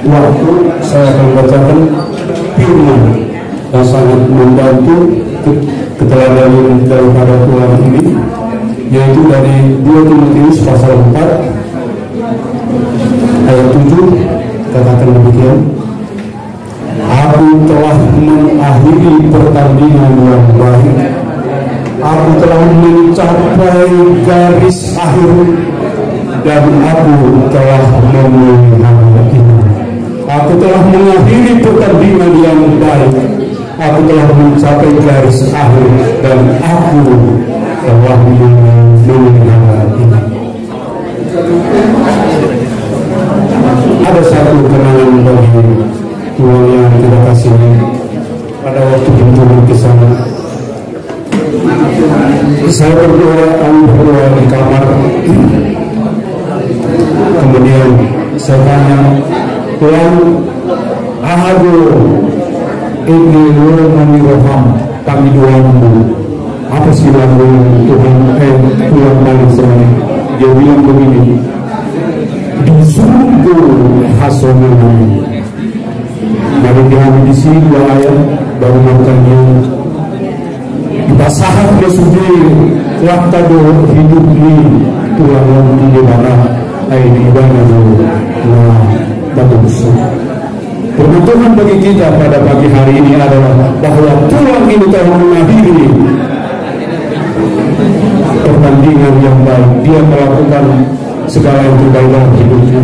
Waktu saya akan bacakan firman yang sangat membantu keteladanan daripada Tuhan ini, yaitu dari 2 Timotius pasal 4 ayat 7, katakan demikian: aku telah mengakhiri pertandingan yang baik, aku telah mencapai garis akhir, dan aku telah memelihara iman. Aku telah mengakhiri pertandingan yang baik, aku telah mencapai garis akhir, dan aku telah memelihara iman. Ada satu kenangan bagi Tuhan yang kita kasihi. Pada waktu berturun ke sana, saya berdoa di kamar. Kemudian saya tanya, Tuhan, ahadu ini lo memiroham kami doamu. Apa sih lagu Tuhan balik saya? Dia bilang begini, disungguh hasilnya. Mari kami di sini 2 ayat baru makanya basahan Yesus waktu hidup ini Tuhan di mana ini ibadah nah batu besar. Kebutuhan bagi kita pada pagi hari ini adalah bahwa Tuhan ini telah mengakhiri pertandingan yang baik. Dia melakukan segala yang terbaik dalam hidupnya,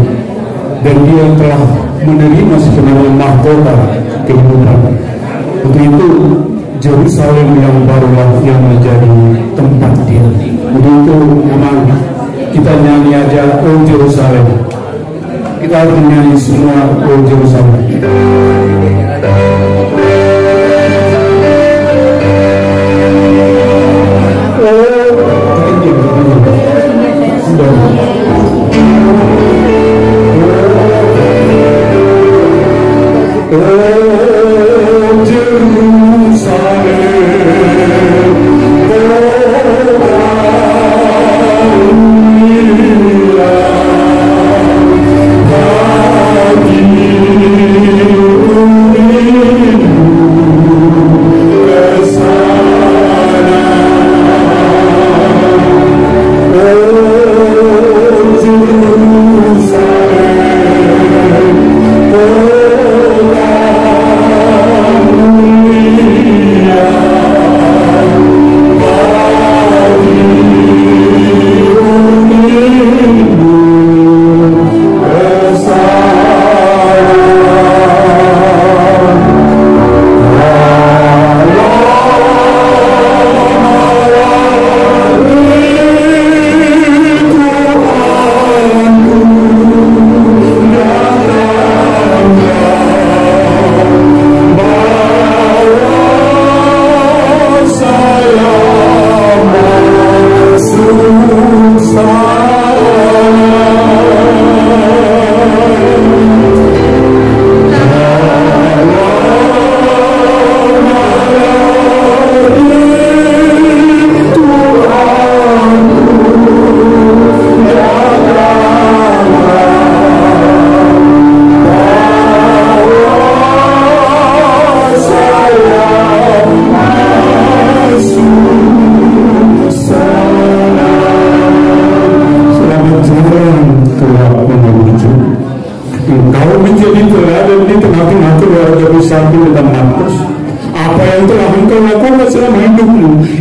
dan dia telah menerima sebenarnya mahkota kehidupan. Untuk itu Yerusalem yang barulah yang menjadi tempat dia. Untuk itu memang kita nyanyi aja Oh Yerusalem. Kita harus menyanyi semua Oh Yerusalem.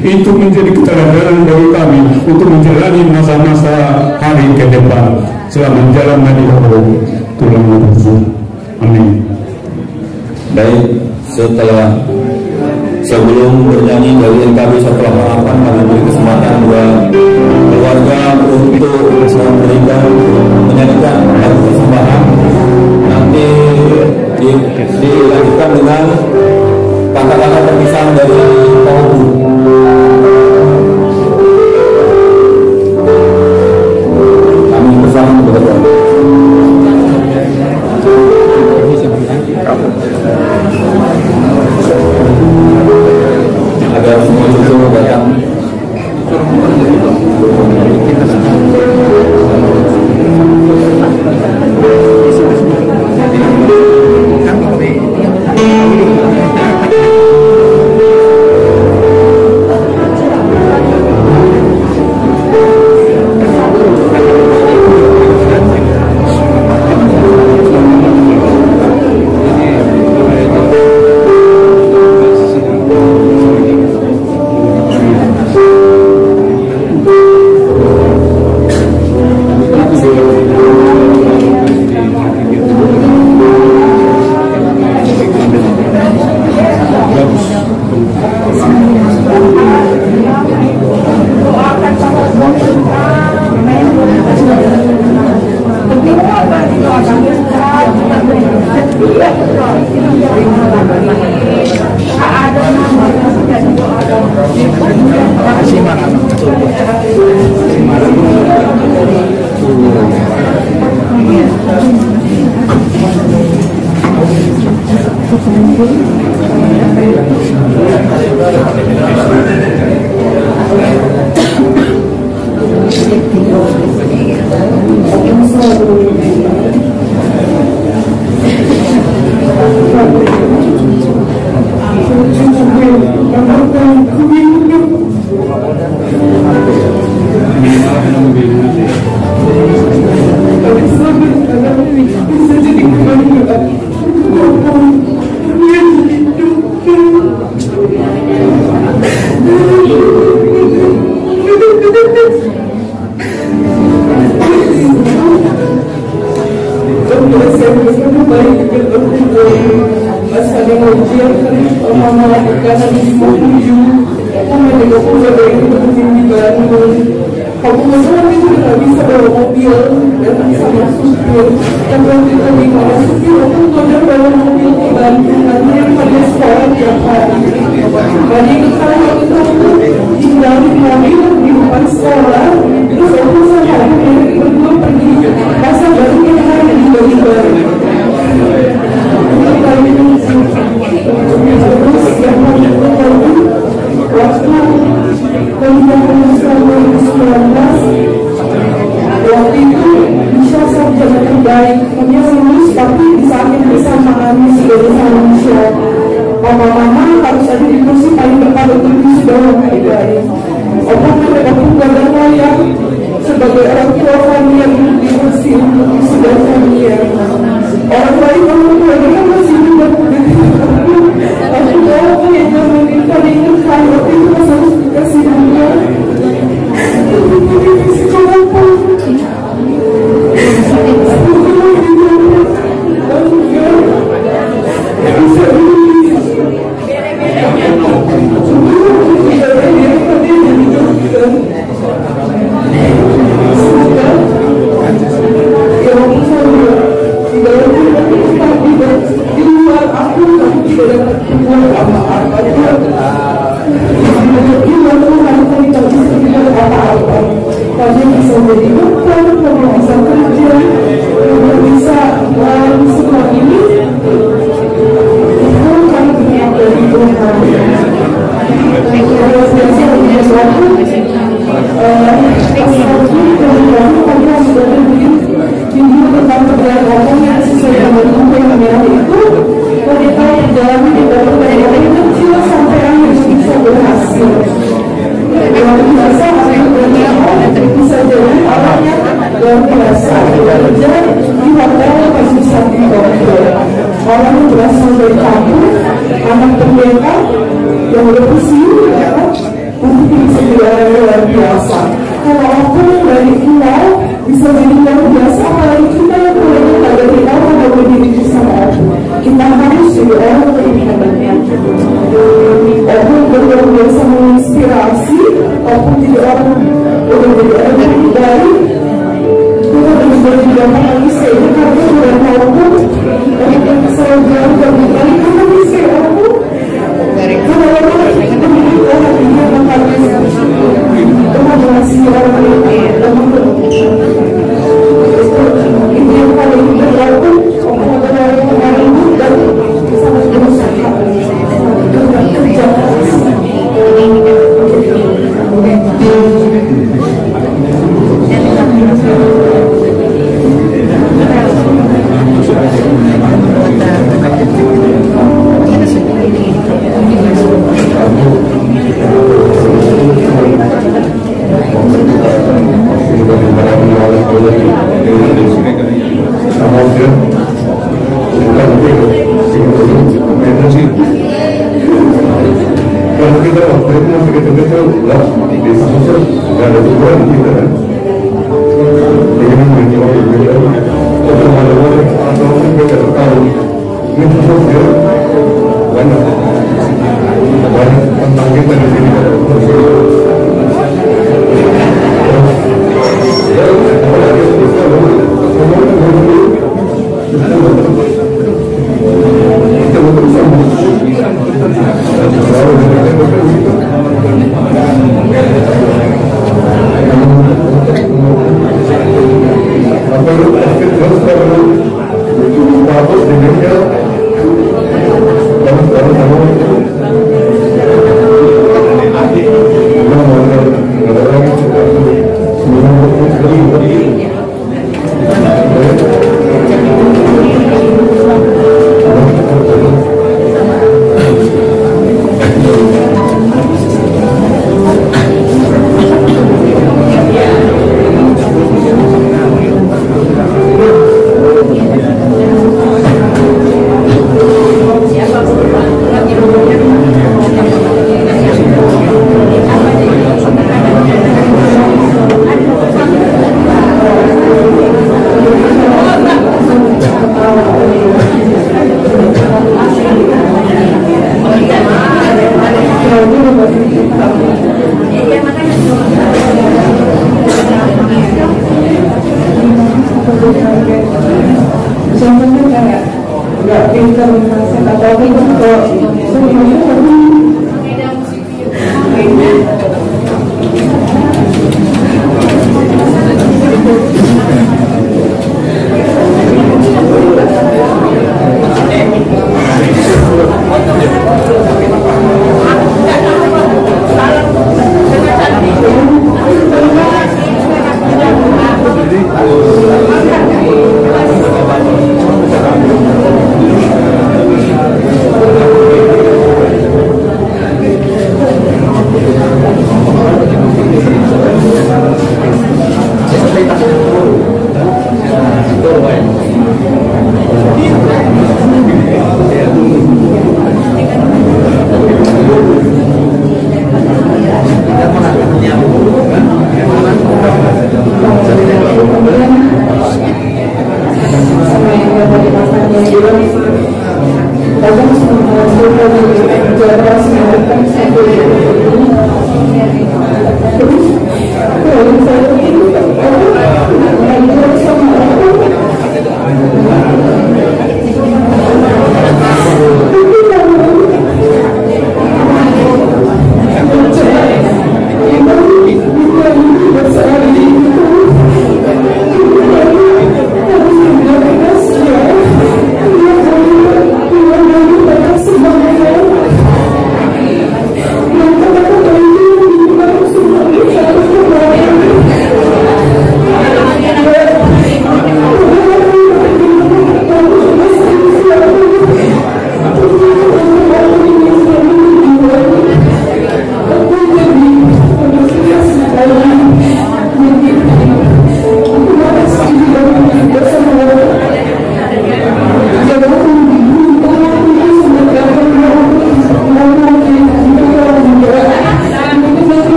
Itu menjadi keteladanan bagi kami untuk menjalani masa-masa hari ke depan selama menjalani di Allah Tuhan Yesus. Amin. Baik, sebelum bernyanyi dari NKB setelah maafkan, kami beri kesempatan buat keluarga untuk memberikan menyanyikan lagu persembahan. Nanti dilanjutkan dengan kata-kata perpisahan dari penghubung. Kami bersama betul. Agar semua cucu datang. Kita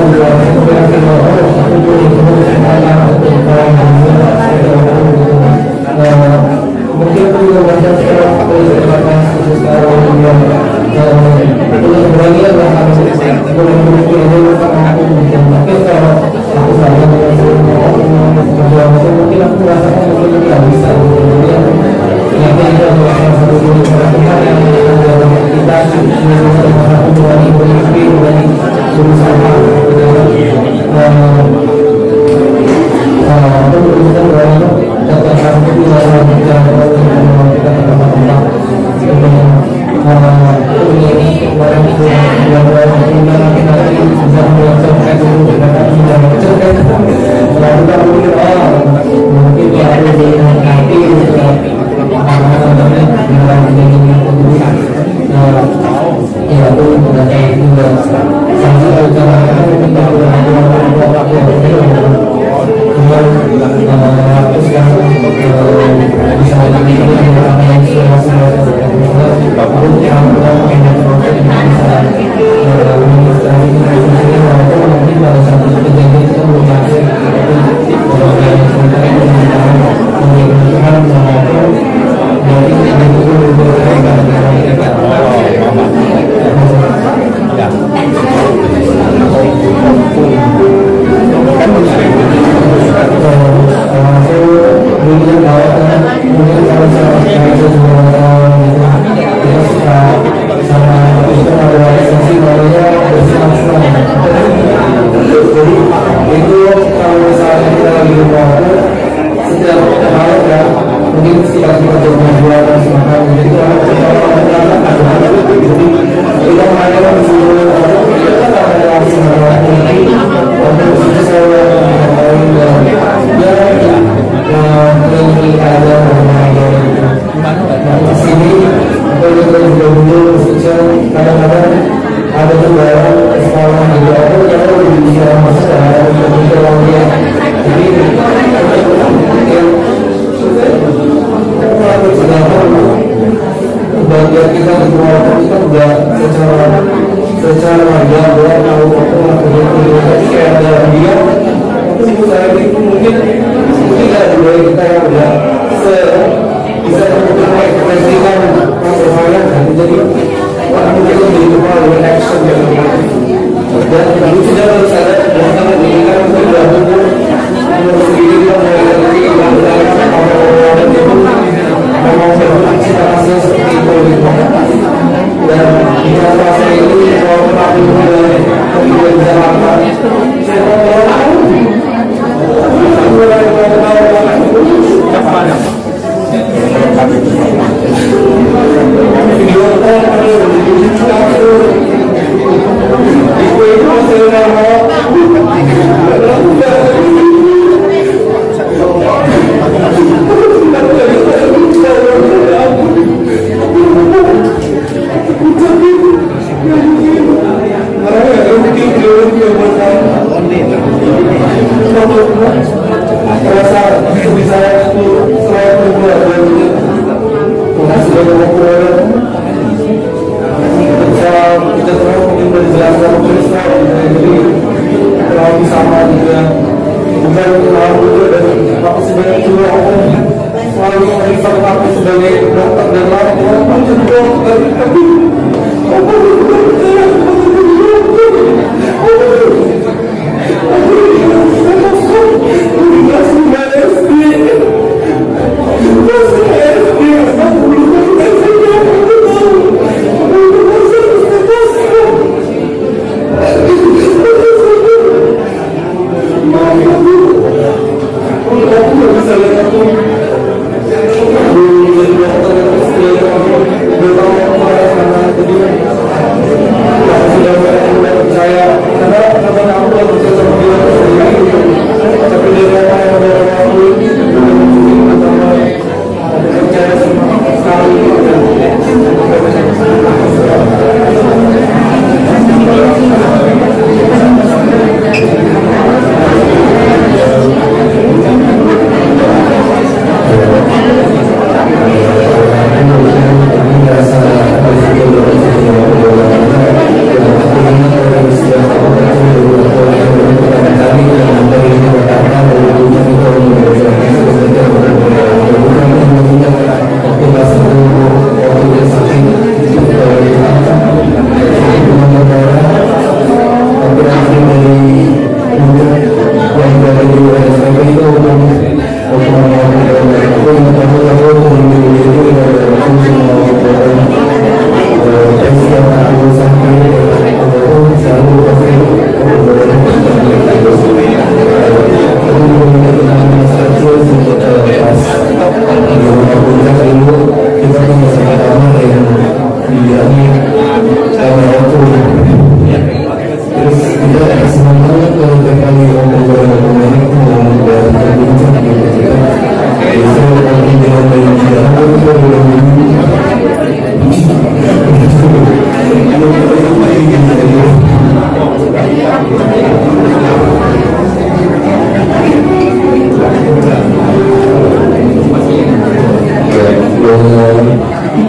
Betul.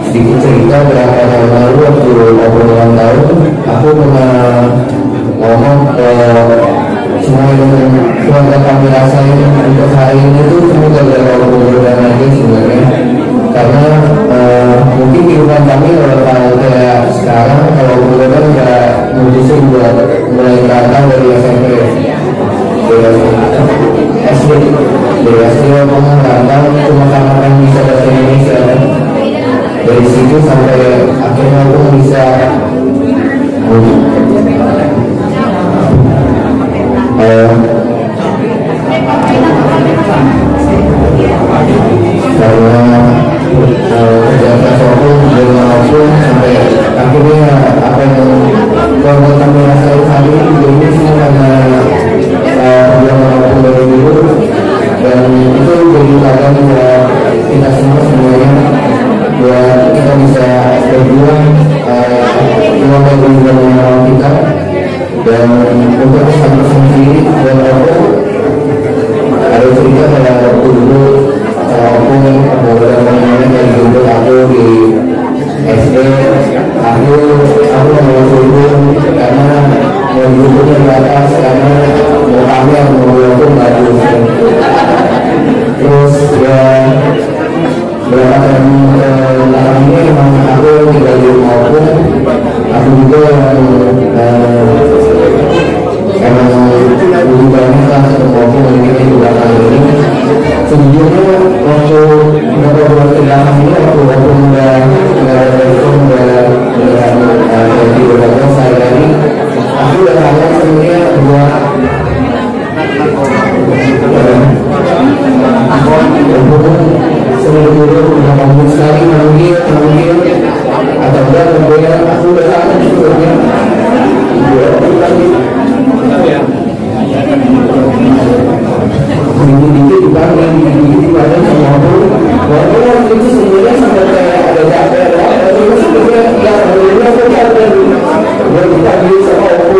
Sedikit cerita, berapa tahun lalu waktu obrolan tahun aku pernah ngomong ke semua yang keluarga kami rasain untuk hari ini tuh cuma gara-gara obrolan aja sebenarnya, karena mungkin kehidupan kami kalau kayak sekarang kalau obrolan nggak mutusin buat mulai merantau dari SMP dari SD aku merantau cuma karena kan bisa bahasa Indonesia. Dari situ sampai akhirnya aku bisa karena kerja keras aku dari manapun sampai akhirnya apa yang kalau kami rasain hari ini semua karena perjuangan aku dari dulu, dan itu jadi ladang buat kita semuanya buat kita bisa berjuang uang dari orang kita, dan untuk satu sendiri dan aku ada cerita pada waktu dulu aku beberapa dari dulu aku di SD aku mau dulu karena mau dulu yang atas karena mau kami yang mau aku nggak dulu, terus ya berapa tahun belakang ini memang aku tinggal di rumah aku juga emang lebih banyak lah ketemu aku mungkin di belakang ini. Sejujurnya waktu beberapa bulan ke belakang ini aku jadi beberapa saya tadi aku udah kangen sebenarnya buat sebelum udah bangun sekali manggil atau enggak kemudian aku udah kangen sebetulnya dikit dipanggil sama aku walaupun itu sebenarnya sampai kayak ada capek tapi sebenarnya ya sebenarnya aku capek buat dipanggil sama aku.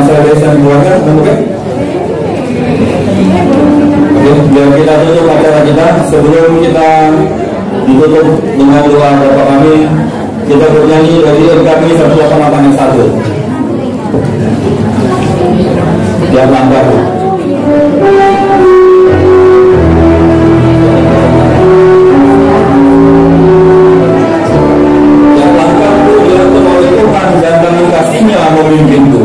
masalah desa dan keluarga, oke? Biar kita tutup acara kita, sebelum kita ditutup dengan doa Bapak kami, kita bernyanyi dari NKB 188 Tiap langkah. Tiap langkah itu diatur oleh Tuhan dan kami kasihnya memimpinku.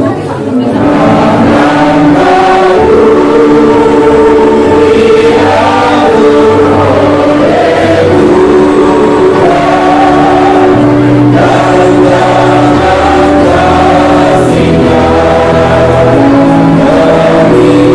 Amin.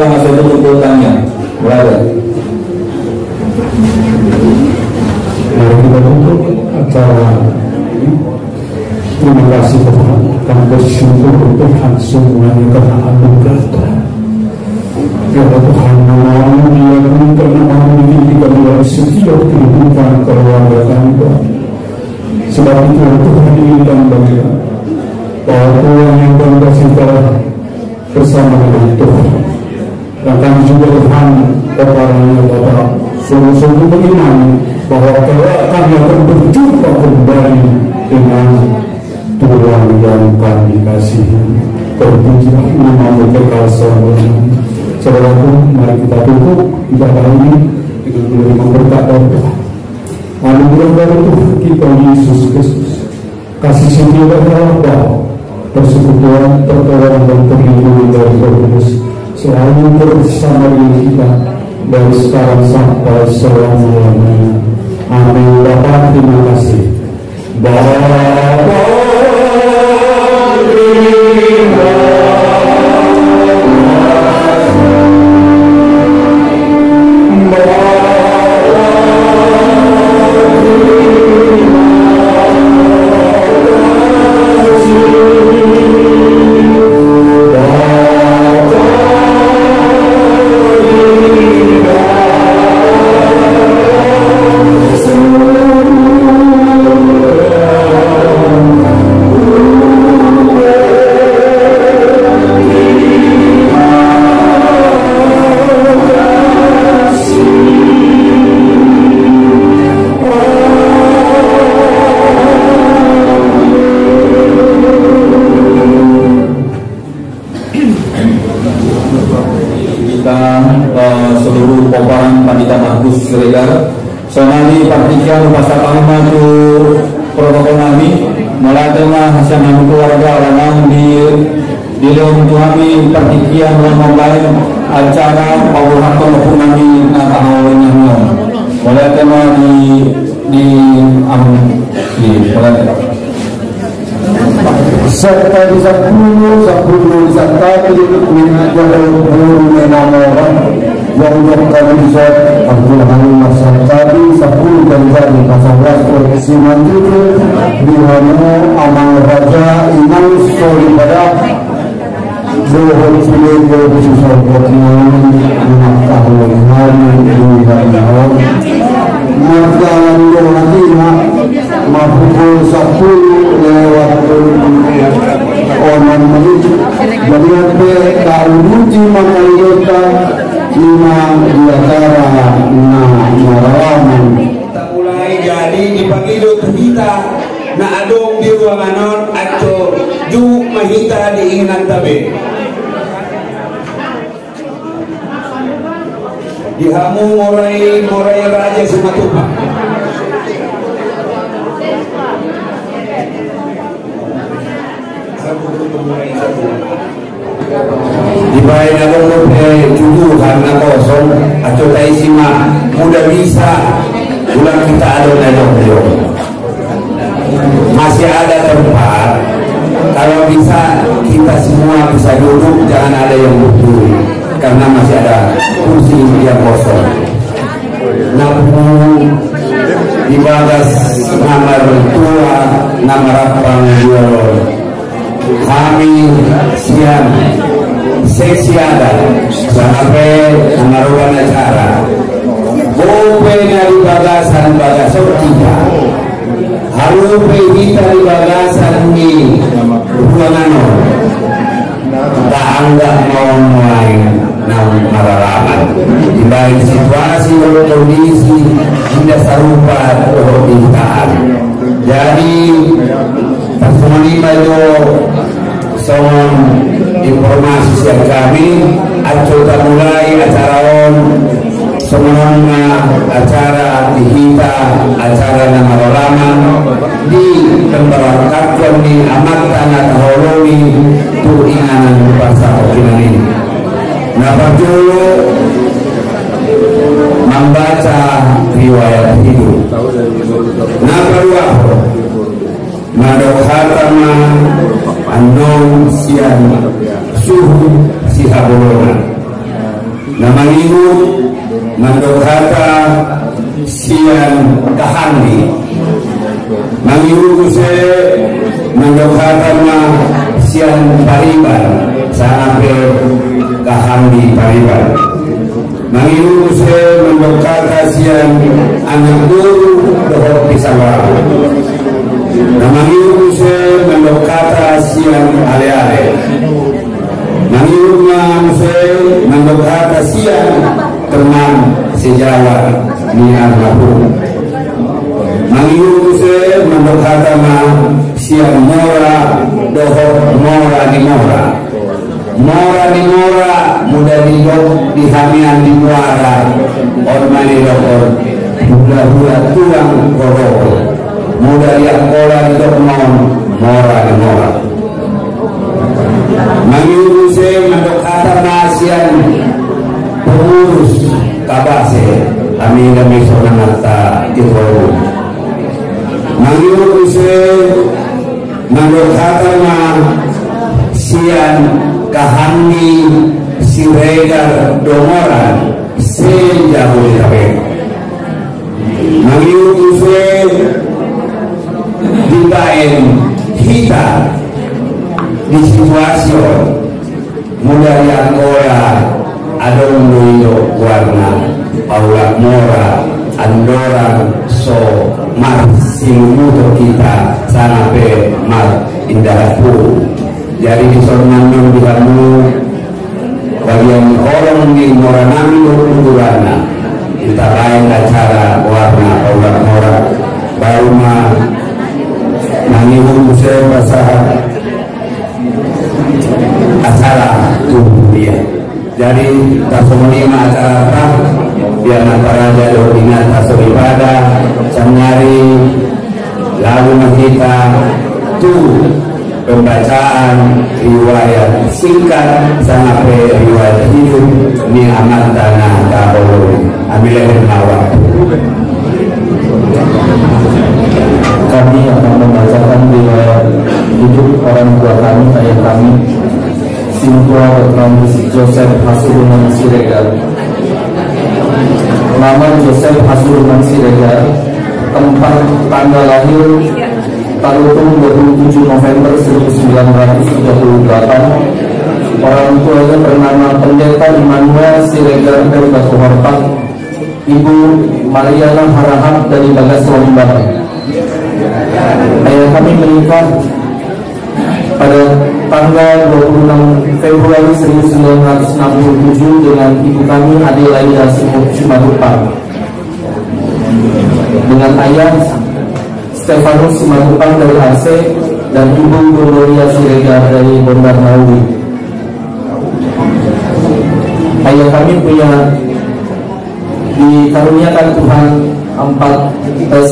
langsung tutup tanya. Berada. Mari kita tutup acara ini. Terima kasih Tuhan, kami bersyukur Tuhan semuanya karena anugerah Tuhan. Ya Tuhan, nama-Mu diakui karena memiliki dalam setiap kehidupan keluarga kami Tuhan. Sebab itu Tuhan inginkan bagi kami bahwa Tuhan yang bangga kita bersama dengan Tuhan. Dan kami juga Tuhan kepadanya Bapak sungguh-sungguh beriman bahwa kami akan berjumpa kembali dengan Tuhan yang kami kasihi. Terpujilah nama-Mu kekal selamanya. Saudaraku, mari kita tutup ibadah ini dengan menerima berkat dari Tuhan. Anugerah dari Tuhan kita Yesus Kristus, kasih setia dari Allah, persekutuan, pertolongan dan perlindungan dari Roh Kudus selalu bersama dengan kita dari sekarang sampai selama-lamanya. Amin. Bapa, terima kasih. Bapa seluruh komparan Pandita Markus Siregar sonali partikan pasal maju protokol kami melatih hasil nama keluarga orang di dalam kami partikian lain acara pawuhan maupun kami nakahawin yang melatih di melatih serta di 10 disantati minajal guru menamoran yang kami bisa Abdul Halim Masyarakat 10 dari Pasanglas Provinsi Maluku di mana Amal Raja Imam Soli pada Zohor Sulit Susah Berkini Tahun Hari di Hari Martalan Yohatina Mapukul 10 lewat Oman Menit Bagaimana Kauduji Mangaliyota 5 di acara Maralaman kita mulai jadi dipagilo kita na adong di ruanganon atau ju mahita diinginan tabi dihamu moray raja Sumatupa dibayar dalam tujuh karena kosong atau taisima mudah bisa ulang kita adon masih ada tempat kalau bisa kita semua bisa duduk, jangan ada yang berdiri karena masih ada kursi yang kosong. Namun di bagas nomor 2 nomor rapang kami siang seksi ada sampai mengaruhan acara gope dari bagasan kita harupe kita di bagasan ini ruangan tak anggap mau mulai maralaman di lain situasi kondisi tidak serupa permintaan. Jadi pertemuan itu soal informasi yang kami acara mulai acara semuanya acara dihita acara nama lama di tempat di amat tanah tahologi turinganan bahasa Okinani. Napa dulu membaca riwayat hidup. Napa dua madokhatama andong sian suhu sihabulona Namangihut mandoghata sian kahandi. Mangihut kuse mandoghata ma sian pariban sampai kahandi pariban. Mangihut kuse mandoghata sian anak guru dohor pisawara. Namangihut kuse mandoghata sian ale-ale. Mangiruma musai mandoghata siang teman sejawat ni almarhum. Mangiru musai mandoghata ma siang mora dohor mora di mora muda di dok di hamian di muara ormani dokor hula tuang korok muda yang kola di dok mora di mora. Mangiru se mandoghata nasian pengurus kabase kami sonangata kitoro. Mangiru se mandoghata na sian kahandi siregar domoran sejauh kabe. Mangiru se dibaen hita di situasi muda yang kola adong luyo warna aula mora andorang so mar simuto kita sanape mar indahku. Jadi disornan di kamu bagian orang di mora nami urana kita lain acara warna aula mora baru mah nangihu saya bahasa acara tubuh dia. Jadi tasomima acara biar antara jadul ingat tasawuf ibadah sanyari lalu kita tuh pembacaan riwayat singkat sampai riwayat hidup ni amat tanah tahun ambilin mawar. Kami akan membacakan riwayat hidup orang tua kami, ayah kami, Sintua Dr. Joseph Hasuruman Siregar. Nama Joseph Hasuruman Siregar, tempat tanggal lahir Tarutung 27 November 1938. Orang tuanya bernama Pendeta Immanuel Siregar dari Batu Horpat, Ibu Mariana Harahap dari Bagas Lombang. Ayah kami menikah pada tanggal 26 Februari 1967 dengan ibu kami Adelaida Simatupang. Dengan ayah Stefanus Simatupang dari Aceh dan ibu Gloria Siregar dari Bandar Naui. Ayah kami punya dikaruniakan Tuhan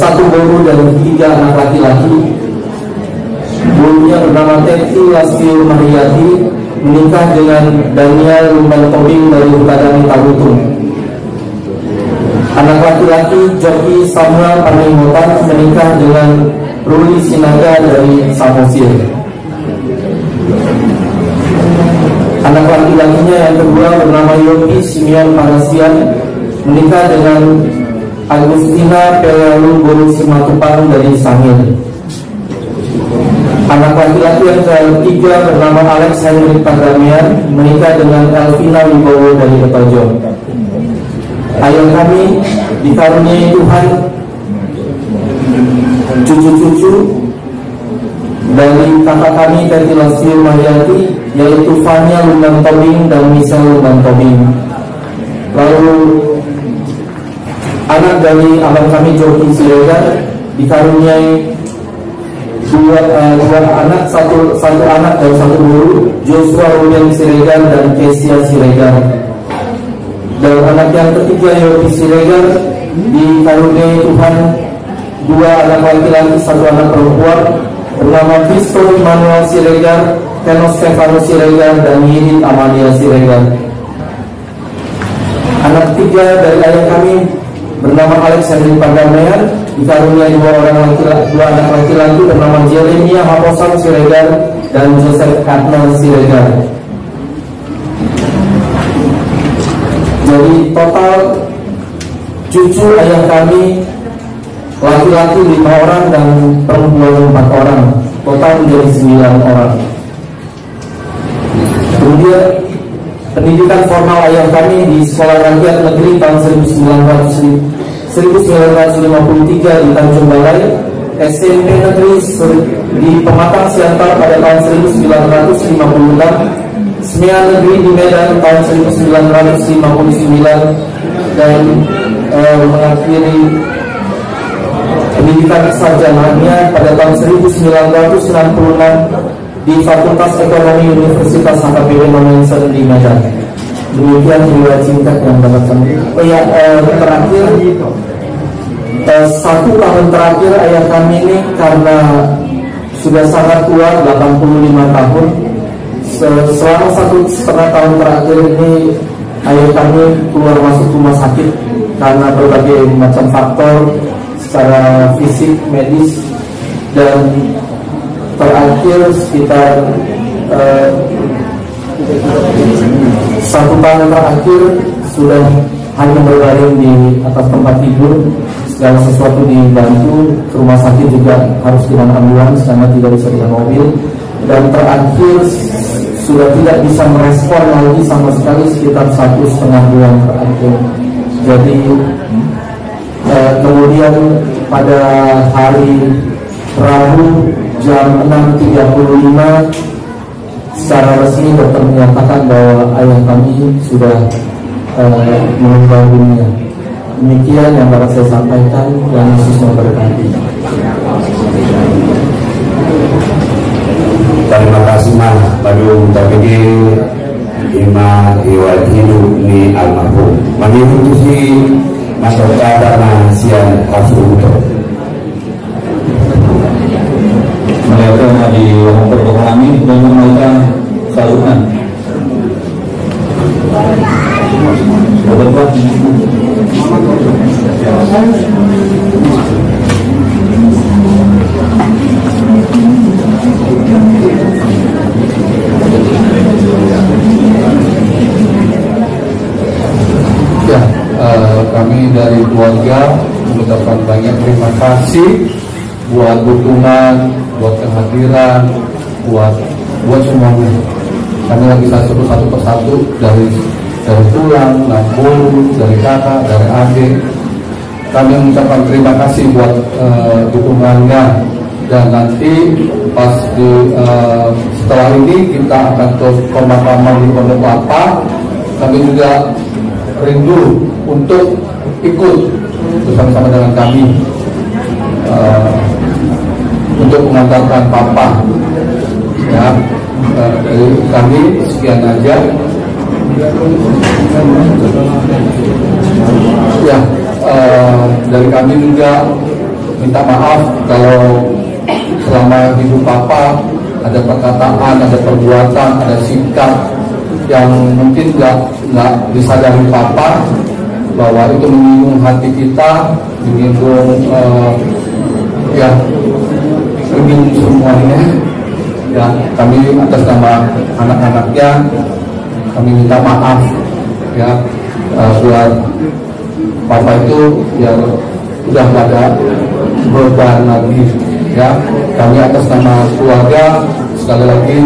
satu guru dan 3 anak laki-laki. Gurunya bernama Teti Lastiu Mariati, menikah dengan Daniel Lumban Tobing dari Hukadami Tarutung. Anak laki-laki Joki Samuel Panimotan menikah dengan Ruli Sinaga dari Samosir. Anak laki-lakinya yang kedua bernama Yopi Simeon Panasian, menikah dengan Agustina Pelalu Guru Simatupang dari Sangir. Anak laki-laki yang ketiga bernama Alex Henry Pardamian, menikah dengan Elvina Wibowo dari Betojo. Ayah kami dikaruniai Tuhan cucu-cucu dari kakak kami Teti Lastiu Mariati, yaitu Fania Lumban Tobing dan Misal Lumban Tobing. Lalu anak dari abang kami Joki Siregar dikaruniai dua anak, satu anak dan satu guru, Joshua Ruben Siregar dan Kesia Siregar. Dan anak yang ketiga Yopi Siregar dikaruniai Tuhan 2 anak laki-laki, 1 anak perempuan, bernama Visto Immanuel Siregar, Teno Stefanus Siregar dan Yidit Amalia Siregar. Anak ketiga dari ayah kami bernama Alex Henry Pardamian, dikaruniai 2 anak laki-laki bernama Jeremia Haposan Siregar dan Joseph Katner Siregar. Jadi total cucu ayah kami laki-laki 5 orang dan perempuan 4 orang, total menjadi 9 orang. Kemudian pendidikan formal ayah kami di Sekolah Rakyat Negeri tahun 1953 di Tanjung Balai, SMP Negeri di Pematang Siantar pada tahun 1956, SMEA Negeri di Medan tahun 1959, dan mengakhiri pendidikan sarjananya pada tahun 1966 di Fakultas Ekonomi Universitas HKBP Indonesia di Medan. Demikian riwayat singkat yang dapat kami. Terakhir, 1 tahun terakhir ayah kami ini karena sudah sangat tua, 85 tahun. Selama 1,5 tahun terakhir ini ayah kami keluar masuk rumah sakit karena berbagai macam faktor secara fisik, medis, dan terakhir sekitar 1 tahun terakhir sudah hanya berbaring di atas tempat tidur, segala sesuatu dibantu, ke rumah sakit juga harus dengan ambulans karena tidak bisa dengan mobil, dan terakhir sudah tidak bisa merespon lagi sama sekali sekitar 1,5 bulan terakhir. Jadi kemudian pada hari Rabu jam 6.35 secara resmi dokter menyatakan bahwa ayah kami sudah meninggal dunia. Demikian yang dapat saya sampaikan, dan Yesus memberkati. Terima kasih Mas Badung Tapiki Ima Iwat Hidup ni almarhum. Menurut si masyarakat karena siang Rasulullah. Mereka di pokok kami dan mereka saluran. Ya, kami dari keluarga mengucapkan banyak terima kasih buat dukungan, buat kehadiran, buat semuanya. Kami lagi satu persatu dari tulang, lambung, dari kakak, dari adik. Kami mengucapkan terima kasih buat dukungannya, dan nanti pas setelah ini kita akan ke pemakaman di Pondok Kelapa. Kami juga rindu untuk ikut bersama-sama dengan kami untuk mengantarkan Papa. Ya, dari kami sekian aja. Ya, dari kami juga minta maaf kalau selama hidup Papa ada perkataan, ada perbuatan, ada sikap yang mungkin nggak disadari Papa, bahwa itu menyinggung hati kita, menyinggung menyinggung semuanya. Ya, kami atas nama anak-anaknya kami minta maaf ya, buat Papa itu ya udah gak ada beban lagi ya. Kami atas nama keluarga sekali lagi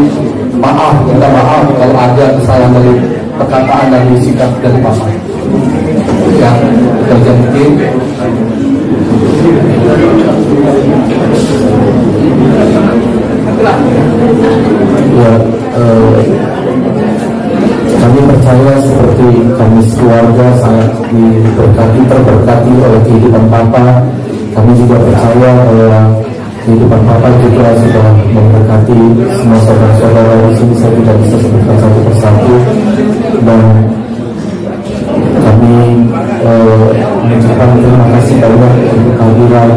minta maaf kalau ada kesalahan dari perkataan dan sikap dari Papa ya. Terjadi ya, kami percaya seperti kami keluarga sangat terberkati oleh kehidupan Papa. Kami juga percaya bahwa kehidupan Papa juga sudah memberkati semua saudara-saudara di sini. Saya tidak bisa sebutkan satu persatu, dan kami mengucapkan terima kasih banyak untuk kehadiran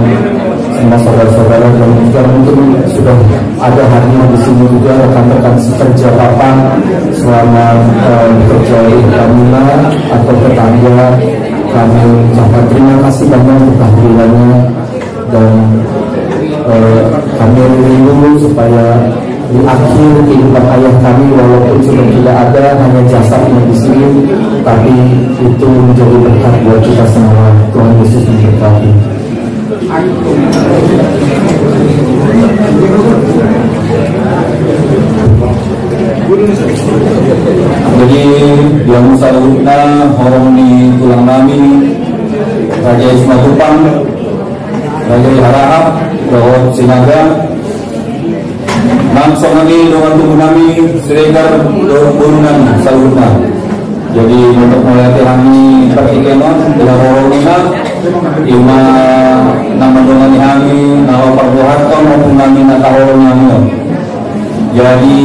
semua saudara-saudara, dan juga mungkin sudah ada hadirnya di sini juga rekan-rekan sekerja Papa selama bekerja di Pertamina atau tetangga. Kami mengucapkan terima kasih banyak untuk kehadirannya, dan kami rindu supaya di akhir kehidupan ayah kami, walaupun sudah tidak ada, hanya jasadnya di sini, tapi itu menjadi berkat buat kita semua. Tuhan Yesus memberkati. Jadi yang salutna horong ni tulang nami Raja Isma Tupang, Raja Harahap, Dohot Sinaga, langsung lagi dengan tubuh nami Siregar Dohunan salutna. Jadi untuk melatih kami pertikenon dalam horong ina ima nama dengan kami nama perbuatan maupun kami nak horong kami. Jadi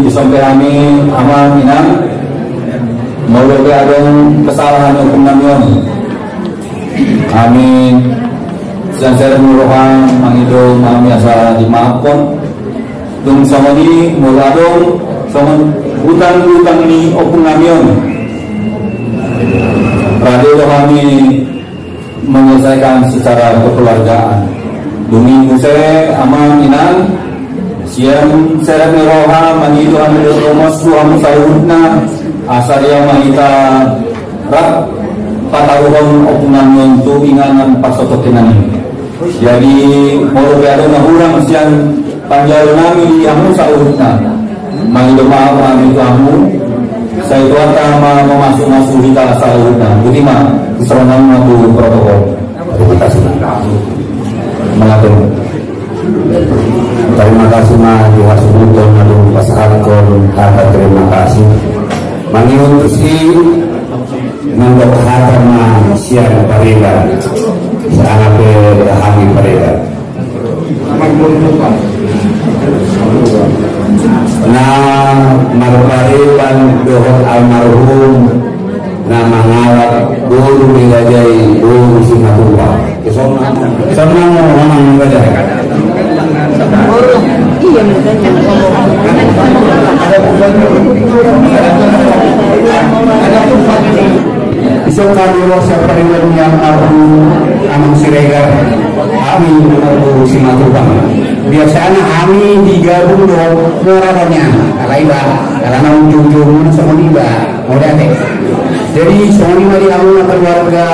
disampai kami amal inang melalui ada kesalahan hukum kami. Kami sensor merupakan mengido kami asal dimaafkan. Tung sama ni muladong sama hutang ni hukum kami. Radio kami menyelesaikan secara kekeluargaan. Demi saya amal inang. Siang seret meroha mangido kami romos tuam saudna asarya mahita rak pataruhon opunan untuk inganan pasotokinan. Jadi mau ada mahurang siang panjal nami yang saudna mangido maaf kami kamu saya tuan kama memasuk kita saudna. Butima keseronan matu protokol. Terima kasih. Mengatur. Terima kasih mah di hasbuton adu pasahatkon harta terima kasih. Mangiun tersi nandok harta mah siang pareda. Sangat berhami pareda. Nah marpareban dohot almarhum nama ngawat guru digajai guru Simatullah. Kesana ngomong ngajai. Iya makanya isong kadiro sa pariwan yang aku amang Siregar kami mengaku Simatullah. Biasanya kami digabung dong ngarahannya kalaiba karena ujung-ujung sama iba udah teh. Jadi soalnya mari kamu keluarga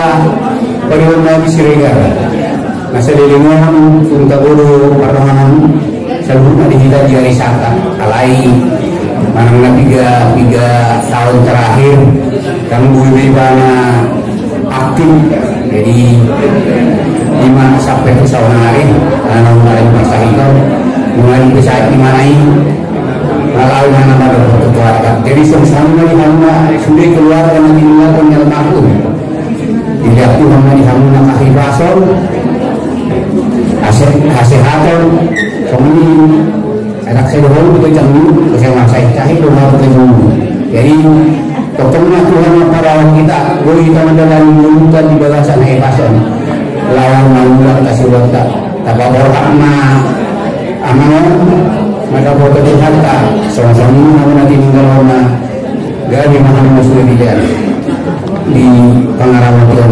pariwan Nabi Siregar. Nasa dilingon punta guru permohonan sebelum dihita di hari Sabtu kalai mana tiga tahun terakhir kami bui bana aktif jadi 5 sampai ke tahun hari karena mulai masa itu mulai bisa dimanai kalau mana pada keluarga jadi sama-sama di sudah keluar dan keluar dengan aku tidak tuh di hamuna kasih pasol hasil kami anak saya dulu bekerja dulu bersama saya cahaya rumah bekerja dulu jadi ketemu Tuhan para kita boleh kita menjalani mulutan di balasan pasal lawan malulah kasih waktu tak apa amal maka foto Tuhan tak sama-sama ini nanti tinggal rumah gak di mana sudah dilihat di pengarahan Tuhan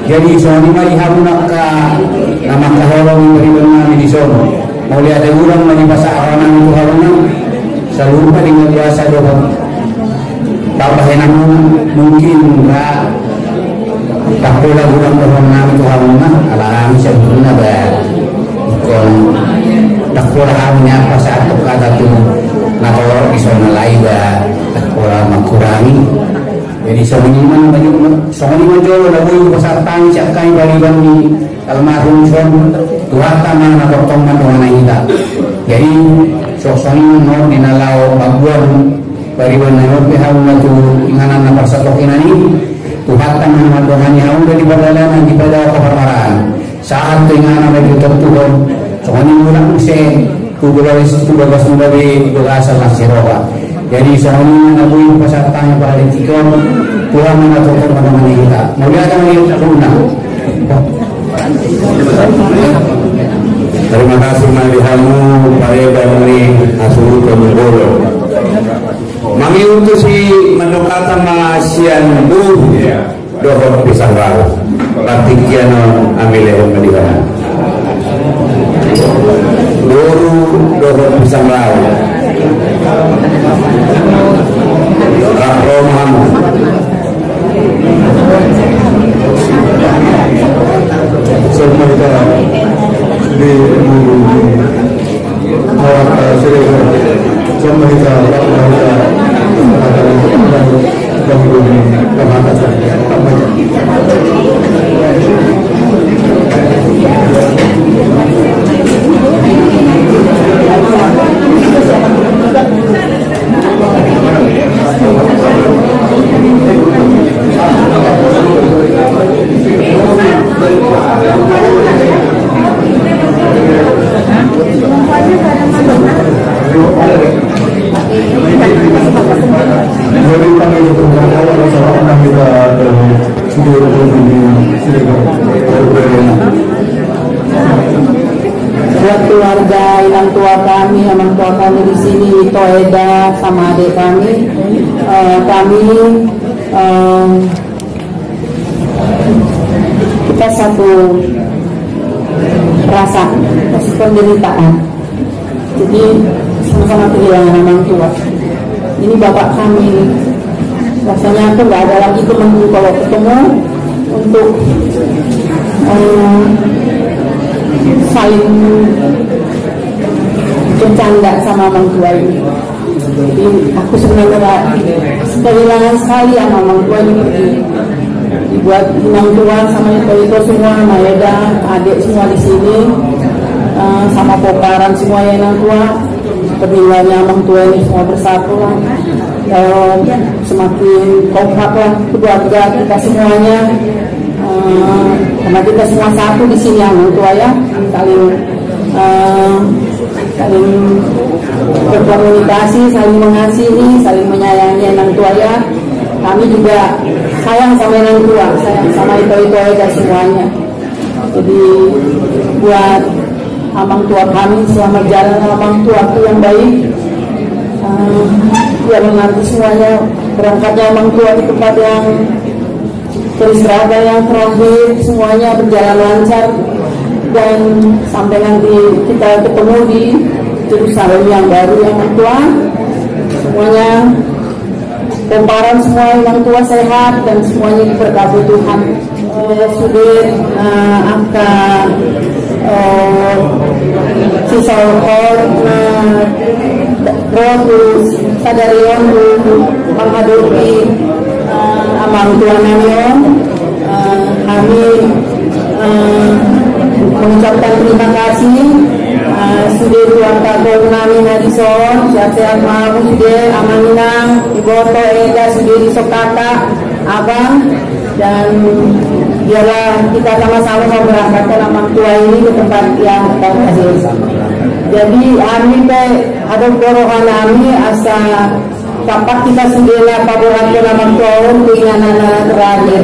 jadi soalnya di hamuna nama kaholong dari benar di sono mau lihat ada orang lagi bahasa aranan itu halnya selalu lupa dengan biasa doang tambah enak mungkin enggak tak pula orang doang itu halnya alam sebetulnya ikon tak pula halnya pas saat kata tuh nah kalau di sono lain tak pula mengurangi jadi soalnya jauh lalu pasar tani siap kain bagi almarhum son Tuhan tanah na potong mantungan kita. Jadi sosoni no dinalau baguan bariwan na pihak tu inganan na parsatokinani Tuhan tanah mantungan haun dari badalan di pada kepermaraan. Saat inganan na Tuhan sosoni ulang usen kubulawis kubabas mubabi berasal nasiroha. Jadi sosoni nabuin pasatanya pada tikon Tuhan na potong mantungan kita. Mulia kami lihat Terima kasih malihamu pareda ini asuru kemugolo. Mami untuk si mendukata masian buh dohot pisang rau. Partikiano ambilehon malihamu. Guru dohot pisang rau. Rahroman Serta di Harap Siregar Samahita Rahmahita dan Bumi Rahmata buat keluarga inang tua kami, amang tua kami di sini, Wito Eda sama adik kami, kita satu rasa, satu penderitaan. Jadi sama-sama kehilangan amang tua. Ini bapak kami. Rasanya aku nggak ada lagi temanku kalau ketemu untuk saling bercanda sama amang tua ini. Jadi aku sebenarnya kehilangan sekali sama amang tua ini pergi. Dibuat inang tua sama itu semua, Maeda, adik semua di sini, sama pokaran semua yang inang tua. Peninggalannya amang tua ini semua bersatu lah. Semakin kompak lah keluarga kita semuanya, karena kita semua satu di sini amang tua ya, saling berkomunikasi, saling mengasihi, saling menyayangi amang tua ya. Kami juga sayang sama amang tua, sayang sama itu dan semuanya. Jadi buat amang tua kami selamat jalan amang tua yang baik. Biar nanti semuanya berangkatnya amang tua di tempat yang peristirahatan yang terakhir, semuanya berjalan lancar dan sampai nanti kita ketemu di Yerusalem yang baru yang amang tua, semuanya komparan semua amang tua sehat dan semuanya diberkati Tuhan. Sudah angka sisa terus sadarion menghadapi amang tua nanion, kami mengucapkan terima kasih sudah tuan kakor nami hadison sehat-sehat mau sudah amanginang iboto eda sudah disokata abang, dan biarlah kita sama-sama memberangkatkan amang tua ini ke tempat yang kita kasih. Jadi kami ada korohan kami asa kapak kita sudah paboran amang tua keinginan terakhir.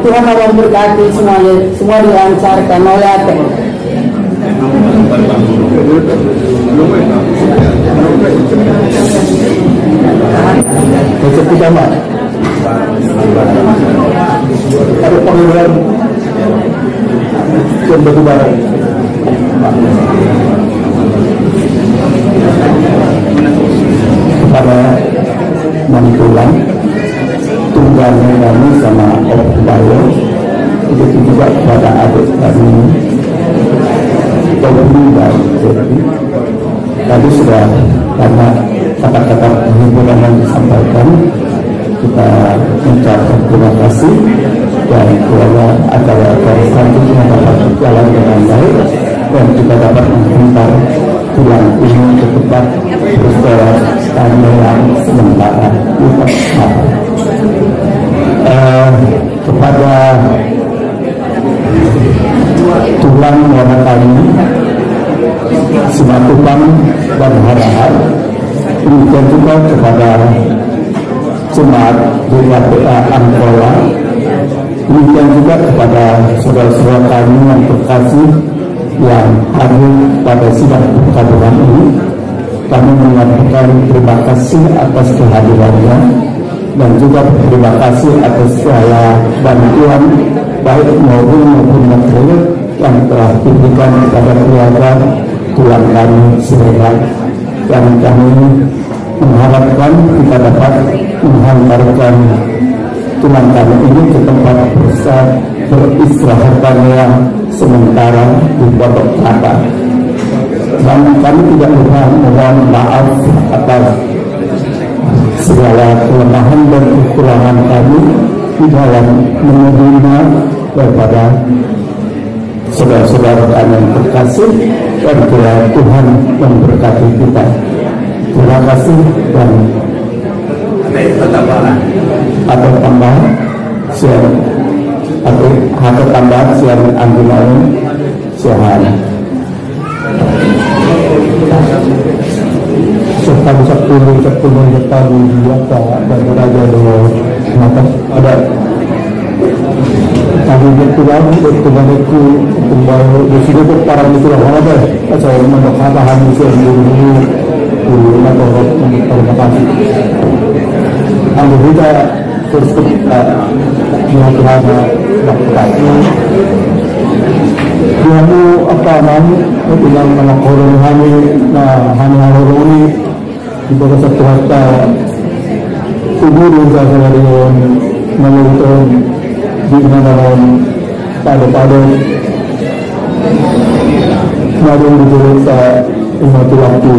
Tuhan mau memberkati semuanya, semua dilancarkan oleh Ate. Untuk kita mak ada panggilan yang berubah kepada Mantulang tunggalnya kami sama Om Bayo, begitu juga kepada adik kami Tommy dan Jerry. Tadi sudah banyak kata-kata penghiburan yang disampaikan. Kita mengucapkan terima kasih dan semoga acara selanjutnya dapat berjalan dengan baik dan kita dapat menghantar pulang ini ke tempat beristirahat dan yang sementara. Kepada tulang warna kami Simatupang dan Harahar, demikian juga kepada Jemaat GKPA Angkola, demikian juga kepada saudara-saudara kami yang terkasih yang hadir pada sidang perkawinan ini. Kami menyampaikan terima kasih atas kehadirannya dan juga terima kasih atas segala bantuan baik maupun material yang telah diberikan kepada keluarga tulang kami Siregar. dan kami mengharapkan kita dapat menghantarkan tulang kami ini ke tempat beristirahatannya sementara di Pondok Kelapa. Dan kami tidak lupa mohon maaf atas segala kelemahan dan kekurangan kami di dalam menerima daripada saudara-saudara kami yang terkasih, dan kiranya Tuhan memberkati kita. Terima kasih. Dan atau tambahan siang atau tambahan siang anggunaun siang sepuluh tahun biasa dan beraja dulu maka ada kami bertulang itu kembali di sini tuh para mitra ada saya mendapatkan hasil dulu atau terima kasih. Anda kita terus kita Tuhan Tuhanmu apa namanya bilang anak orang kami hanya orang ini kita rasa terhata kubur yang saya dengan menonton di dalam pada madung dicerita umat waktu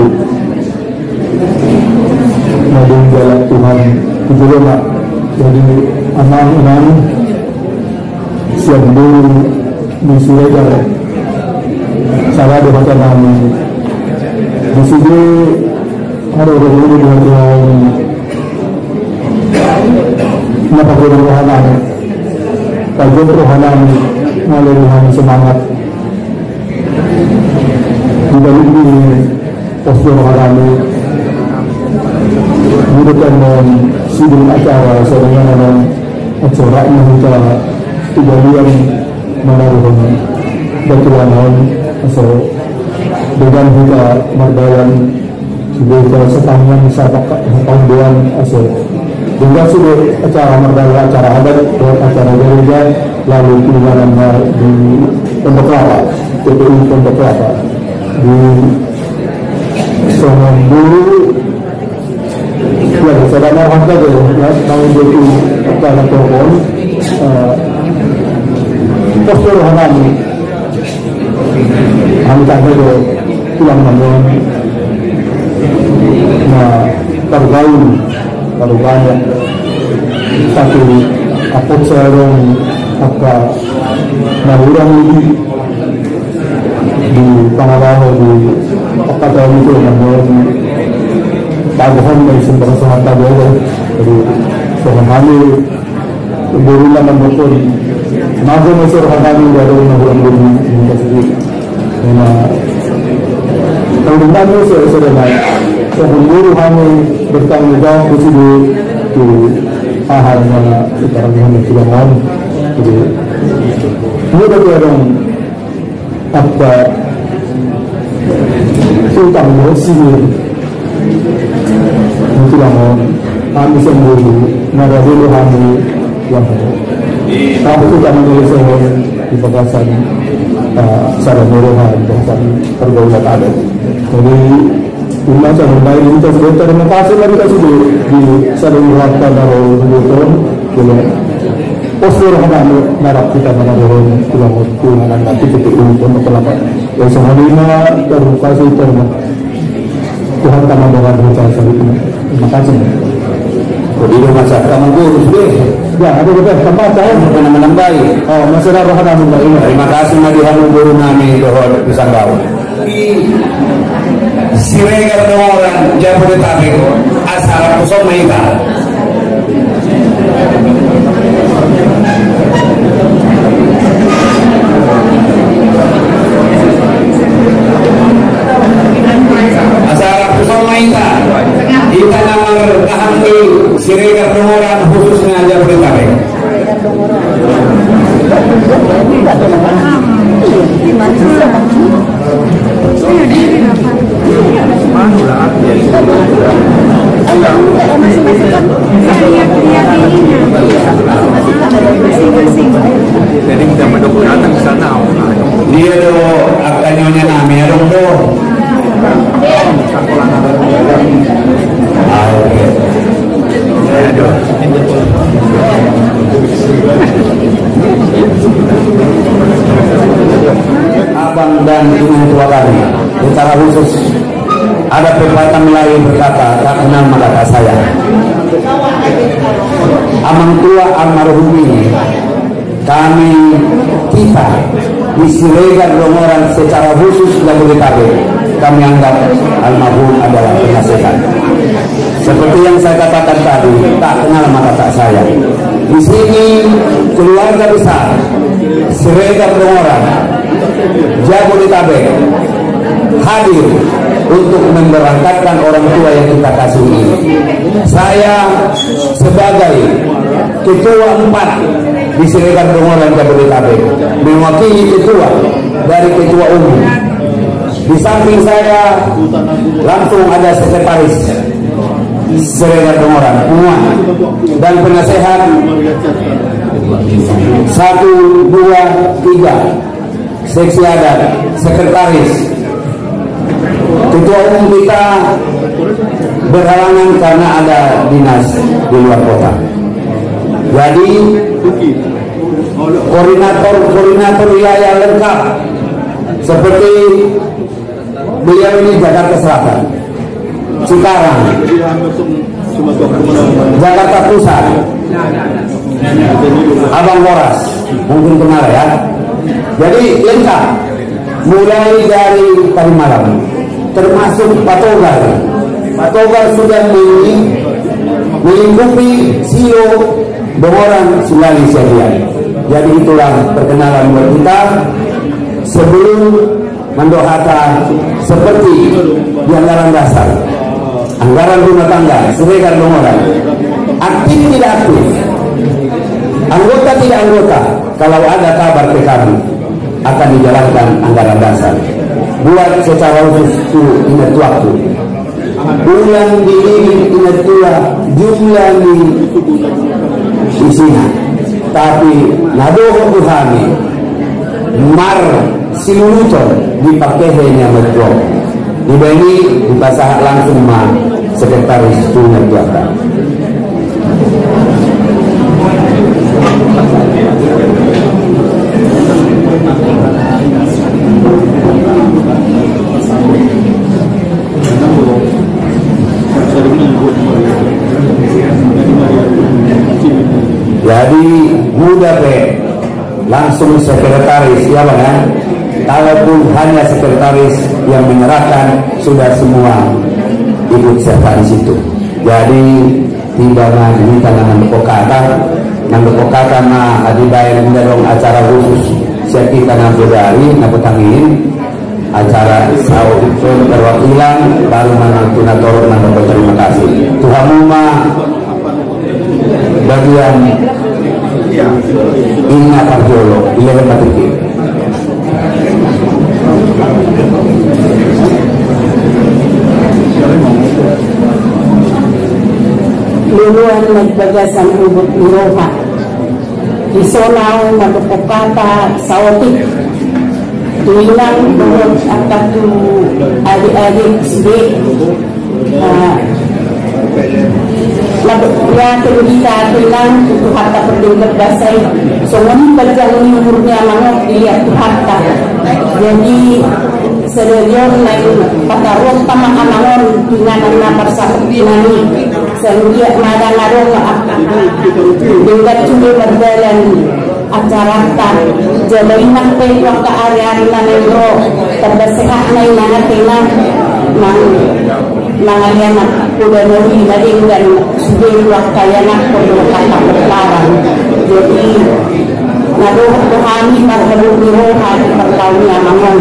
madung jalan Tuhan itu lah. Jadi anak-anak siap dulu di Sulegar salah di baca kami di sini ada orang-orang di hati kenapa kurang rohanan kajian rohanan melalui semangat di balik ini postur rohanan bukan sidang acara dengan acara kita kejadian menaruh batuan asal dengan kita mardalan sudah sepanjang tahun asal juga sudah acara mardalan acara adat dan acara gereja lalu pilihan di Pondok Kelapa TPI Pondok Kelapa di Songon dulu. Ya, saya mau angkat ya, tahun 20 acara telepon postur kami tak ada pulang bangun kalau banyak satu apot serong apa orang ini di Pangabaho di apa tahun itu bangun baguhan may sumber sa hata dito. Jadi kami buru na betul. Mago may suruhan kami dari bulan-bulan ini tersebut. Karena kalau kami sudah so buru kami bertanggung jawab di aharnya sekarang kami sudah mau. Jadi ini orang apa utang sini. Itulah kami sendiri nada dulu kami yang tapi kita menyelesaikan di bagasan secara merohan bagasan pergaulan adat. Jadi umat yang baik kita sudah terima kasih lagi kita sudah di sering melakukan dari betul jadi postur kami narap kita menaruh tulang nanti kita untuk kelapa yang semua terima kasih Tuhan tambah dengan berita selanjutnya. Terima kasih. Jadi masa kamu guru sudah. Ya, ada juga tempat saya menambah. Oh, masalah rohani menambah. Terima kasih madihan guru kami dohor pisang gaul. Siregar orang Jabodetabek asal kosong mereka. Kita nomor kahamil Siregar orang khususnya Jabodetabek. Jadi kita mendukung datang ke sana. Dia do akan nyonya nami dong do. secara khusus ada pepatah Melayu berkata, tak kenal maka tak sayang. Amang tua almarhum ini kita di Siregar Dongoran secara khusus Jabodetabek kami anggap almarhum adalah penasehat. Seperti yang saya katakan tadi, tak kenal maka tak sayang. Di sini keluarga besar Siregar Dongoran Jabodetabek hadir untuk memberangkatkan orang tua yang kita kasihi. Saya sebagai ketua 4 di Siregar Dongoran Jabodetabek mewakili ketua dari ketua umum. Di samping saya langsung ada sekretaris Siregar Dongoran semua dan penasehat 1, 2, 3 seksi adat, sekretaris. Ketua umum kita berhalangan karena ada dinas di luar kota. Jadi koordinator wilayah lengkap seperti beliau ini Jakarta Selatan, Cikarang, Jakarta Pusat, Abang Boras, mungkin kenal ya. Jadi lengkap, mulai dari tadi malam, termasuk Patogar. Patogar sudah melingkupi Silo Dongoran Sulali Sedian. Jadi itulah perkenalan buat kita sebelum mendoakan seperti di anggaran dasar, anggaran rumah tangga Siregar Dongoran, aktif tidak aktif, anggota tidak anggota, kalau ada kabar ke kami akan dijalankan anggaran dasar. Buat secara khusus itu ingat waktu, bulan dilirik ingat pula jumlah di sini. Tapi nadoh Tuhani mar siluluton dipakainya betul. Dibani dipasah langsung ma sekretaris tunai Jakarta. Jadi mudah langsung sekretaris ya bang ya. Kalaupun hanya sekretaris yang menyerahkan sudah semua ikut serta di situ. Jadi tidak kita nandokokata na adibayan mendorong acara khusus kita nambudari naputangin acara saud perwakilan baru manatunator nandoko terima kasih. Tuhan bagian Inna Parjolo Ilahi Patiki luluan nagbagasan ubot niroha isonaw magpukata saotik tuilang doon at adik-adik sige ya kita bilang itu harta perdikat dasai so ngomong berjalan ini umurnya mangot dilihat itu harta jadi sederion lain patarong tamak-amangon dengan namar sakit nani sehingga madang-adong dengan cuma berjalan acara tan jadi nak waktu hari-hari nanengro terdesak naik nangatina mangalian udah nuri nading dan sudah waktu nak perlu kata berlarang jadi naduh tuhani marhabu biroha pertaunya mangon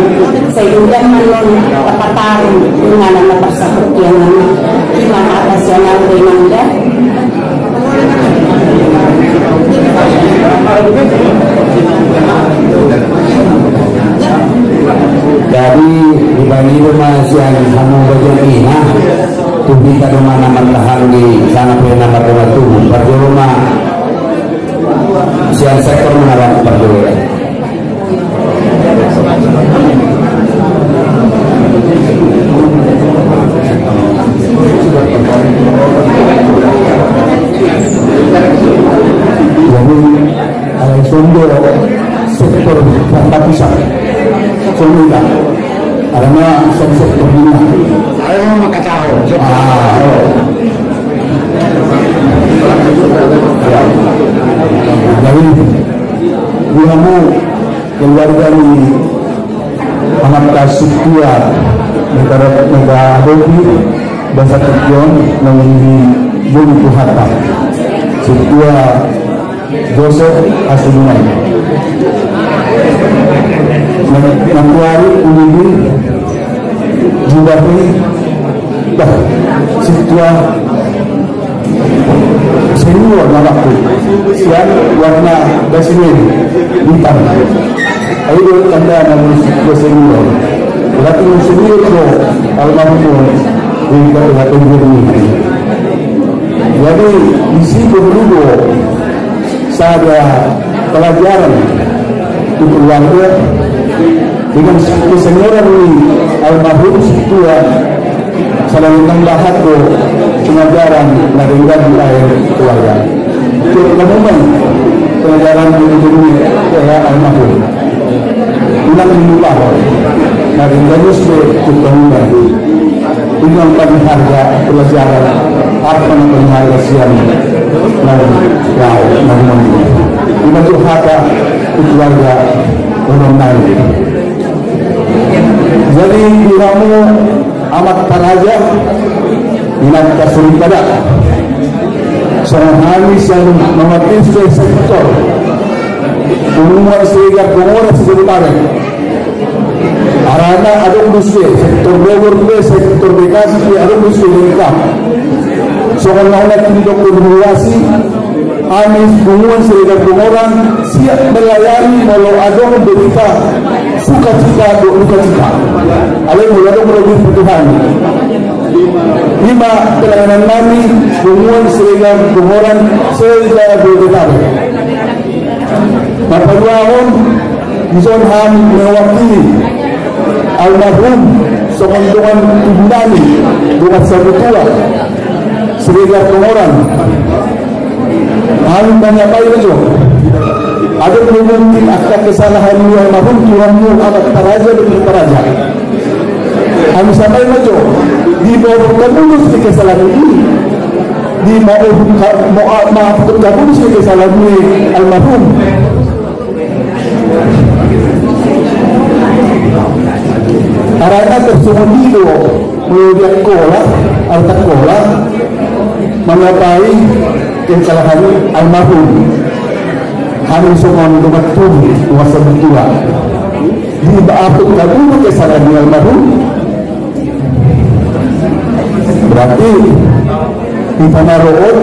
sehingga manon tepatar dengan anak tersebut yang iman atas yang dimanda dari dibanding rumah yang kamu bagian ini tuh kita rumah nama tahan di sana punya nama rumah tubuh pada rumah siang sektor menarang berdua jadi Sondo sektor 4 pusat Sondo karena sosok berbina. Ayo maka tahu. Jadi kamu keluarga ini amat kasih kuat negara hobi bahasa tujuan menjadi bumi harta setua Joseph Asunan Nantuari Unini juga ini dah setua senior namaku siang warna dasmin hitam ayo tanda nama senior berarti senior itu almarhum hingga kelihatan ini. Jadi isi dulu saya pelajaran untuk keluarga dengan kesenioran ini almarhum setua selalu menambahkan pengajaran dari air keluarga. Kemudian pengajaran ini saya almarhum ulang lupa dari gadis ke kemudian dengan paling harga pelajaran apa yang harga siang namun itu harga keluarga orang lain. Jadi kamu amat taraja dengan kasih pada seorang hamis yang memakai sektor umumnya sehingga pengolah sebentar arana ada industri sektor Bogor juga sektor Bekasi ada industri lengkap soal naulat untuk komunikasi hamis umumnya sehingga pengolah siap melayani walau ada berita sukacita duka cita ada mulai berlebih Tuhan. 5 pelayanan kami umumnya sehingga pengolah sehingga berita Bapak Duaon Bison Ham mewakili almarhum sekontongan Tubunani dengan Sabutua Seriga Pengoran kami banyak baik itu ada mungkin akan kesalahan almarhum Tuhanmu amat taraja dan taraja kami sampai itu di bawah kabulus di kesalahan ini di maaf kabulus di kesalahan ini almarhum karena tersembunyi media kola atau kola mengapai kesalahan almarhum kami semua mendapat tubuh kuasa bertua di baatuk kabur kesalahan almarhum berarti kita naroon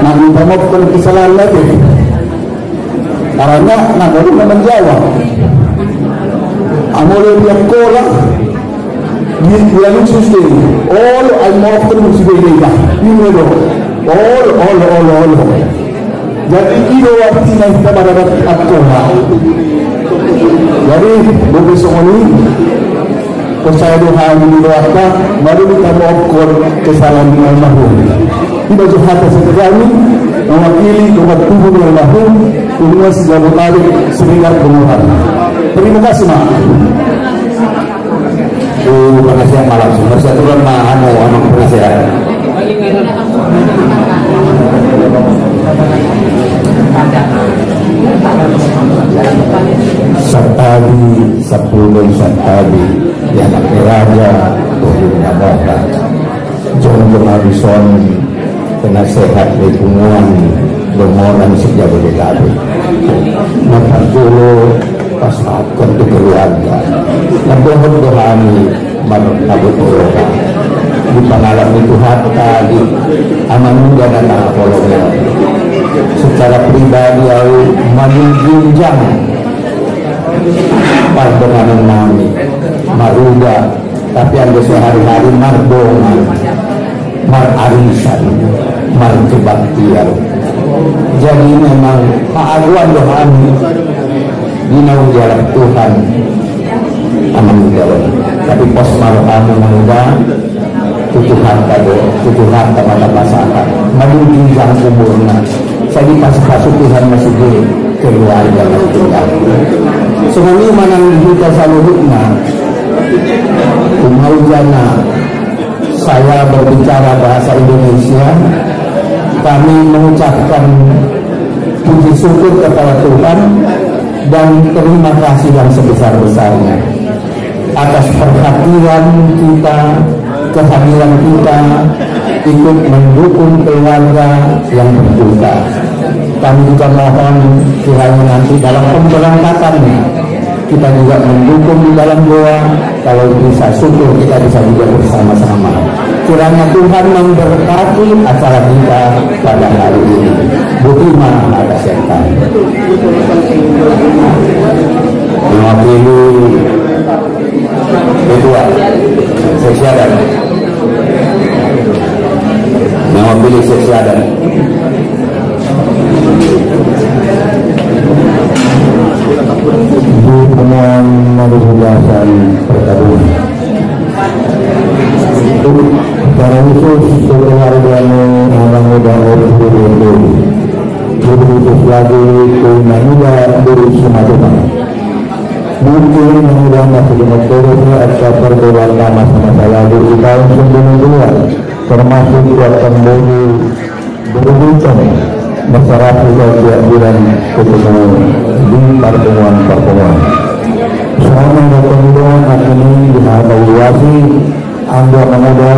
nang memaafkan kesalahan lagi karena naroon menjawab amole yang kola dia sustain all I maafkan musibah ini loh all jadi itu artinya kita berada kola jadi besok ini percaya Tuhan mendoakan mari kita maafkan kesalahan almarhum kita juga sekali mewakili umat tubuh almarhum umumnya sejauh tadi Serikat Pengoran. Terima kasih Mak. Penasihat malam sumber saya turun anu penasihat. Satadi sepuluh satadi di anak raja Tuhinnya Bapak John Jonarison penasehat lingkungan Pengoran sejauh dekade maka dulu pas untuk keluarga dan doa-doani abot doa di pengalaman itu hatta di aman muda dan apolognya secara pribadi aku menunjang perdomaan nami maruga tapi anda sehari-hari mardongan mararisan markebaktian jadi memang keaguan doani dinau jalan Tuhan aman jalan tapi pos marokamu muda tutuhan mata pasangan madugin sang umurna saya dipasah Tuhan masih keluarga tinggal Semuanya manang kita saluhutna Umaujana saya berbicara bahasa Indonesia. Kami mengucapkan puji syukur kepada Tuhan dan terima kasih yang sebesar-besarnya atas perhatian kita, kehadiran kita ikut mendukung keluarga yang berduka. Kami juga mohon kiranya nanti dalam pemberangkatannya kita juga mendukung di dalam doa. Kalau bisa syukur kita bisa juga bersama-sama. Kiranya Tuhan memberkati acara kita pada hari ini. Budiman ada setan. Mewakili ketua seksi adat. Mewakili seksi adat. Di penemuan Madhudasan Perkabun secara khusus keluarganya orang muda Ordo khusus lagi Kuna Muda dari Sumatera. Mungkin mudah masih dimengerti atau perbuatan masa-masa lalu di tahun 92 termasuk buat pembeli berhubungan masyarakat kehadiran ketemu di pertemuan-pertemuan. Selama pertemuan ini dievaluasi anggota muda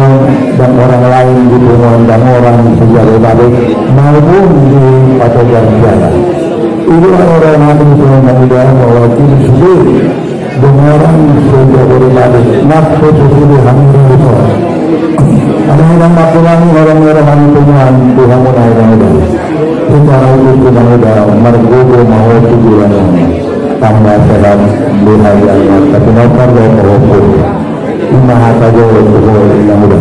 dan orang lain di pertemuan dan orang sejarah balik maupun di patokan biasa. Inilah orang yang muda mewakili sendiri dengan orang sejarah balik. Nafsu sendiri hamil itu. Orang-orang makulangi orang-orang pertemuan Tuhan muda. Secara itu muda mergogo mau tujuan tambah sehat bahayanya tapi nopar dan mewakil imaha saja untuk yang muda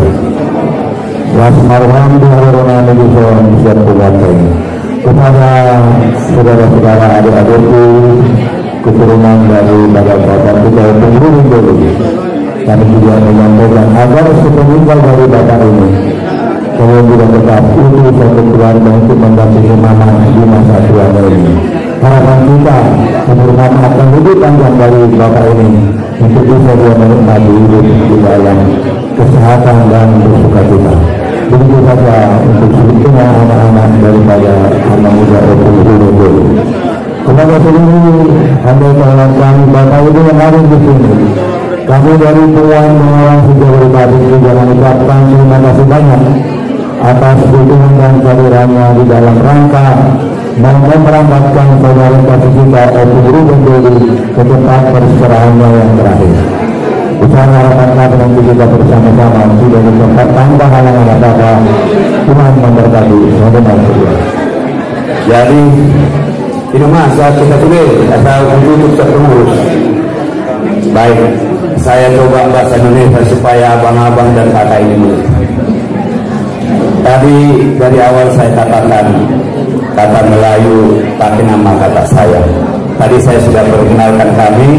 wasmarham diharapkan Nabi SAW bisa berbagai kepada saudara-saudara adik-adikku keturunan dari bapak-bapak kita penghuni dulu. Kami juga menyampaikan agar sepeninggal dari bapak ini kalau juga tetap utuh satu keluarga untuk mendampingi mama di masa tuanya ini. Harapan kita umur mama akan lebih panjang dari bapak ini untuk bisa dia menikmati hidup di dalam kesehatan dan bersukacita. Begitu saja untuk semua anak-anak daripada anak muda Ordo. Kepada seluruh hamba kami bapak ibu yang ada di sini, kami dari Tuhan Mengolah Sejauh Tadi juga mengucapkan terima kasih banyak atas dukungan dan kehadirannya di dalam rangka memberangkatkan saudara kasih kita Ordo ke tempat perserahannya yang terakhir. Usaha harapan kami nanti kita bersama-sama sudah di tempat tanpa halangan apa-apa. Tuhan memberkati. Jadi ini masa kita tulis asal untuk terus. Baik, saya coba bahasa Indonesia supaya abang-abang dan kakak ini. Tadi dari awal saya katakan kata Melayu pakai nama kata saya. Tadi saya sudah perkenalkan kami.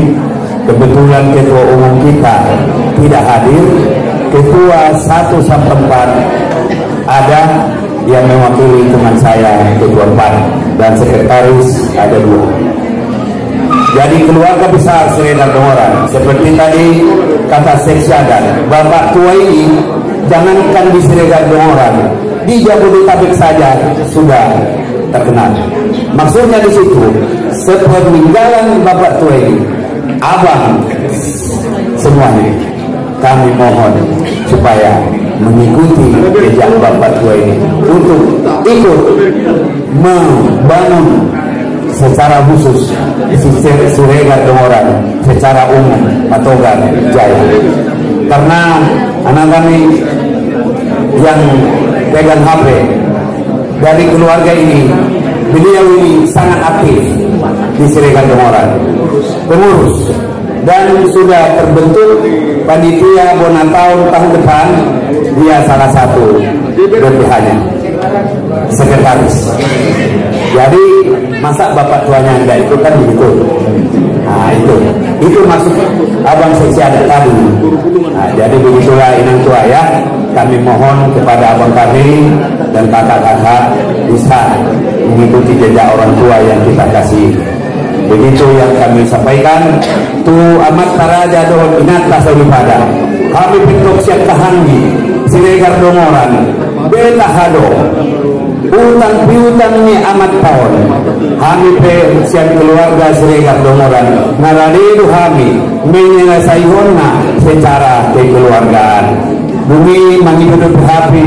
Kebetulan ketua umum kita tidak hadir. Ketua 1 sampai 4 ada yang mewakili teman saya ketua 4 dan sekretaris ada 2. Jadi keluarga besar Siregar Dongoran seperti tadi kata seksi adat bapak tua ini jangankan di Siregar Dongoran di Jabodetabek saja sudah terkenal. Maksudnya di situ sepeninggalan bapak tua ini abang semuanya kami mohon supaya mengikuti jejak bapak tua ini untuk ikut membangun secara khusus Siregar Dongoran secara umum Matogan Jaya. Karena anak kami yang pegang HP dari keluarga ini, beliau ini sangat aktif di Siregar Dongoran, pengurus, dan sudah terbentuk panitia Bonatau tahun depan. Dia salah satu BPH-nya, sekretaris. Jadi masa bapak tuanya enggak ikut kan begitu? Nah itu maksud abang seksi adat tadi. Nah, jadi begitulah inang tua ya. Kami mohon kepada abang kami dan kakak-kakak bisa mengikuti jejak orang tua yang kita kasih. Begitu yang kami sampaikan. Tu amat taraja dohon inat daripada kami pintok siap kahanggi Siregar Dongoran beta hado utang piutang ni amat tahun kami pe siap keluarga Siregar Dongoran naradidu kami menyelesaikannya secara kekeluargaan bumi menghidup happy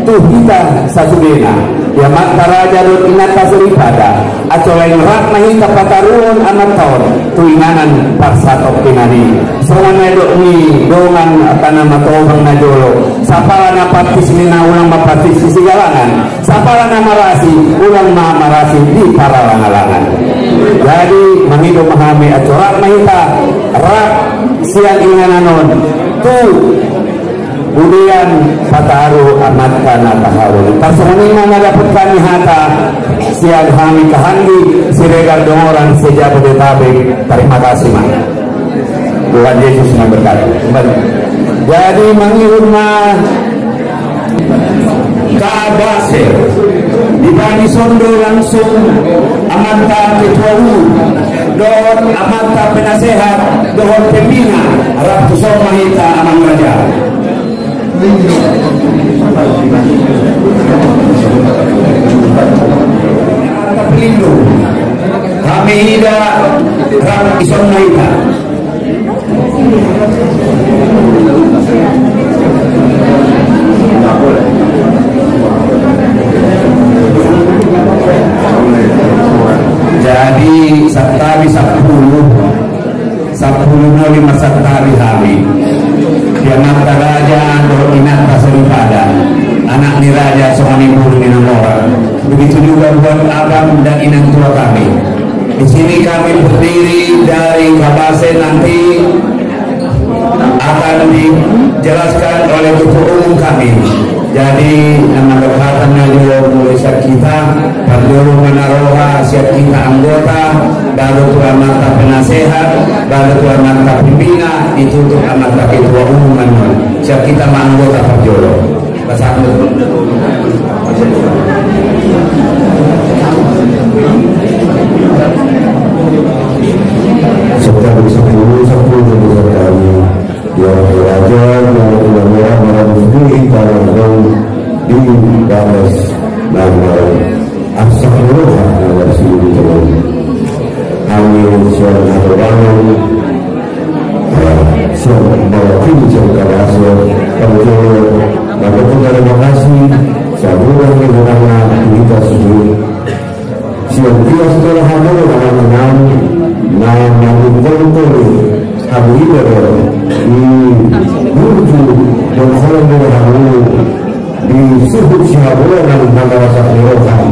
tuh kita sasudena ya mataraja dot inata seripada acolain rak mahita patarun amat tahun tuinganan parsatok kinani soalnya dok ni dongan tanah matobang na jolo sapala na partis nina ulang mapartis di sigalangan sapala na marasi ulang marasi di paralangalangan jadi menghidup mahami acorak mahita rak siang ingananon tuh kemudian pataru amat kana taharun tasoni mana dapat kami hata siang kami kahanggi Siregar Dongoran Sejabodetabek. Terima kasih mak Tuhan Yesus memberkati. Jadi mengirma Kabase di Bani Sondo langsung amanta ketua dohon amanta penasehat dohon pembina Ratu Somahita Amang Raja. Pelindung kami tidak ram ison naika jadi saktabi 10 lima saktabi kami dia mata raja do inata seripada anak ni raja soani bulu ni orang. Begitu juga buat abang dan inang tua kami. Di sini kami berdiri dari Kabase nanti akan dijelaskan oleh ketua umum kami. Jadi nama berkatan juga mulai siap kita Pardoro Manaroha siap kita anggota baru tuan mata penasehat baru tuan mata pembina ditutup mata ketua umum siap kita anggota Pardoro bersama serta bersepuluh dengan kami yang belajar yang ulama meramui kalau di balas nama astagfirullah dalam sini teman kami siapa orang siapa mewakili jangka bahasa kalau maka terima kasih sahabat yang bernama kita sendiri siapa dia setelah hamil dalam enam Abu Ibadah di Burju dan Holland di Suhud Syahabullah dan Madrasah Nirokan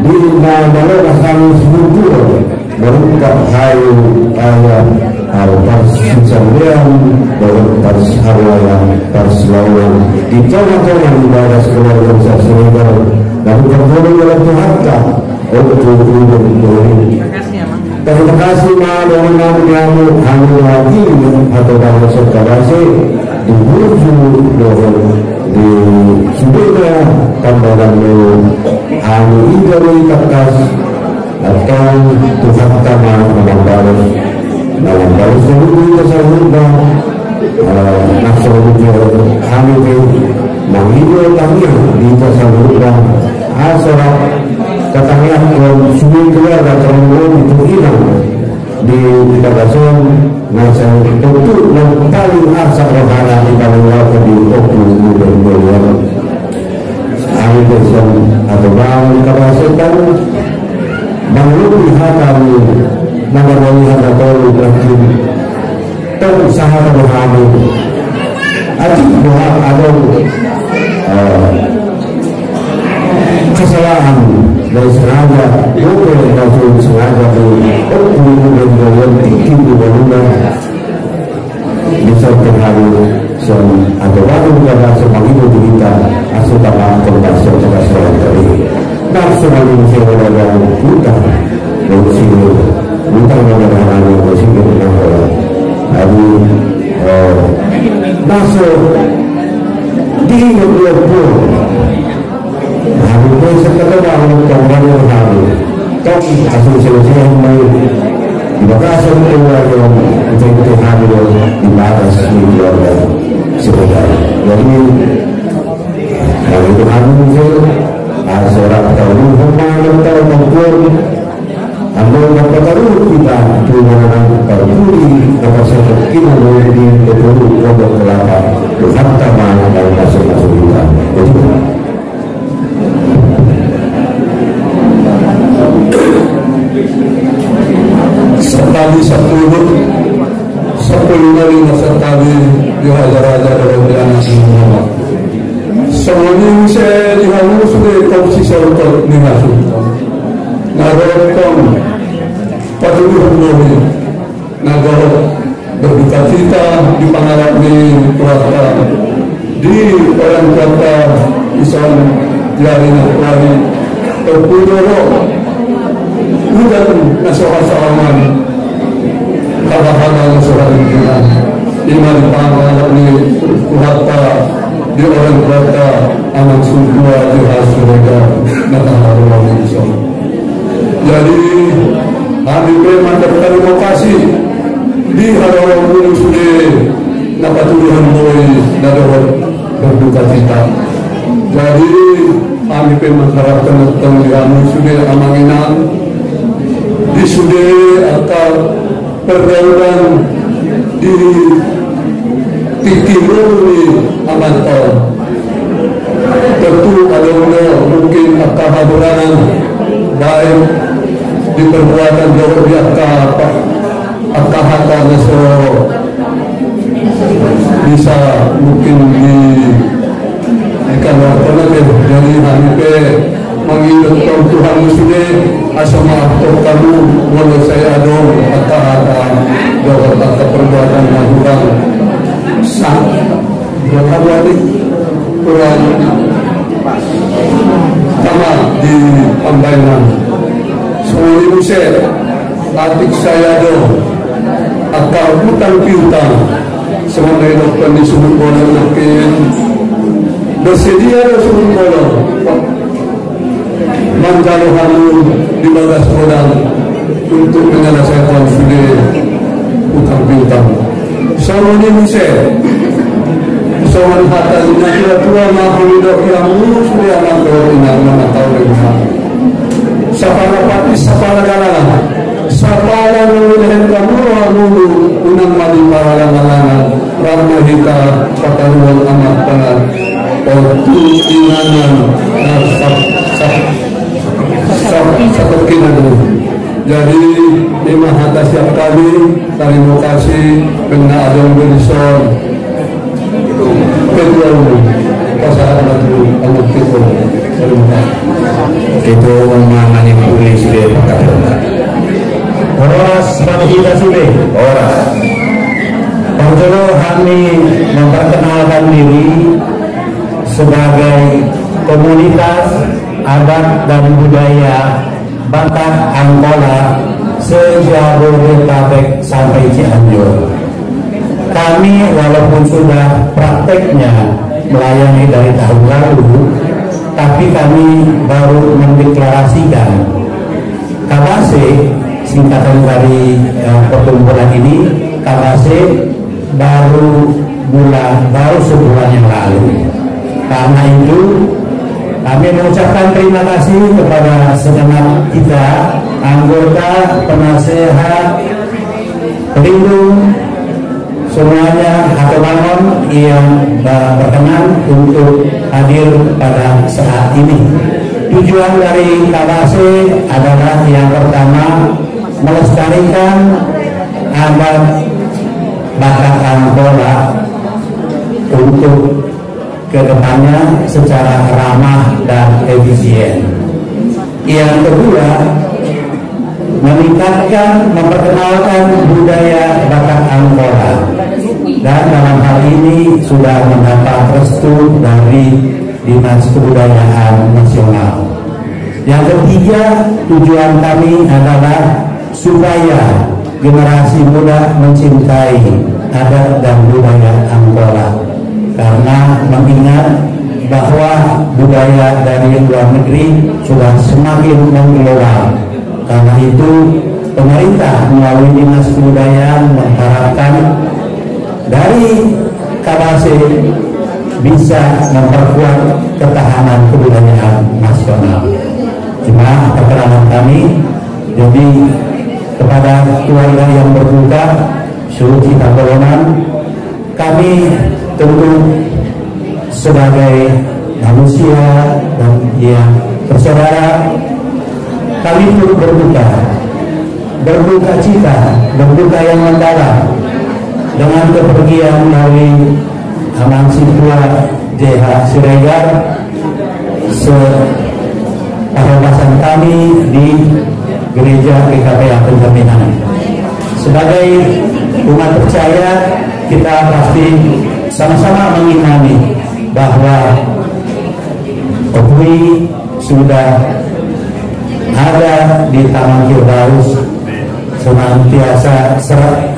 di Madrasah kami sebut berungkap hayu ayat al-Tarsisamlian Tarsilawan di tengah-tengah ibadah sekolah bangsa Senegal dan berkembang dalam Tuhanka untuk ini. Terima kasih malam namu kami lagi atau bahasa Kabase di Burju di Sudirga Tambalan kami dari Kakas atau Tuhan Tama Malambalas seluruh tersebut nasional kami menghibur kami di tersebut asal katanya kalau sudah keluarga terlalu itu hilang di Kabasong nasa tentu yang paling asal rohana di dalam laut di Oku dan Boyan kami bersam atau bang Kabasong kan mengurusi kami mengurusi atau berarti usaha rohani adik doa atau kesalahan dari sengaja bukan dari sengaja di Oku dan Boyan tinggi di bangunan bisa terharu atau baru karena semangat kita asal tanah kontak serta serta tadi dan semakin sewa dalam kita dan sini kita mengenal yang sini dengan orang hari masuk di negeri pun hari ini setelah bangun kembali hari kami asal selesai Terima kasih keluarga yang menjadi hadir di batas keluarga saudara. Jadi kalau itu hadir seorang tahu hukuman tahu maupun ambil berpengaruh kita dengan terpuri dapat kita menjadi terpuri pondok kelapa beserta mana dan masing-masing kita. Jadi sekali 10 kali sekali dihajar-hajar oleh anak Muhammad. Semuanya saya dihalu sudah komisi serta dihasil. Nagarakan patuluh bumi, nagara berduka cita di pangalami Purata, di orang kata Islam jarinya lari terpudoro. Bukan nasional salaman kadang-kadang nasional lingkungan iman pangalan di Purata di orang kata anak sumua di hasilnya nataharulah Islam. Jadi kami memang terima kasih di hadapan bulu sudah dapat tuduhan boy dapat berduka cita. Jadi kami memang harapkan tanggungan sudah amanginan di sudah atau pergaulan di timur di Amantau. Tentu ada mungkin akan haburan baik di perbuatan jauh di akah nasional bisa mungkin di kalau jadi kami mengingat Tuhan sudah asal maafkan kamu walau saya ada akah jauh perbuatan lakukan berapa hari kurang sama di pembainan semua ibu saya adik saya dong atau hutang piutang semua dari dokter di sumber bola makin bersedia ada sumber bola manjalo halu di bagas modal untuk menyelesaikan sudah hutang piutang semua ibu saya soal hatinya kira tua mahu dok yang mulus dia mahu ingat mana tahu rumah sapala pati sapala galana sapala nulihan kamu mulu unang mali paralangan ramahita pataruan amat panat waktu inganan satu kinadu. Jadi lima hata siap kali terima kasih kena adong berison kedua pasangan batu anak kita itu menangani polisi dari Pakatan. Oras kita sudah oras. Perlu kami memperkenalkan diri sebagai komunitas adat dan budaya Batak Angkola se-Jabodetabek sampai Cianjur. Kami walaupun sudah prakteknya melayani dari tahun lalu, tapi kami baru mendeklarasikan KBC, singkatan dari perkumpulan ini. KBC baru sebulan yang lalu. Karena itu kami mengucapkan terima kasih kepada segenap kita, anggota, penasehat, pelindung, semuanya hatomanon yang berkenan untuk hadir pada saat ini. Tujuan dari KBC adalah yang pertama melestarikan adat Batak Angkola untuk kedepannya secara ramah dan efisien. Yang kedua, meningkatkan, memperkenalkan budaya Batak Angkola, dan dalam hal ini sudah mendapat restu dari Dinas Kebudayaan Nasional. Yang ketiga, tujuan kami adalah supaya generasi muda mencintai adat dan budaya Angkola, karena mengingat bahwa budaya dari luar negeri sudah semakin mengglobal. Karena itu pemerintah melalui Dinas Kebudayaan mengharapkan dari KBASE bisa memperkuat ketahanan kebudayaan nasional. Cuma keterangan kami, jadi kepada keluarga yang berduka seluruh kita golongan, kami tentu sebagai manusia dan yang bersaudara, kami pun berduka cita, berduka yang mendalam dengan kepergian dari Amang Sitwa JH Siregar, sepahabasan kami di Gereja GKP Penjamingan. Sebagai umat percaya, kita pasti sama-sama mengimani bahwa Opui sudah ada di Taman Firdaus, senantiasa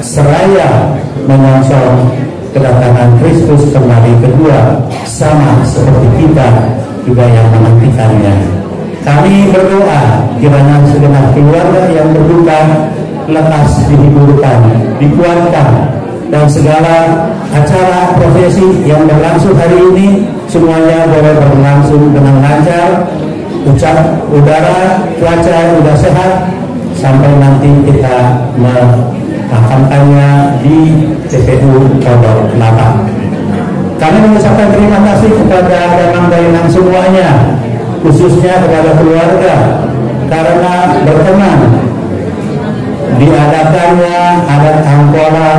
seraya menyongsong kedatangan Kristus kembali kedua, sama seperti kita juga yang menantikannya. Kami berdoa kiranya segenap keluarga yang berduka lekas dihiburkan, dikuatkan, dan segala acara profesi yang berlangsung hari ini semuanya boleh berlangsung dengan lancar, cuaca udah sehat, sampai nanti kita memakamkannya di TPU Pondok Kelapa. Kami mengucapkan terima kasih kepada Danang Dainang semuanya, khususnya kepada keluarga, karena berkenan diadakannya adat angkola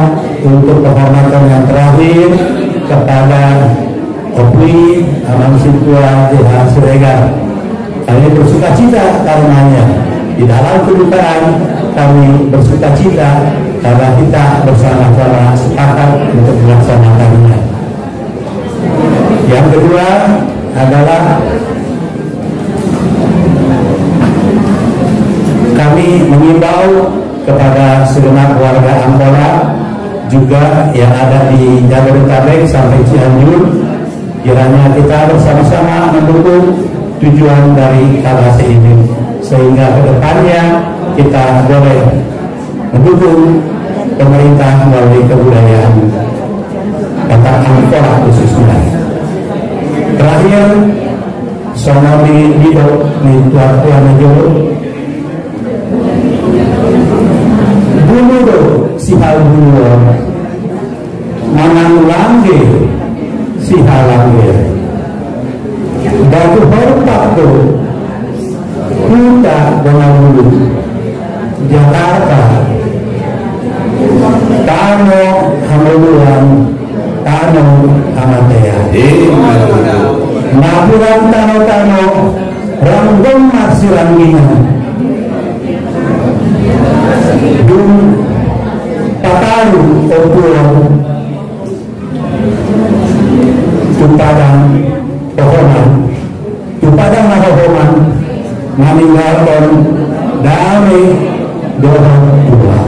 untuk penghormatan yang terakhir kepada Opui Amang Sitwa JH Siregar. Kami bersuka cita karenanya. Di dalam kedukaan kami bersuka cita karena kita bersama-sama sepakat untuk melaksanakannya. Yang kedua adalah kami mengimbau kepada segenap warga Angkola juga yang ada di Jabodetabek sampai Cianjur, kiranya kita bersama-sama mendukung tujuan dari KBASE ini, sehingga kedepannya kita boleh mendukung pemerintah melalui kebudayaan kota Angkola khususnya. Terakhir, Sonori Bido Tuan Jolo Buludo Sihal Buludo Manang Langge Sihal Langge Batu Hortak tu Kuta Bonabulu Jakarta Tano Hamuluan Tano Amatea Naburan Tano Ranggong Marsilangingan Dum Pataru Opulang Tupadang Pohonan Tupadang Nahohoman meninggalkan damai doa tua.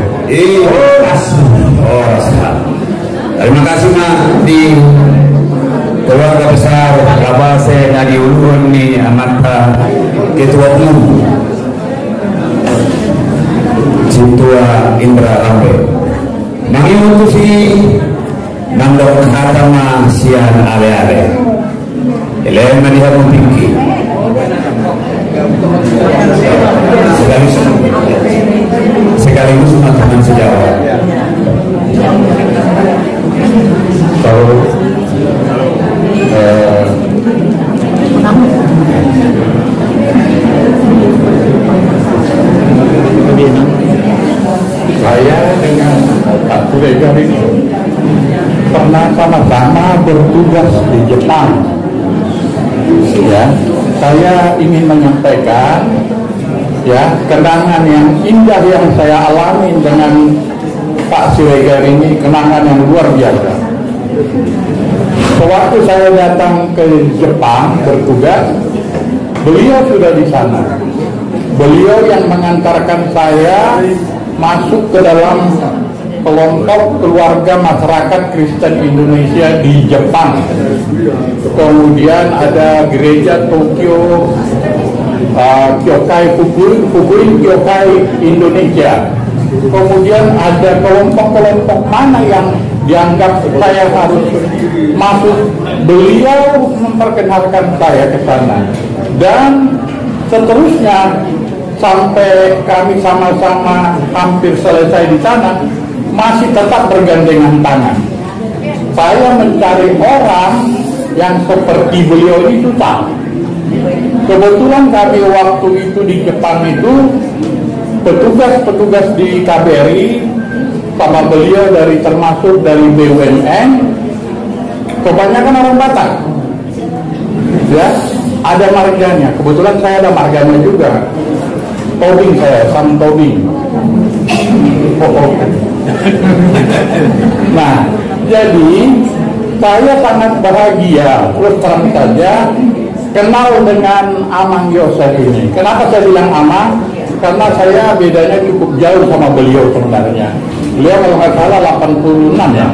Terima kasih Mak di keluarga besar KBASE Nadi Ulun ni amat Ketua Umum Cintua Indra Rambe mengutusi nandok hatama sian ale-ale elemen melihat mempinggi sekaligus teman sejawat. Kalau saya dengan Pak Siregar ini pernah sama-sama bertugas di Jepang. Ya, saya ingin menyampaikan ya kenangan yang indah yang saya alami dengan Pak Siregar ini, kenangan yang luar biasa. Sewaktu saya datang ke Jepang bertugas, beliau sudah di sana. Beliau yang mengantarkan saya masuk ke dalam kelompok keluarga masyarakat Kristen Indonesia di Jepang. Kemudian ada gereja Tokyo Kyokai Fukuin Kyokai Indonesia. Kemudian ada kelompok-kelompok mana yang dianggap saya harus masuk. Beliau memperkenalkan saya ke sana. Dan seterusnya sampai kami sama-sama hampir selesai di sana, masih tetap bergandengan tangan. Saya mencari orang yang seperti beliau ini susah. Kebetulan kami waktu itu di Jepang itu petugas-petugas di KBRI sama beliau termasuk dari BUMN, kebanyakan orang Batak. Ya, ada marganya. Kebetulan saya ada marganya juga. Tobing saya, Sam Tobing. Nah, jadi saya sangat bahagia, terus terang saja, kenal dengan Amang Yosef ini. Kenapa saya bilang Amang? Karena saya bedanya cukup jauh sama beliau sebenarnya. Beliau kalau nggak salah 86 ya?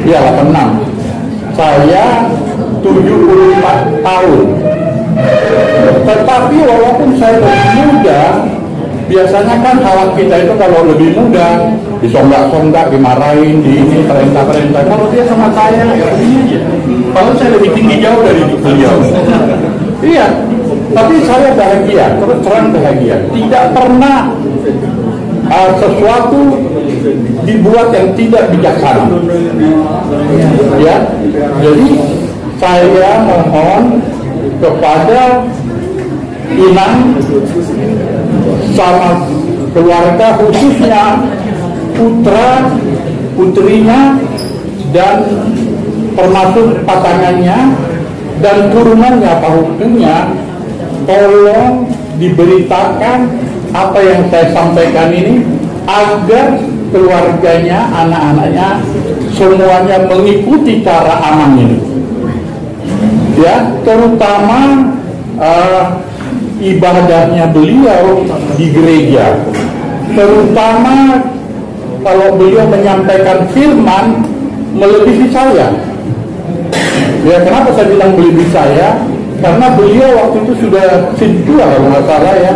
Iya 86. Saya 74 tahun. Tetapi walaupun saya lebih muda, biasanya kan kawan kita itu kalau lebih muda disonggak-songgak, dimarahin, di ini perintah-perintah. Kalau dia sama saya ya begini aja. Kalau saya lebih tinggi jauh dari beliau. Iya, tapi saya bahagia, terus terang bahagia. Tidak pernah sesuatu dibuat yang tidak bijaksana. Ya, jadi saya mohon kepada Inang sama keluarga, khususnya putra putrinya dan termasuk pasangannya dan turunannya, pahutunya, tolong diberitakan apa yang saya sampaikan ini agar keluarganya, anak-anaknya semuanya mengikuti cara Amang ini. Ya, terutama ibadahnya beliau di gereja, terutama kalau beliau menyampaikan firman melebihi saya. Ya, kenapa saya bilang melebihi saya? Karena beliau waktu itu sudah ketua kalau nggak salah ya,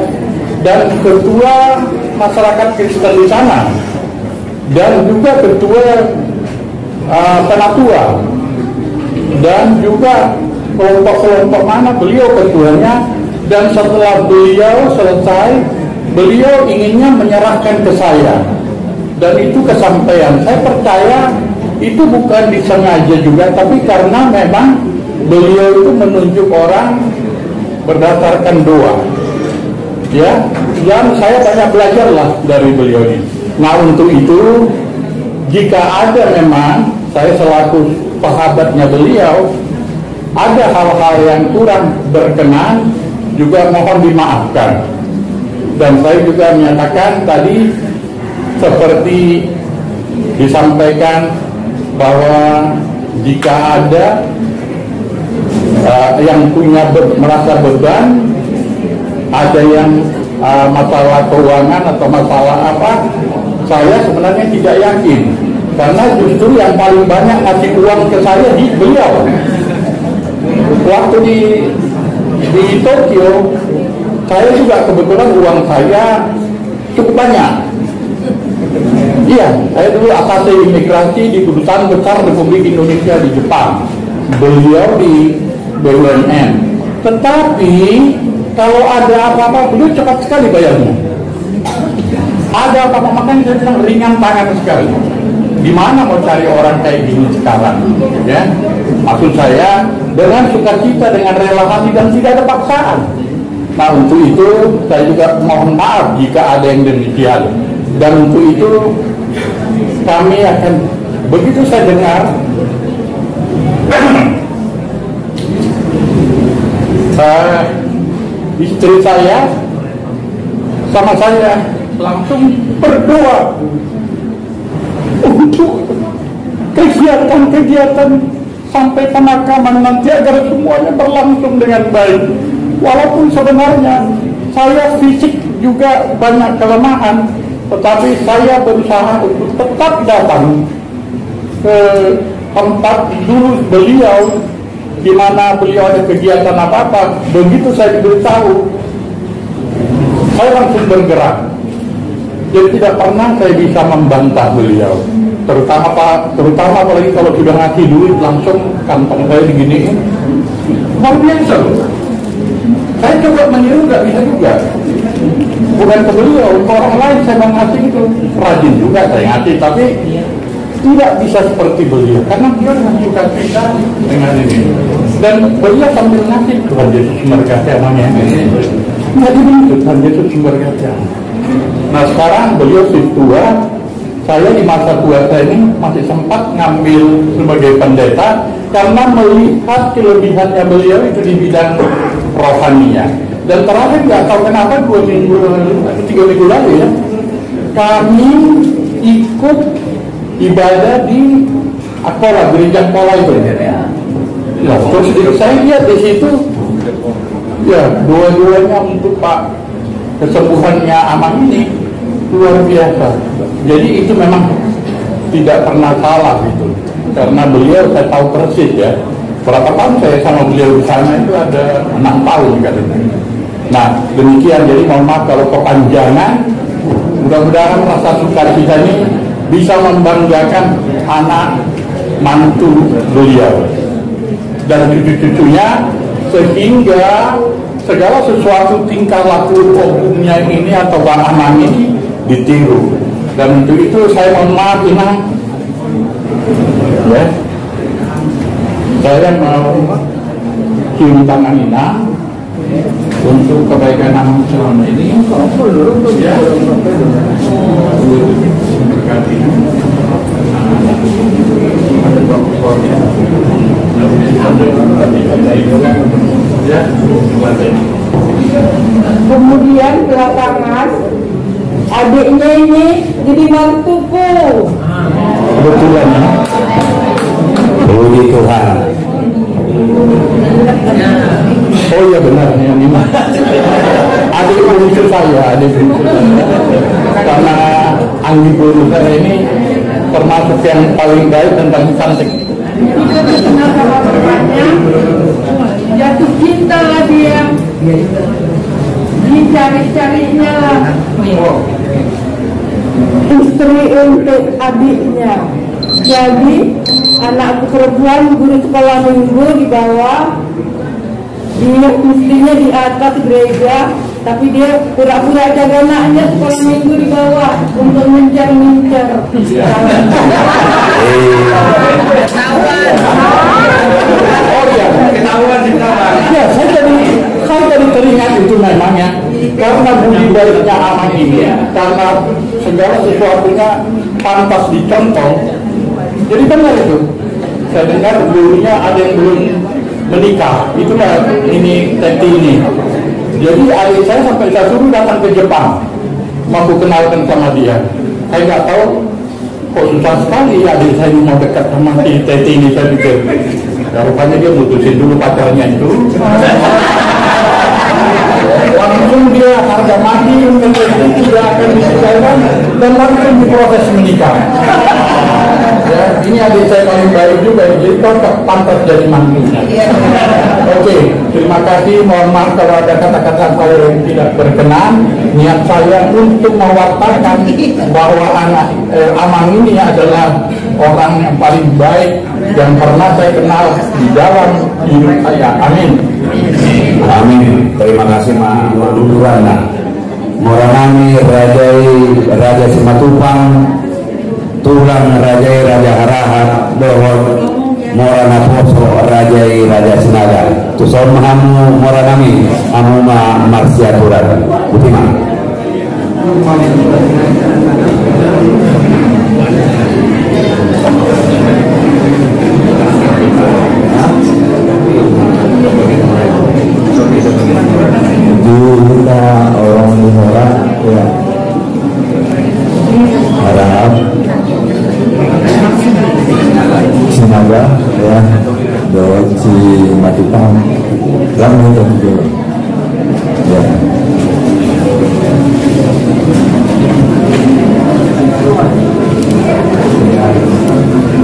dan ketua masyarakat Kristen di sana, dan juga ketua penatua, dan juga kelompok-kelompok mana beliau ketuanya. Dan setelah beliau selesai, beliau inginnya menyerahkan ke saya, dan itu kesampaian. Saya percaya itu bukan disengaja juga, tapi karena memang beliau itu menunjuk orang berdasarkan doa. Ya, dan saya banyak belajar lah dari beliau ini. Nah, untuk itu jika ada memang saya selaku sahabatnya beliau ada hal-hal yang kurang berkenan, juga mohon dimaafkan. Dan saya juga menyatakan tadi seperti disampaikan bahwa jika ada yang punya merasa beban, ada yang masalah keuangan atau masalah apa, saya sebenarnya tidak yakin, karena justru yang paling banyak ngasih uang ke saya di beliau. Waktu di Tokyo, saya juga kebetulan uang saya cukup banyak. Iya, saya dulu AKC imigrasi di Kedutaan Besar Republik Indonesia di Jepang. Beliau di BUMN. Tetapi kalau ada apa-apa, beliau cepat sekali bayarnya. Ada apa-apa, makanya saya bilang ringan tangan sekali. Di mana mau cari orang kayak gini sekarang? Ya, maksud saya dengan sukacita, dengan rela hati, dan tidak ada paksaan. Nah, untuk itu saya juga mohon maaf jika ada yang demikian. Dan untuk itu kami akan, begitu saya dengar istri saya sama saya langsung berdoa untuk kegiatan-kegiatan sampai pemakaman nanti agar semuanya berlangsung dengan baik. Walaupun sebenarnya saya fisik juga banyak kelemahan, tetapi saya berusaha untuk tetap datang ke tempat dulu beliau di mana beliau ada kegiatan apa-apa, begitu saya diberitahu, saya langsung bergerak. Jadi tidak pernah saya bisa membantah beliau, terutama apalagi kalau sudah ngasih duit langsung kantong saya diginiin. Luar biasa loh. Saya coba meniru nggak bisa juga. Bukan ke beliau, ke orang lain saya mau ngasih itu rajin juga saya ngasih, tapi tidak bisa seperti beliau karena beliau dengan suka kita dengan ini. Dan beliau sambil ngasih, Tuhan Yesus memberkati namanya. Nggak dibentuk, Tuhan Yesus memberkati. Nah sekarang beliau sudah tua, saya di masa tua saya ini masih sempat ngambil sebagai pendeta karena melihat kelebihannya beliau itu di bidang rohaninya. Dan terakhir nggak tahu kenapa 2 minggu lalu, 3 minggu lalu ya, kami ikut ibadah di Akola, gereja Akola itu. Ya, terus saya lihat di situ, ya dua-duanya untuk Pak kesembuhannya Amang ini luar biasa. Jadi itu memang tidak pernah salah gitu, karena beliau saya tahu persis ya. Berapa tahun saya sama beliau di sana itu ada 6 tahun katanya. Nah demikian, jadi mohon maaf kalau kepanjangan. Mudah-mudahan rasa sukacita ini bisa membanggakan anak mantu beliau dan cucu-cucunya, sehingga segala sesuatu tingkah laku umumnya ini atau Bang Amang ini ditiru. Dan untuk itu saya mohon maaf Inang ya, saya mau cium tangan Inang untuk kebaikan Amang selama ini ya. Kemudian belakangan adiknya ini jadi mantuku. Kebetulan ya. Puji Tuhan. Oh iya benar, yang ini adik bungsu saya, karena Anggi Buru saya ini termasuk yang paling baik tentang cantik. Juga berkenal sama bapaknya, jatuh cinta lah dia, dicari-carinya lah istri untuk adiknya. Jadi anak perempuan guru sekolah minggu di bawah, dia mestinya di atas gereja, tapi dia pura-pura jaga anaknya sekolah minggu di bawah untuk mencar-mencar. Oh iya, ketahuan di kamar. Ya, saya jadi teringat itu memangnya karena budi baiknya Amang ini, karena segala sesuatunya pantas dicontoh. Jadi benar itu. Saya dengar dulunya ada yang belum menikah, itulah ini Teti ini. Jadi adik saya sampai saya suruh datang ke Jepang, mau kenalkan sama dia. Saya nggak tahu kok susah sekali adik saya mau dekat sama si Teti ini. Saya pikir ya, rupanya dia mutusin dulu pacarnya itu. Langsung dia harga mati untuk tidak akan diselesaikan dan langsung diproses menikah. Ya, ini adik saya paling baik juga, jadi cocok pantas jadi mantunya. Oke, terima kasih. Mohon maaf kalau ada kata-kata saya yang tidak berkenan. Niat saya untuk mewartakan bahwa anak Amang ini adalah orang yang paling baik yang pernah saya kenal di dalam hidup saya. Amin. Amin. Terima kasih Ma Dudurana. Moranami Raja Simatupang, Tulang Rajai Raja Harahat, Dohon Morana Poso Rajai Raja Sinaga. Tuson Mahamu Moranami Amuma Marsiaturan. Butima. Kita orang Timora ya harap Sinaga ya doa si Matupang lama itu ya.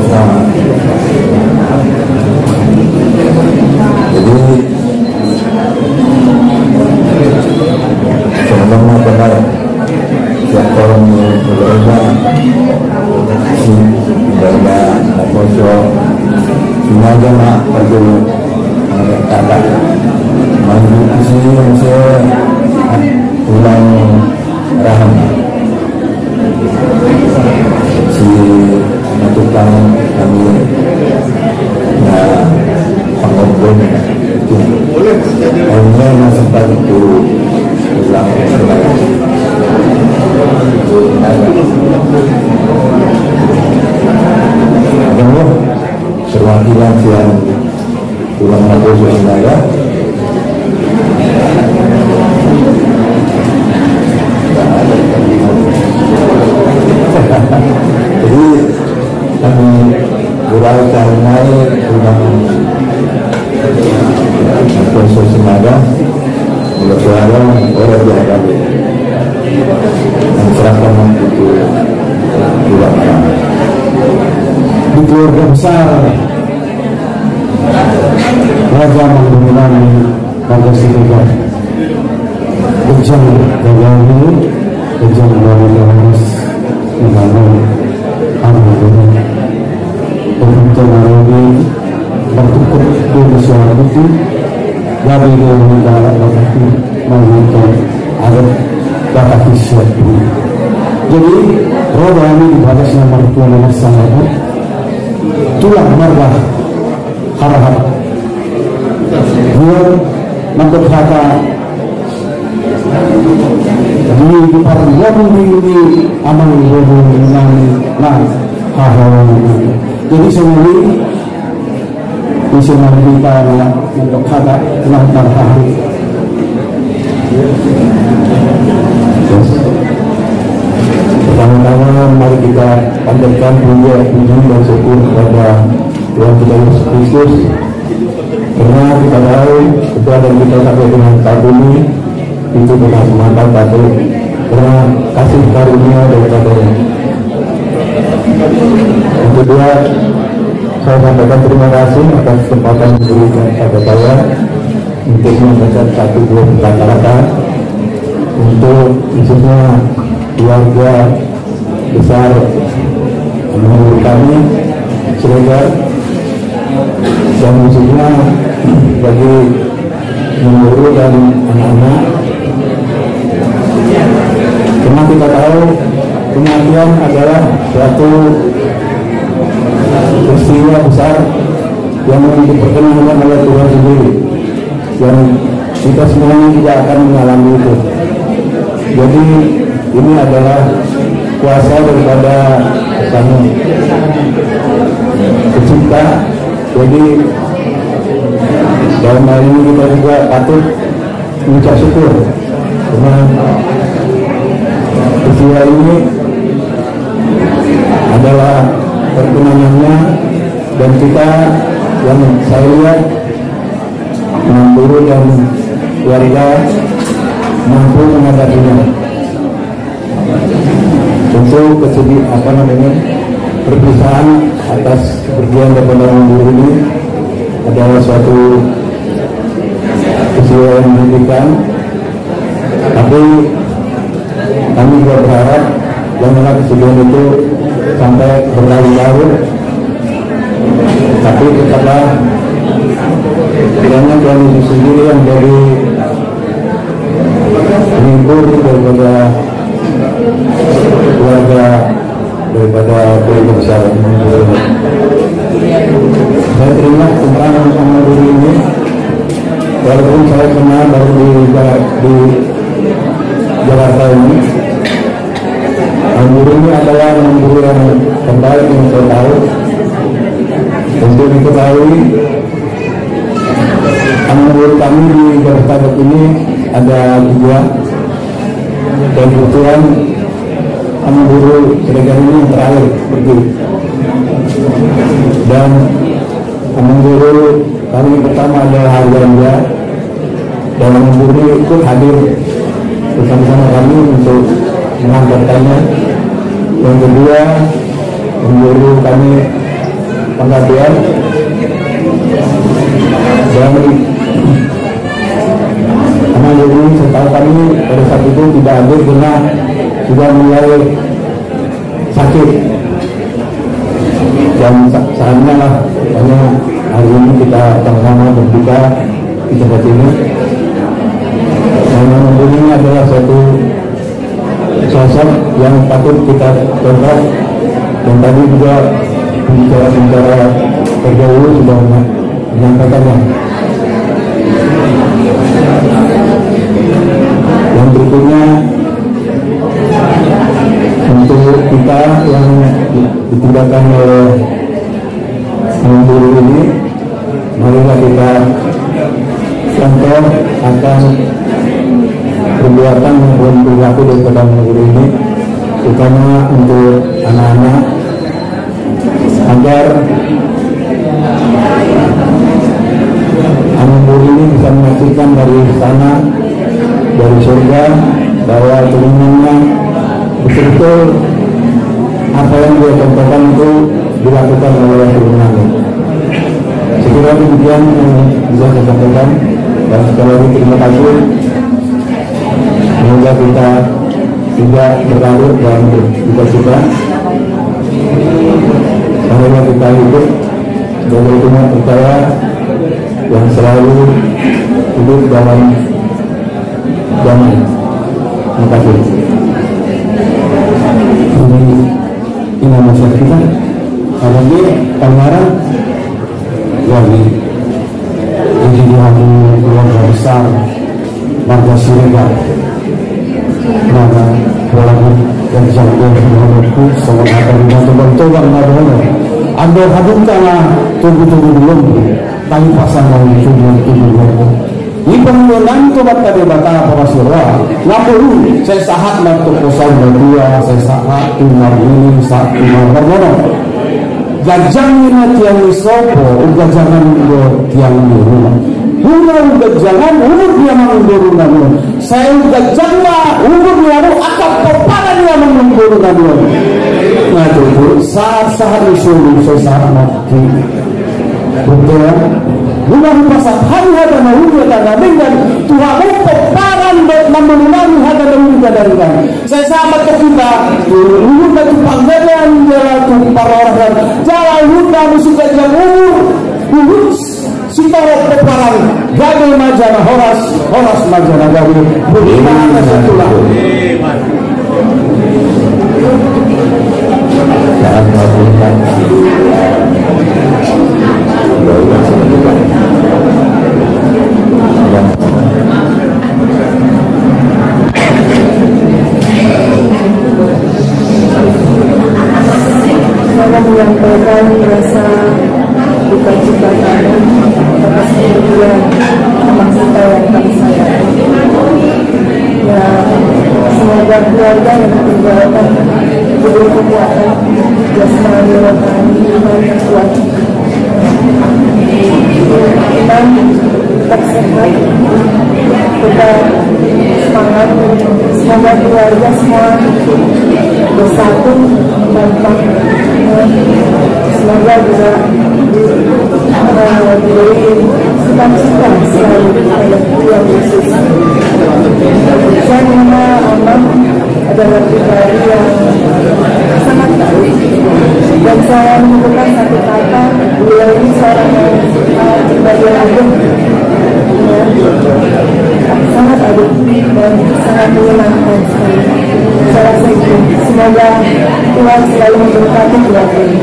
Sama. orang berbeda berbeda pojok semuanya nak perlu kata maju sini saya ulang raham si tukang kami na pengobrol itu hanya sempat itu ulang perwakilan yang kurang bagus ya. Jadi kami beralihkan naik kurang proses senada bersuara orang biasa dan serahkan itu tidak malam di keluarga besar Raja Mangkunegara Pancasila Ujang Gagani Ujang Gagani membangun harmoni untuk melalui bertukar Indonesia itu dari negara itu menggunakan adat kata fisik. Jadi roda ini dibatasnya mertua nomor satu tulang marwah harap dia untuk kata di parlemen ini amal hubungan hal jadi semua bisa kita untuk kata tulang marwah pertama-tama mari kita panjatkan puji dan syukur kepada Tuhan kita Yesus Kristus karena kita tahu keberadaan kita sampai dengan saat ini itu dengan semata satu karena kasih karunia daripadanya. Yang kedua, saya sampaikan terima kasih atas kesempatan yang diberikan kepada saya untuk menyampaikan satu dua kata-kata untuk khususnya keluarga besar menurut kami Siregar dan khususnya bagi menurut dan anak-anak karena kita tahu kematian adalah suatu peristiwa besar yang diperkenankan oleh Tuhan sendiri dan kita semuanya tidak akan mengalami itu. Jadi ini adalah kuasa daripada Sang Pencipta. Jadi dalam hal ini kita juga patut mengucap syukur karena peristiwa ini adalah perkenanannya dan kita yang saya lihat guru dan keluarga mampu menghadapinya. Tentu perpisahan atas kepergian daripada guru ini adalah suatu peristiwa yang menyedihkan, tapi kami juga berharap janganlah kesedihan itu sampai berlarut-larut, tapi tetaplah kiranya Tuhan Yesus sendiri yang menjadi penghibur daripada keluarga daripada keluarga besar. Saya terima tentang sama guru ini, walaupun saya kenal baru di Jakarta ini. Guru ini adalah guru yang terbaik yang saya tahu. Untuk diketahui, guru kami di Jakarta ini ada 2, dan kebetulan guru Siregar ini yang terakhir pergi. Dan guru kami pertama adalah Harganda, dan guru ikut hadir bersama-sama kami untuk mengantarkannya. Yang kedua, guru kami Pengabdian, dan guru setahu kami pada saat itu tidak hadir karena sudah mulai sakit dan saatnya lah hanya hari ini kita sama-sama berbuka di tempat ini. Yang ini adalah satu sosok yang patut kita contoh, dan tadi juga bicara terdahulu sudah menyampaikannya. Yang berikutnya untuk kita yang ditinggalkan oleh guru ini, marilah kita contoh akan perbuatan maupun perilaku daripada guru ini, terutama untuk anak-anak, agar anak guru ini bisa menyaksikan dari sana, dari surga, bahwa turunannya betul-betul apa yang dia contohkan itu dilakukan oleh turunannya. Sekiranya demikian yang bisa saya sampaikan, dan sekali lagi terima kasih. Semoga kita tidak berlarut dan berduka-cita. Marilah kita hidup sebagai umat percaya yang selalu hidup dalam damai. Terima kasih. Ini masyarakat kita. Kalau ini Tangerang, lagi ini dihadiri keluarga besar warga Siregar, nama walaupun dan jangkau menurutku sangat akan mencoba mengaduhnya. Anda hadungkanlah tunggu-tunggu belum tali pasangan tujuh. Ini penggunaan tobat tadi bata para surah. Ngapuru saya sahat untuk kosong berdua, saya sahat tumar ini, saat tumar bermono. Gajang ini tiang isopo, gajangan tiang di rumah. Umur gajangan, umur dia mengurungan. Saya gajanglah, umur dia akan peparan dia mengurungan. Nah itu saat disuruh saya sahat mati. Betul. Rumah pasal hari ada mahulu dan dengan Tuhan peparan dan memenangi hada dan dan saya sama ke kita dulu batu panggilan jalan para orang jalan lupa musuh yang umur sitaro peparan gade majana horas majana gade bagaimana setulah saat melakukan saya menyampaikan rasa duka cita kami atas kemudian teman kita yang kami sayang. Ya, semoga keluarga yang ditinggalkan diberi kekuatan jasmani rohani iman yang kuat. Kita tetap sehat, tetap semangat. Semoga keluarga semua bersatu tanpa semoga juga diberi sukacita selalu oleh Tuhan Yesus. Saya nama Amam adalah pribadi yang sangat baik, dan saya menemukan satu kata, beliau ini seorang yang pribadi agung, sangat agung dan sangat menyenangkan sekali. Saya rasa itu. Semoga Tuhan selalu memberkati keluarga ini.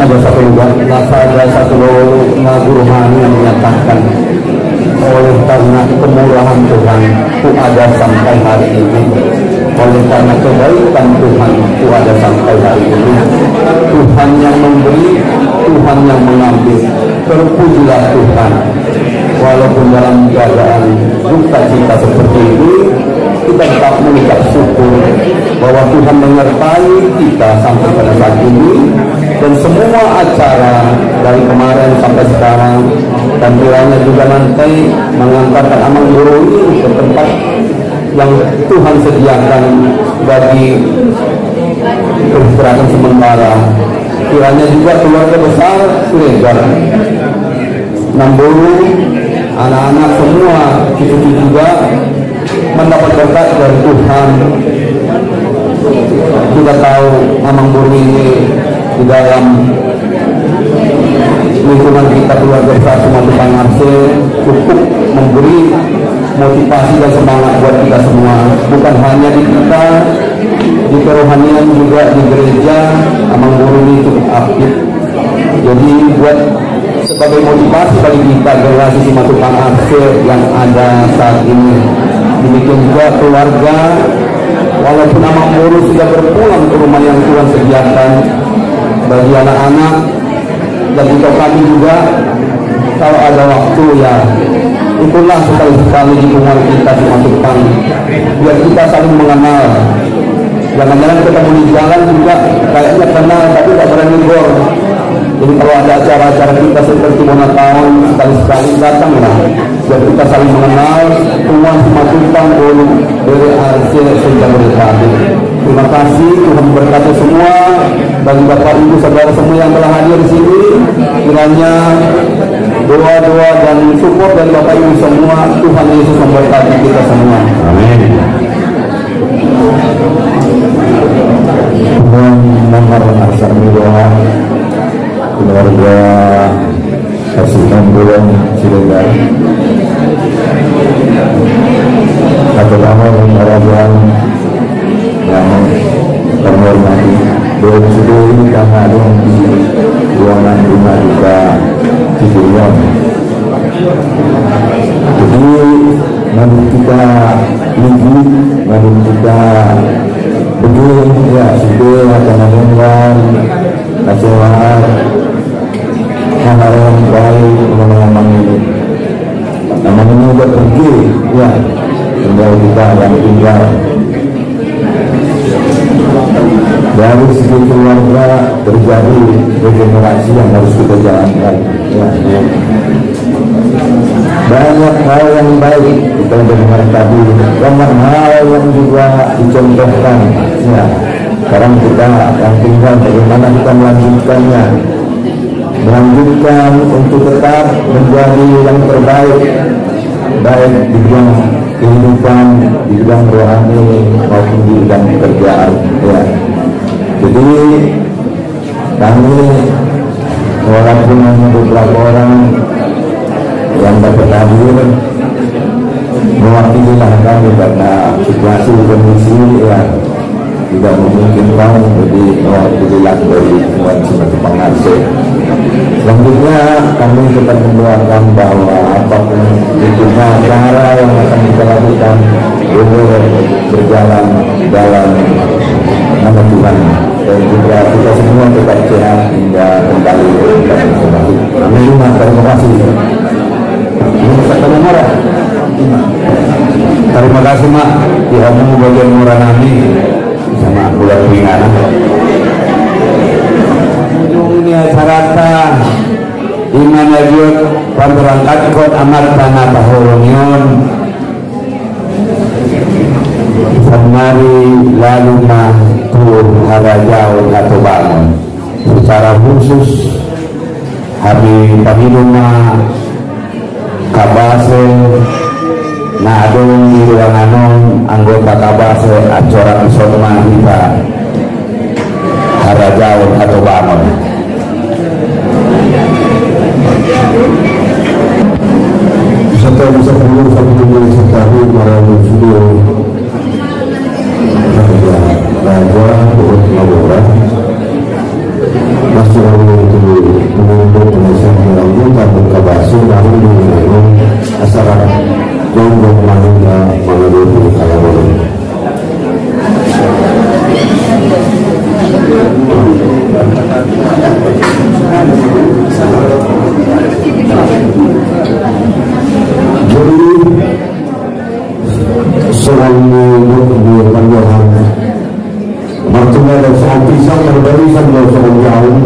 Ada satu lagu rohani yang menyatakan, oleh karena kemurahan Tuhan ku ada sampai hari ini, oleh karena kebaikan Tuhan ku ada sampai hari ini. Tuhan yang memberi, Tuhan yang mengambil, terpujilah Tuhan. Walaupun dalam keadaan duka cita seperti ini, kita tetap mengucap syukur bahwa Tuhan menyertai kita sampai pada saat ini, dan semua acara dari kemarin sampai sekarang, dan kiranya juga nanti mengantarkan Amang Guru ini ke tempat yang Tuhan sediakan bagi beristirahat sementara. Kiranya juga keluarga besar Siregar Namburu, anak-anak semua cucu juga mendapat berkat dari Tuhan. Kita tahu Amang Buru ini di dalam lingkungan kita keluarga besar Sumatera Utara cukup memberi motivasi dan semangat buat kita semua, bukan hanya di kita, di kerohanian juga di gereja. Amang Buru ini cukup aktif, jadi buat sebagai motivasi bagi kita generasi Sumatera Utara yang ada saat ini. Demikian juga keluarga, walaupun Amang Buru sudah berpulang ke rumah yang Tuhan sediakan bagi anak-anak dan untuk kami juga, kalau ada waktu ya itulah sekali-sekali di rumah kita di Matupang, biar kita saling mengenal. Jangan-jangan ketemu di jalan juga kayaknya kenal tapi tak berani gor. Jadi kalau ada acara-acara kita seperti Monataon, sekali-sekali datanglah biar kita saling mengenal. Tuhan Matupang Bolu dari Arsia sehingga berkati. Terima kasih, Tuhan berkati semua. Bagi Bapak Ibu saudara semua yang telah hadir di sini, kiranya doa-doa dan support dari Bapak Ibu semua, Tuhan Yesus memberkati kita semua. Amin. Tuhan nomor asal doa keluarga Kasihkan Bulan Cilegon atau nama orang yang terhormati dan sudah ini karena ada di ruangan rumah duka Cilegon. Jadi mari kita tinggi, mari kita begini ya sudah akan mendengar nasihat hal yang baik mengenai ini. Namanya ini sudah pergi ya, tinggal kita yang tinggal. Dari segi keluarga terjadi regenerasi yang harus kita jalankan ya. Banyak hal yang baik kita dengar tadi, banyak hal yang juga dicontohkan ya. Sekarang kita yang tinggal bagaimana kita melanjutkannya, melanjutkan untuk tetap menjadi yang terbaik, baik di bidang kehidupan, di bidang rohani maupun di bidang pekerjaan ya. Jadi kami walaupun hanya beberapa orang yang dapat hadir mewakililah kami karena situasi kondisi ya tidak memungkinkan, jadi mewakililah dari Tuhan sebagai pengasih. Selanjutnya kami tetap mendoakan bahwa apapun bentuknya cara yang akan kita lakukan boleh berjalan dalam nama Tuhan dan juga kita semua tetap sehat hingga kembali ke kembali. Amin. Terima kasih. Terima kasih Mak, dihamu bagian murah nami sama bulan penginganan. Ini acara iman ajut pemberangkat kot amat tanah bahulungion semari lalu mah tur harajau atau bangun secara khusus hari pagi rumah kabase na adong di ruanganon anggota kabase acara isotma kita harajau atau bangun. Serta bisa perlu sampai sekali melalui video Raja Turut Laboran masih untuk mengumpul penyelesaian melalui tabung kabasi lalu mengenai asaran jombong manusia melalui kalaboran. Jadi seorang ibu panjang maksudnya ada seorang pisang yang barisan dari seorang jauh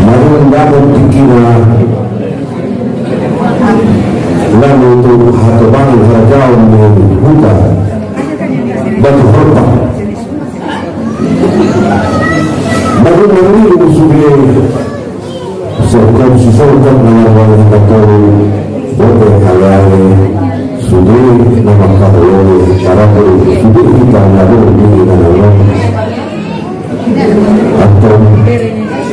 mari mendapat pikiran lalu untuk hatoban jauh dibuka batu hormat bagi memilih sebagai seorang siswa dengan para hidup kita lalu ini namanya atau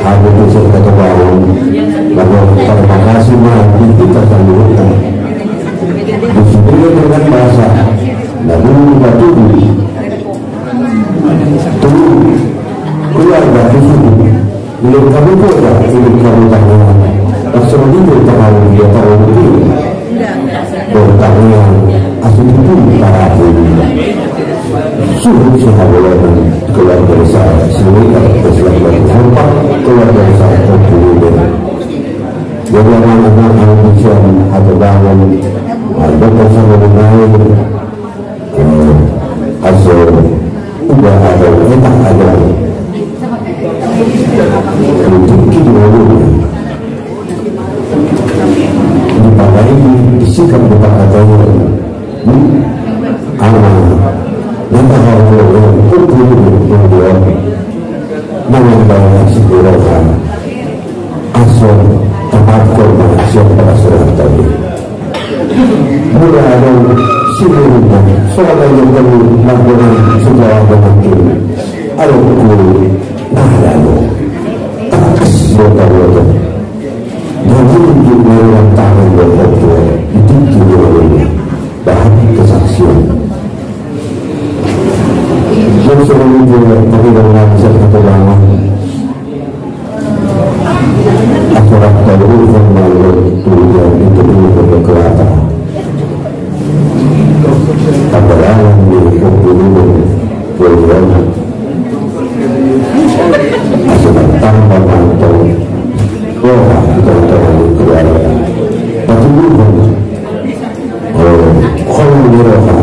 ada besar kata bawang lalu terima kasih mati kita sambungkan disebut dengan bahasa lalu batu turun keluarga disuruh belum kamu kuasa belum kamu tahu langsung itu tahu dia tahu itu bertanya asal itu para suruh sahabat keluarga saya sehingga keselamatan tempat keluarga saya terpilih jadi anak-anak Indonesia ada bangun ada bersama dengan asal udah ada enak ada untuk kita dulu dipakai disikap berkata-kata nanti orang kumpul kemudian mengambil segerakan asal tempat korban siapa serah tadi mulai ada seluruhnya soalnya yang perlu lakukan sejarah mungkin ada kumpul nah lalu tak sebota-bota namun untuk melawan tangan berhubungan itu juga bahan kesaksian yang selalu juga tapi dalam bisa ketolongan aturan baru melalui tujuan itu dulu berkelata tambahan di hubungan berjalan asuhan tambah mantau wah kita keluarga batu bukan kalau dirasa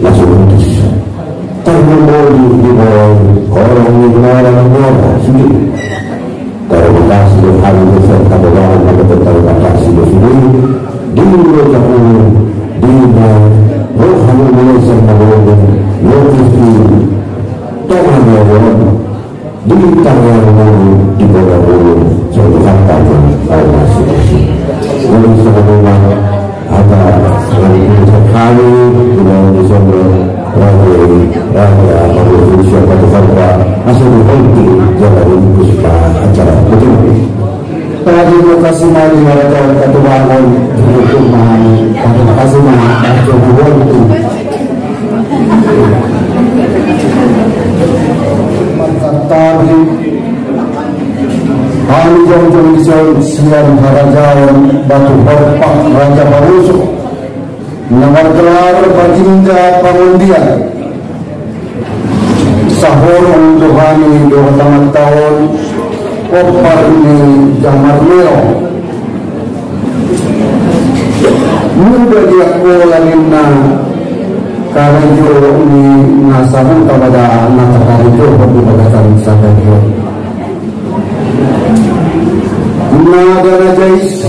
langsung putus termoli di bawah orang sudah terima kasih dan hari besar kebenaran pada terima kasih sendiri di rohani di rohani Malaysia Malaysia lokasi tanah Malaysia di tanah di bawah bulu Tuhan Tuhan Allah masing-masing jadi sebelumnya ada sekali dengan Desember Raja Malaysia pada Februari masih berhenti jalan kesukaan acara betul. Terima kasih mari mereka ketuaan untuk memahami. Terima kasih mari coba itu. Tapi kami jauh-jauh siang harajawan batu horpak Raja Barusuk nomor gelar baginda pengundian sahorong Tuhani 2 tahun opar ini jamar mero muda dia kolanina karajo ni nasabu kepada nakakarijo pembebatan sadar Nagara Jais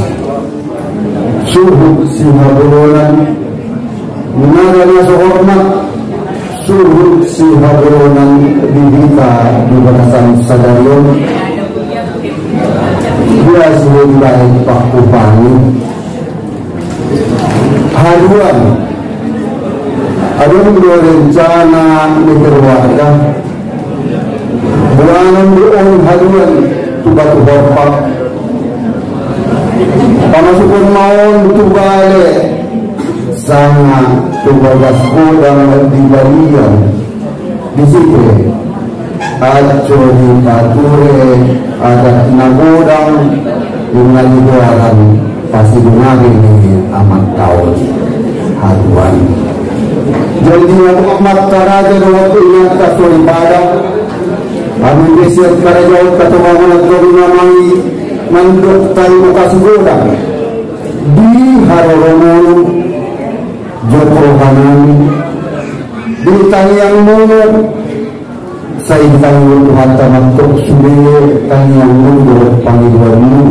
suhu sihabulunan Nagara sehormat suhu sihabulunan dibita di batasan sadarion dia sudah baik Pak Kupani haruan ada dua rencana keluarga buanan doon haruan batu horpak pamasukun maon tubale sama tubagas kodang di balian di situ aco di pature ada nagodang yung nalibuaran pasti dunari ni amat tahun haruan jadi aku amat karaja do waktu ingat kasuri padang kami besiat karajawat katawangan at gawin namang mandok tayo makasigoda di haroromon joko hanami di taniyang mono sa itang Tuhan tamantok suliyo taniyang mundo Panginoon mo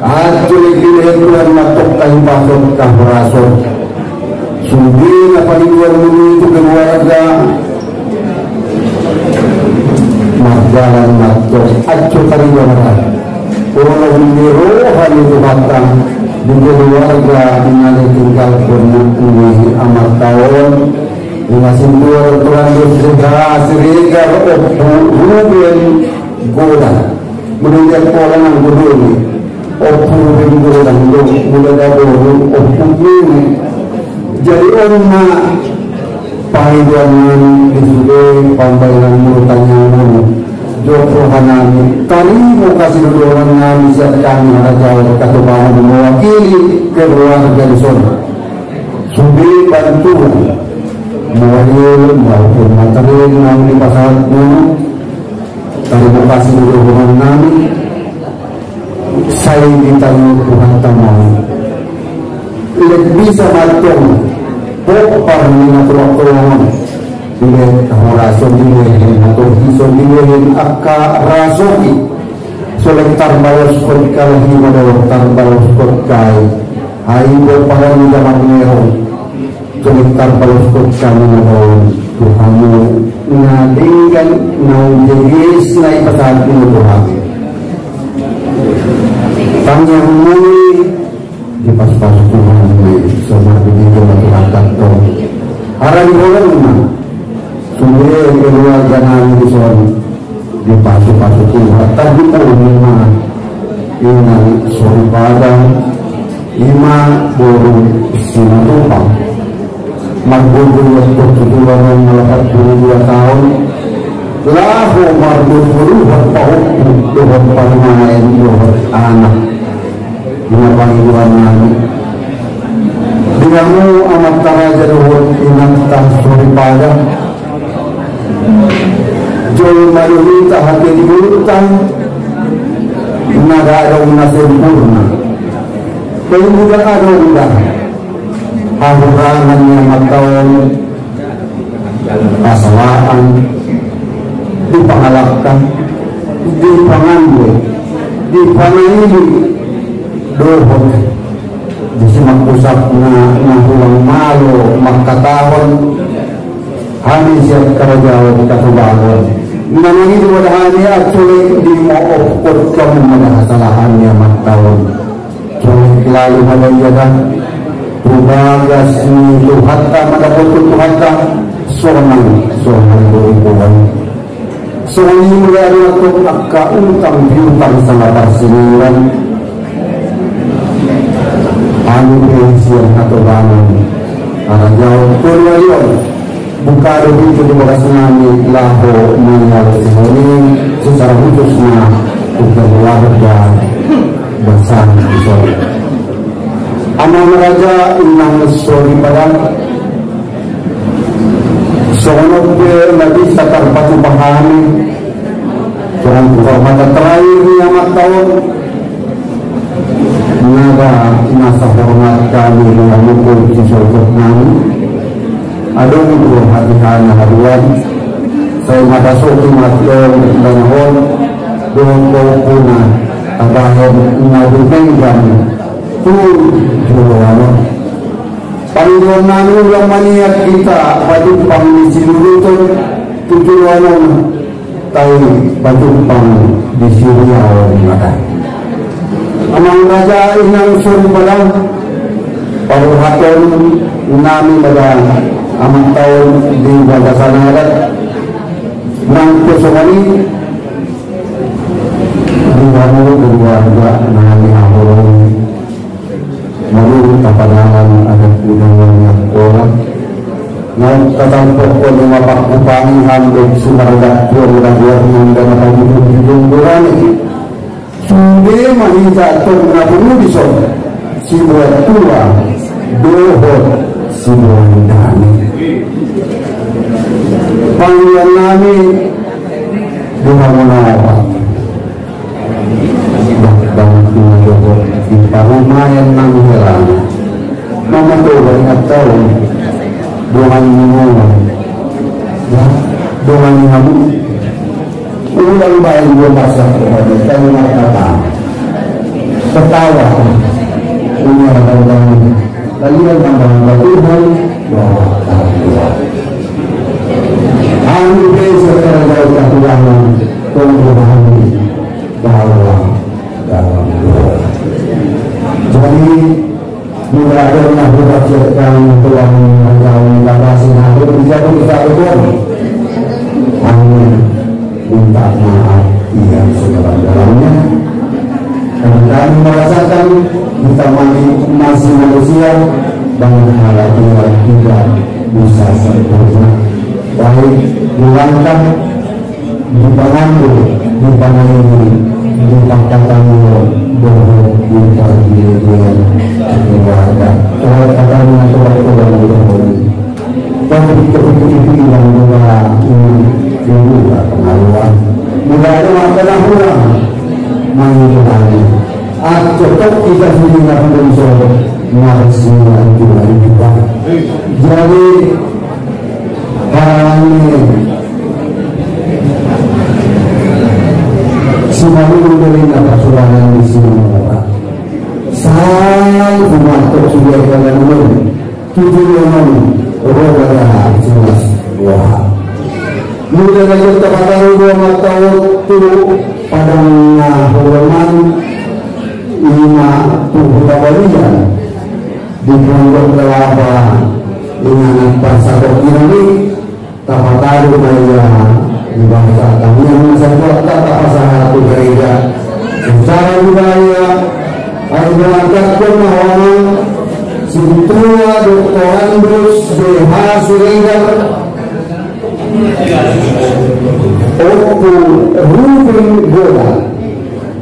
at tulig-ilig Tuhan matok tayong pasok kahorasok sundi na Panginoon mo nito keluarga magjalan matok at yung kaliwangan Orang rohani itu batang di keluarga inali tinggal ini amat tahun ngasih dua Tuhan sehingga Ruben goda menunjuk orang yang godoni Ruben goda muda dahulu ini jadi orang pahidwan disuruh pambailan murutannya Joko Hanami tadi mau kasih dulu orang yang bisa kami raja kata bahwa mewakili keluarga di sana sumber bantu mobil maupun material yang di pasar dulu tadi mau kasih dulu orang kami saya ditanya Tuhan tamu bisa matung pokok minat waktu Dilihat rasul dilihat atau hisol dilihat akka rasoki solektar balos kodkai madawaktar balos kodkai aibo pada zaman merong solektar balos kodkai madawak Tuhanmu ngadingkan naujegis naik pasal ini Tuhan tanya muli di pas-pas Tuhan semua begitu masyarakat Tuhan arah di bawah sumber keluarga nabi son di pasu-pasu Tuhan tapi lima sore padang 5 baru sinatupang magbubulot po tutulan ng 42 tahun lahu magbubuluhan pa tuhan pangmain tuhan anak pinapangiluan namin dengan mo amat taraja doon inantang sore padang Joy malulita hati diburutan nagaraw na sempurna kaya mudah araw nila hahurangan niya magkaon kasawaan di pangalakkan di pangandoy di panahili dohon di simagpusap na huwang malo magkatahon Hani siap kerajaan katubangan. Namun itu padahal actually di mau okot kamu menasalahannya matahun. Jadi lalu malayadan tubagas itu hatta mendapat itu hatta soman beribuan. Soman ini mulai untuk akka utang piutang sama persiniran. Anu pensiun katubangan. Karena jauh kurwalion. Buka itu di bawah tsunami lahu mengalir ini secara khususnya untuk keluarga besar di sana. Anak raja inang sori padang sono pe nabi sakar patu pahami sono mata terakhir amat tahun naga masa hormat kami yang mukul kisah nami adong itu hati-hati haruan saya matasuki matlong dan hon doon ko puna tabahin nabibenggan pun juruano Panginoon namin yung maniyak kita patumpang disinulutong tuturuano tayo patumpang disiriyaw mata amang raja inang surbalang paruhaton namin bagang amang tahun di batasan adat ng kusumani di wano keluarga namin ako marunong kapadangan anak unang orang nang tatampok ko ng mapakupangin hanggang sumaragak ko ng ng nakabudong burani sundi manita itong napumudison si buat tua dohot si buwan dami Panginoon namin dumamunawa bakbang pinagawag di parumayan ng hirang mamatulay at taon buwan ninungan buwan ninungan ulang bayan bumasa tayo nakata patawa unyarang kalian ang mga Tuhan bahwa ang beso kerajaan katulangan kung memahami bahwa dalam jadi mudah-mudahan dihasilkan Tuhan menjauhi kata sinabut bisa kita ukur. Amin. Minta maaf yang sedalam-dalamnya. Dan kami merasakan kita masih manusia, banyak hal yang tidak bisa sempurna. Baik dilangkah, dibantu, dibangun, dipakatkan bahwa dibagian keluarga. Kalau katanya keluarga berhubung, tapi kepikiran yang juga juga pengaruhan. Mudah ada masalah kurang, menghilangnya. Cocok kita sendiri akan berusaha maksimal juga kita. Jadi ini semua memberi persoalan di sini Bapak. Saya memantau sudah dengan umur 7 roda jelas wah. Mudah saja terkadang 2 tahun itu pada hubungan 5 tubuh kawalian di pondok kelapa dengan pasar ini tapataru maya di bangsa kami yang saya kata pasar itu gereja secara budaya harus mengangkatkan bahwa sebetulnya Dr. Andrus BH Suregar Oku Ruben Gola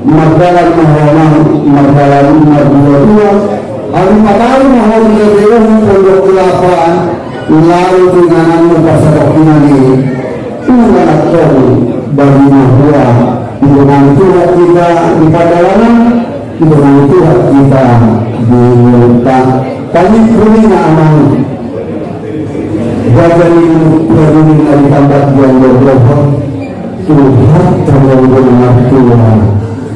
Magdalan Mahawana Magdalan Madura Al-Mataru Mahawana Pondok Kelapa lalu dengan pasar ini ulang tahun bagi Mahua dengan Tuhan kita di Padalanan dengan Tuhan kita di Luntang kami punya aman wajah ini berdiri dari tempat yang berdoa Tuhan terlalu benar Tuhan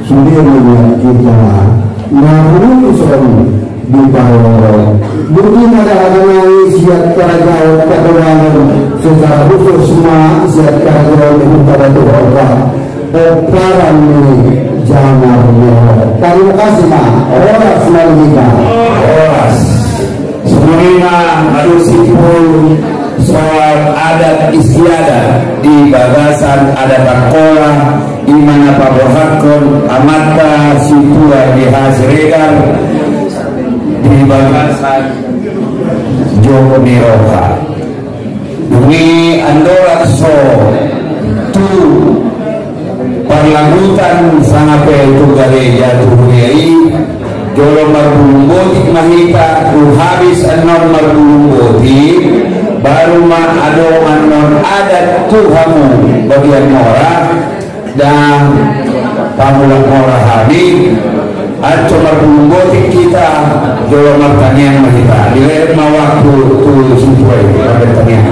sendiri kita namun selalu di bawah mungkin ada siap kerajaan kebenaran secara khusus semua siap kerajaan itu pada Tuhan peran ini jangan terima kasih Pak oras semuanya oras semuanya harus sipul soal adat istiadat di bagasan adat sekolah di mana Pak Bohakon amata situa di Hasregar di bagasan Joko Miroka demi andorak so tu parlangutan sangape tu gereja tu riai jolo marbulungbotik mahita tu habis anon marbulungbotik baru ma ado anon adat tuhamu bagian mora dan pamulak mora habis aco marbulungbotik kita jolo martanian mahita diler ma waktu tu susuai martanian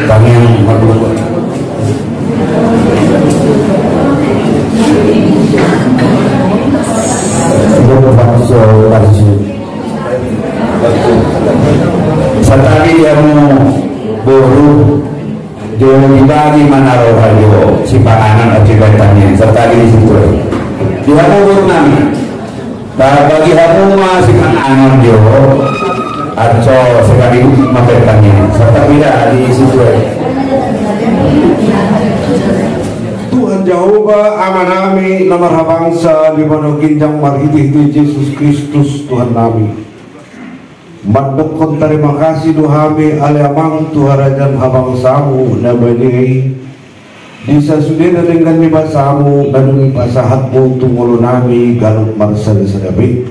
tanian marbulungbotik Satabi dia mau buru jauh dibagi mana rohayo si pakanan akibatannya satabi di situ dia mau bernami bagi hamu masih pakanan jo atau sekali makannya satabi dah di situ Tuhan Jehovah amanami nomor bangsa di mana kinjang marhiti Yesus Kristus Tuhan nami mandokon terima kasih duhami aliamang Tuhan rajan habangsamu nabani disa sudah dengan nibasamu nadungi pasahatmu tungolo nami galut marsal sadabi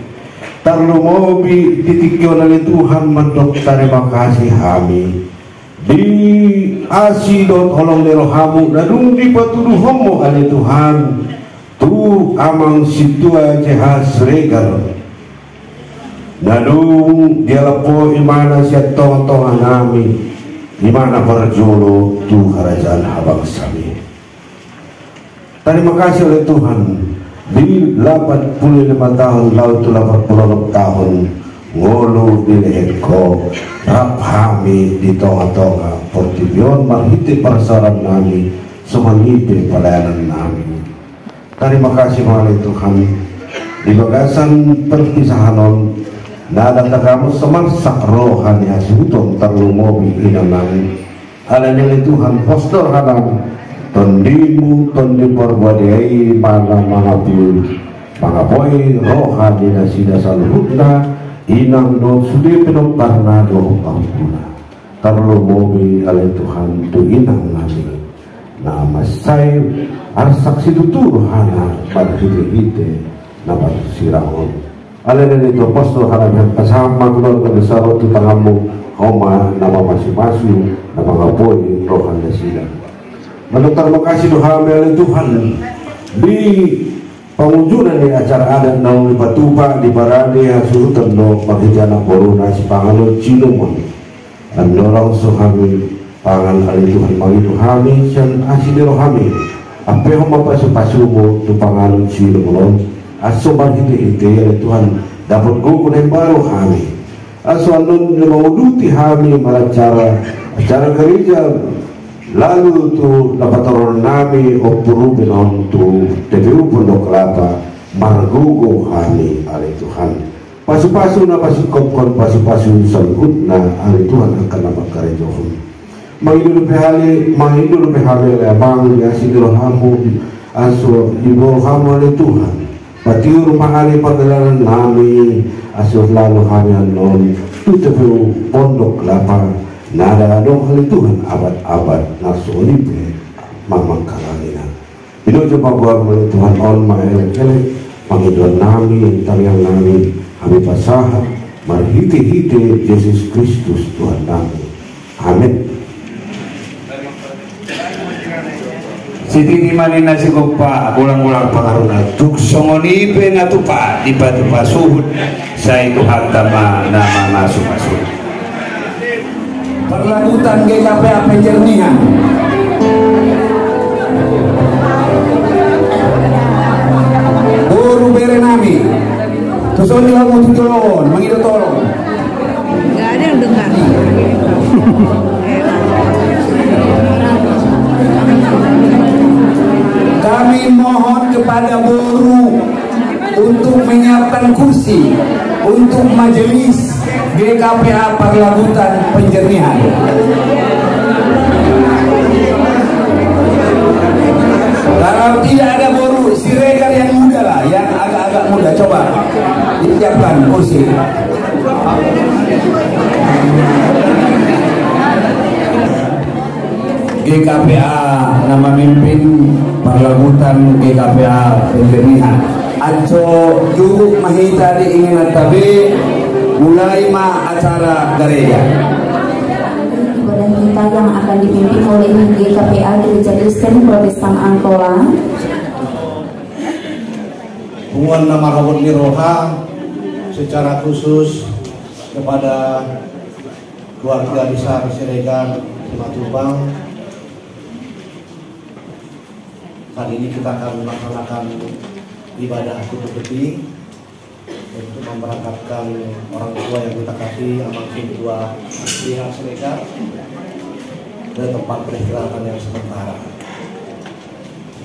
tarlo mobi titikyo nali Tuhan mandok terima kasih hami di asidot holong lerohamu nadung di patuduh homo ali Tuhan tu amang situa jehas regal nadung dia lepo imana siat tong-tongan nami imana perjolo tu kerajaan habang sami terima kasih oleh Tuhan di 85 tahun laut 86 tahun ngolu dilehko raphami di tonga-tonga portibion marhiti persoalan nami sumangipi pelayanan nami terima kasih oleh Tuhan di bagasan perpisahanon Nada kamu semansak rohani asuton terlumobi inanami. Alanya Tuhan postor halam tondimu tondi perbadai mana pangapoi rohani nasida saluhutna inang do sudi pedok karena do ampuna terlumobi alai Tuhan tu inang nami nama saya arsaksi tutur hana pada hide nama sirahon alai itu postor halam kasama keluarga besar tu tangamu Homa nama masing-masing nama ngapoi rohan nasida. Menurut terima kasih doa meli Tuhan di pengunjungan di acara adat naung di Patupa di Barade Surutan do Pakijana Borona si Pangalon Ciluman dan dorong sohami pangan ali Tuhan magi dohami dan asli rohami apa homa pasu-pasumu tu Pangalon Ciluman asobar hiti-hiti Tuhan dapat gugun baru kami aswalun mauduti kami acara gereja lalu tu dapat orang nami opuru benon tu TPU Pondok Kelapa margugo kami ali Tuhan pasu-pasu na pasikopkon pasu-pasu salhutna ali Tuhan akan dapat karejohon mangidul pehale abang ya sidul hamu aso ibu hamu ali Tuhan patiur mahali pagalaran nami asuh lalu kami anon tu TPU Pondok Kelapa nada dong hal Tuhan abad-abad nasu olipe mamang kalangina ino coba buat oleh Tuhan on maelek-elek panggilan nami tariang nami kami pasaha marhite-hite Yesus Kristus Tuhan nami amin. Siti dimani nasi kopa ulang-ulang pengaruna tuk songonipe ngatupa dipa-tupa suhud saya Tuhan tama nama masuk-masuk perlakutan GKPA penjernihan Guru Berenami Tusoni kamu tutulon mengido tolong Gak ada yang dengar. kami mohon kepada Guru untuk menyiapkan kursi untuk majelis GKPA Parlabutan Penjernihan. Kalau tidak ada Guru Siregar yang muda lah, yang agak-agak muda, coba disiapkan kursi. GKPA nama mimpin Parlabutan GKPA Penjernihan Aco Juruk Mahita diingin tabi mulai acara gereja. Ibadah kita yang akan dipimpin oleh GKPA Gereja Kristen Protestan Angkola. Hubungan nama Rawat Miroha secara khusus kepada keluarga besar Siregar Simatupang. Kali ini kita akan melaksanakan ibadah tutup peti untuk memberangkatkan orang tua yang kita kasih langsung kedua pihak Siregar ke tempat peristirahatan yang sementara.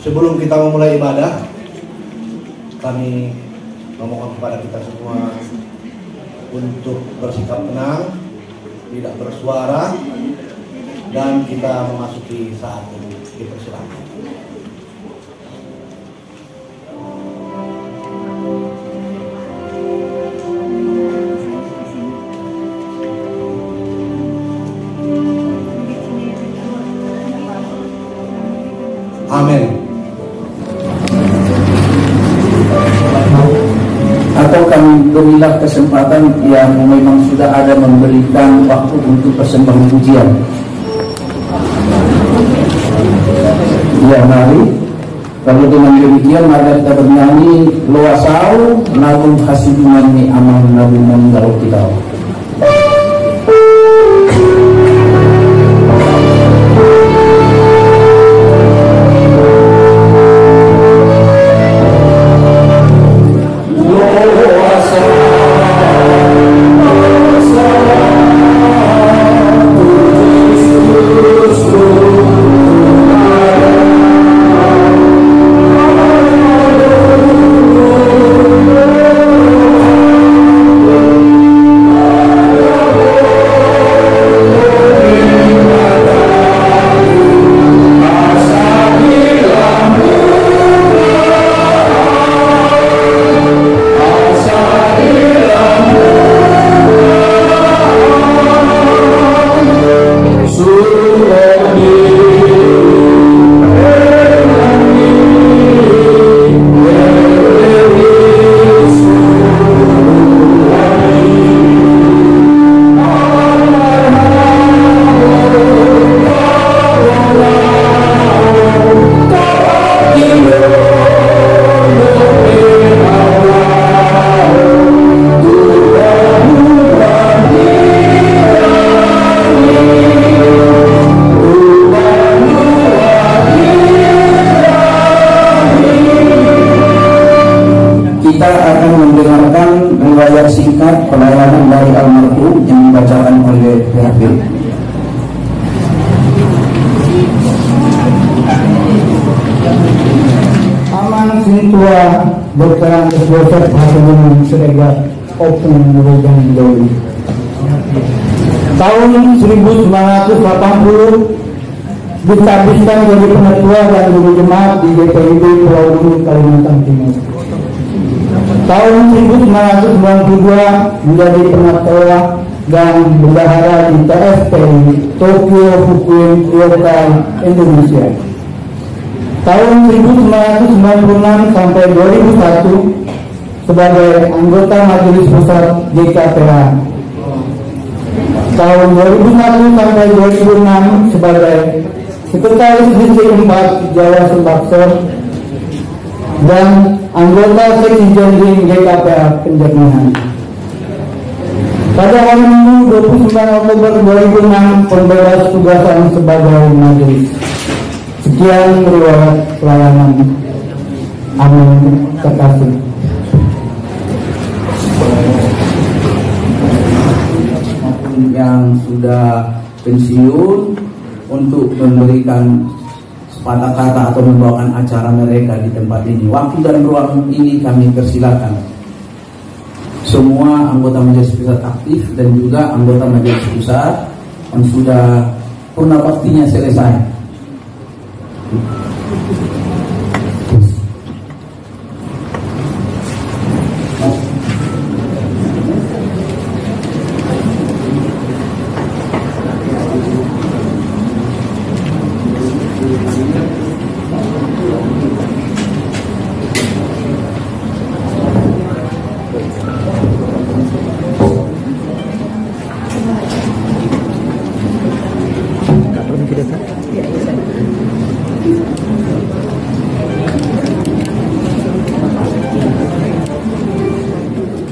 Sebelum kita memulai ibadah, kami memohon kepada kita semua untuk bersikap tenang, tidak bersuara, dan kita memasuki saat ini. Dipersilakan. Amin. Atau kami berilah kesempatan yang memang sudah ada memberikan waktu untuk persembahan pujian. Ya, mari. Kalau dengan demikian mari kita bernyanyi Loasau Nagum Hasidumani Amal Nagum Meninggal kita. pelayanan dari almarhum yang dibacakan oleh PHB. Aman Sintua Dr. Joseph Hasanuddin Siregar Open Nurugan Dewi. Tahun 1980 ditabiskan jadi penatua dan guru jemaat di GPIB Pulau Buru, Kalimantan Timur. Tahun 1992 menjadi penatua dan bendahara di TFPI Tokyo Fukuen Ryokan Indonesia. Tahun 1996 sampai 2001 sebagai anggota Majelis Pusat GKPA. Tahun 2001 sampai 2006 sebagai Sekretaris Divisi 4 Jawa Sumbaksor dan anggota Seksi Jenderal GKPA Penjernihan. Pada hari Minggu 29 Oktober 2006 pembebas tugasan sebagai majelis. Sekian riwayat pelayanan. Amin. Terkasih. Yang sudah pensiun untuk memberikan sepatah kata atau membawakan acara mereka di tempat ini. Waktu dan ruang ini kami persilakan. Semua anggota Majelis Pusat aktif dan juga anggota Majelis Pusat yang sudah purna baktinya selesai.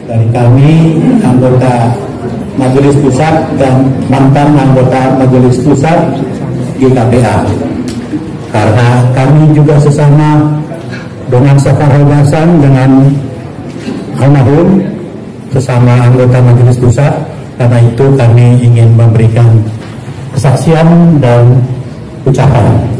Dari kami anggota Majelis Pusat dan mantan anggota Majelis Pusat GKPA, karena kami juga sesama dengan sekeragasan dengan almarhum sesama anggota Majelis Pusat, karena itu kami ingin memberikan kesaksian dan ucapan.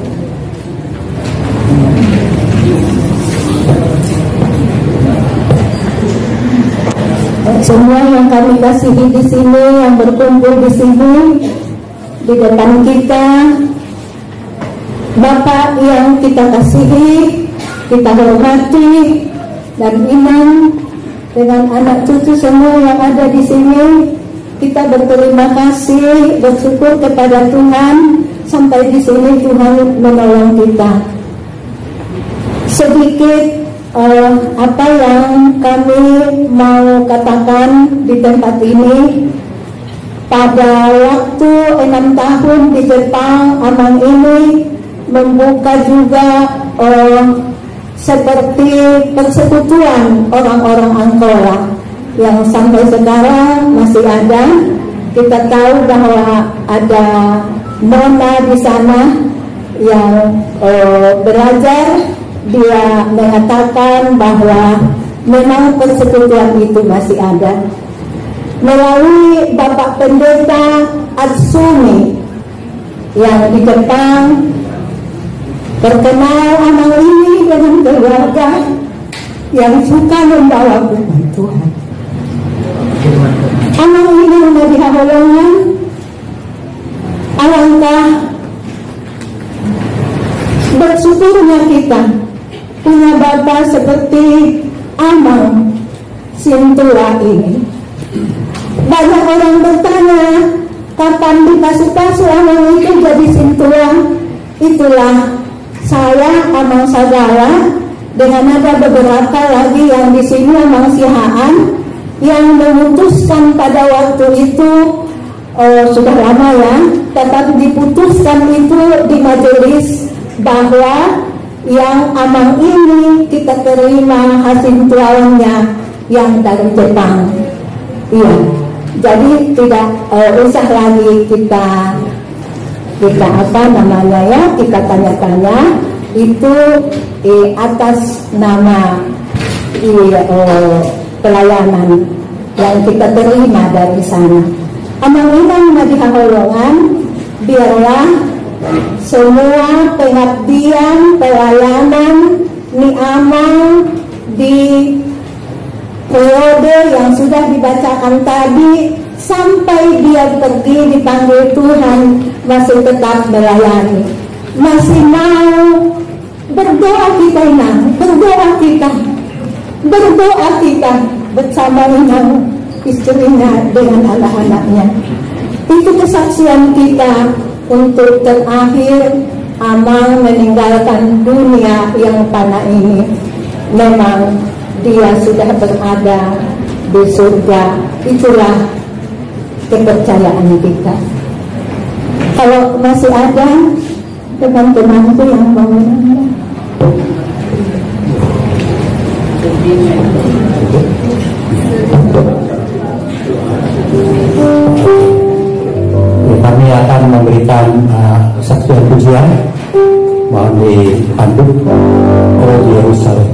Semua yang kami kasihi di sini, yang berkumpul di sini, di depan kita, Bapak yang kita kasihi, kita hormati, dan iman dengan anak cucu semua yang ada di sini, kita berterima kasih, bersyukur kepada Tuhan sampai di sini Tuhan menolong kita. Sedikit apa yang kami mau katakan di tempat ini. Pada waktu 6 tahun di Jepang, Amang ini membuka juga seperti persekutuan orang-orang Angkola yang sampai sekarang masih ada. Kita tahu bahwa ada nona di sana yang belajar. Dia mengatakan bahwa memang persekutuan itu masih ada. Melalui Bapak Pendeta Atsumi yang di Jepang, terkenal Amang ini dengan keluarga yang suka membawa firman Tuhan. Amang ini menjadi halangan. Alangkah bersyukurnya kita punya Bapak seperti Amang Sintua ini. Banyak orang bertanya, kapan dikasih Amang itu jadi Sintua? Itulah saya, Amang Sagala, dengan ada beberapa lagi yang di sini Amang Sihaan yang memutuskan pada waktu itu, sudah lama ya, tetapi diputuskan itu di majelis bahwa yang Amang ini kita terima hasil tualannya yang dari Jepang. Iya, jadi tidak usah lagi kita apa namanya ya, kita tanya-tanya itu atas nama pelayanan yang kita terima dari sana. Amanginang madihaholongan, biarlah semua pengabdian, pelayanan ni Amang di periode yang sudah dibacakan tadi sampai dia pergi dipanggil Tuhan masih tetap melayani, masih mau berdoa kita berdoa kita bersama dengan istrinya dengan anak-anaknya. Itu kesaksian kita untuk terakhir Amang meninggalkan dunia yang fana ini. Memang dia sudah berada di surga. Itulah kepercayaan kita. Kalau masih ada teman-temanku yang mau menambah. Kami akan memberikan kesaksian pujian, mohon dipandu oleh Yerusalem.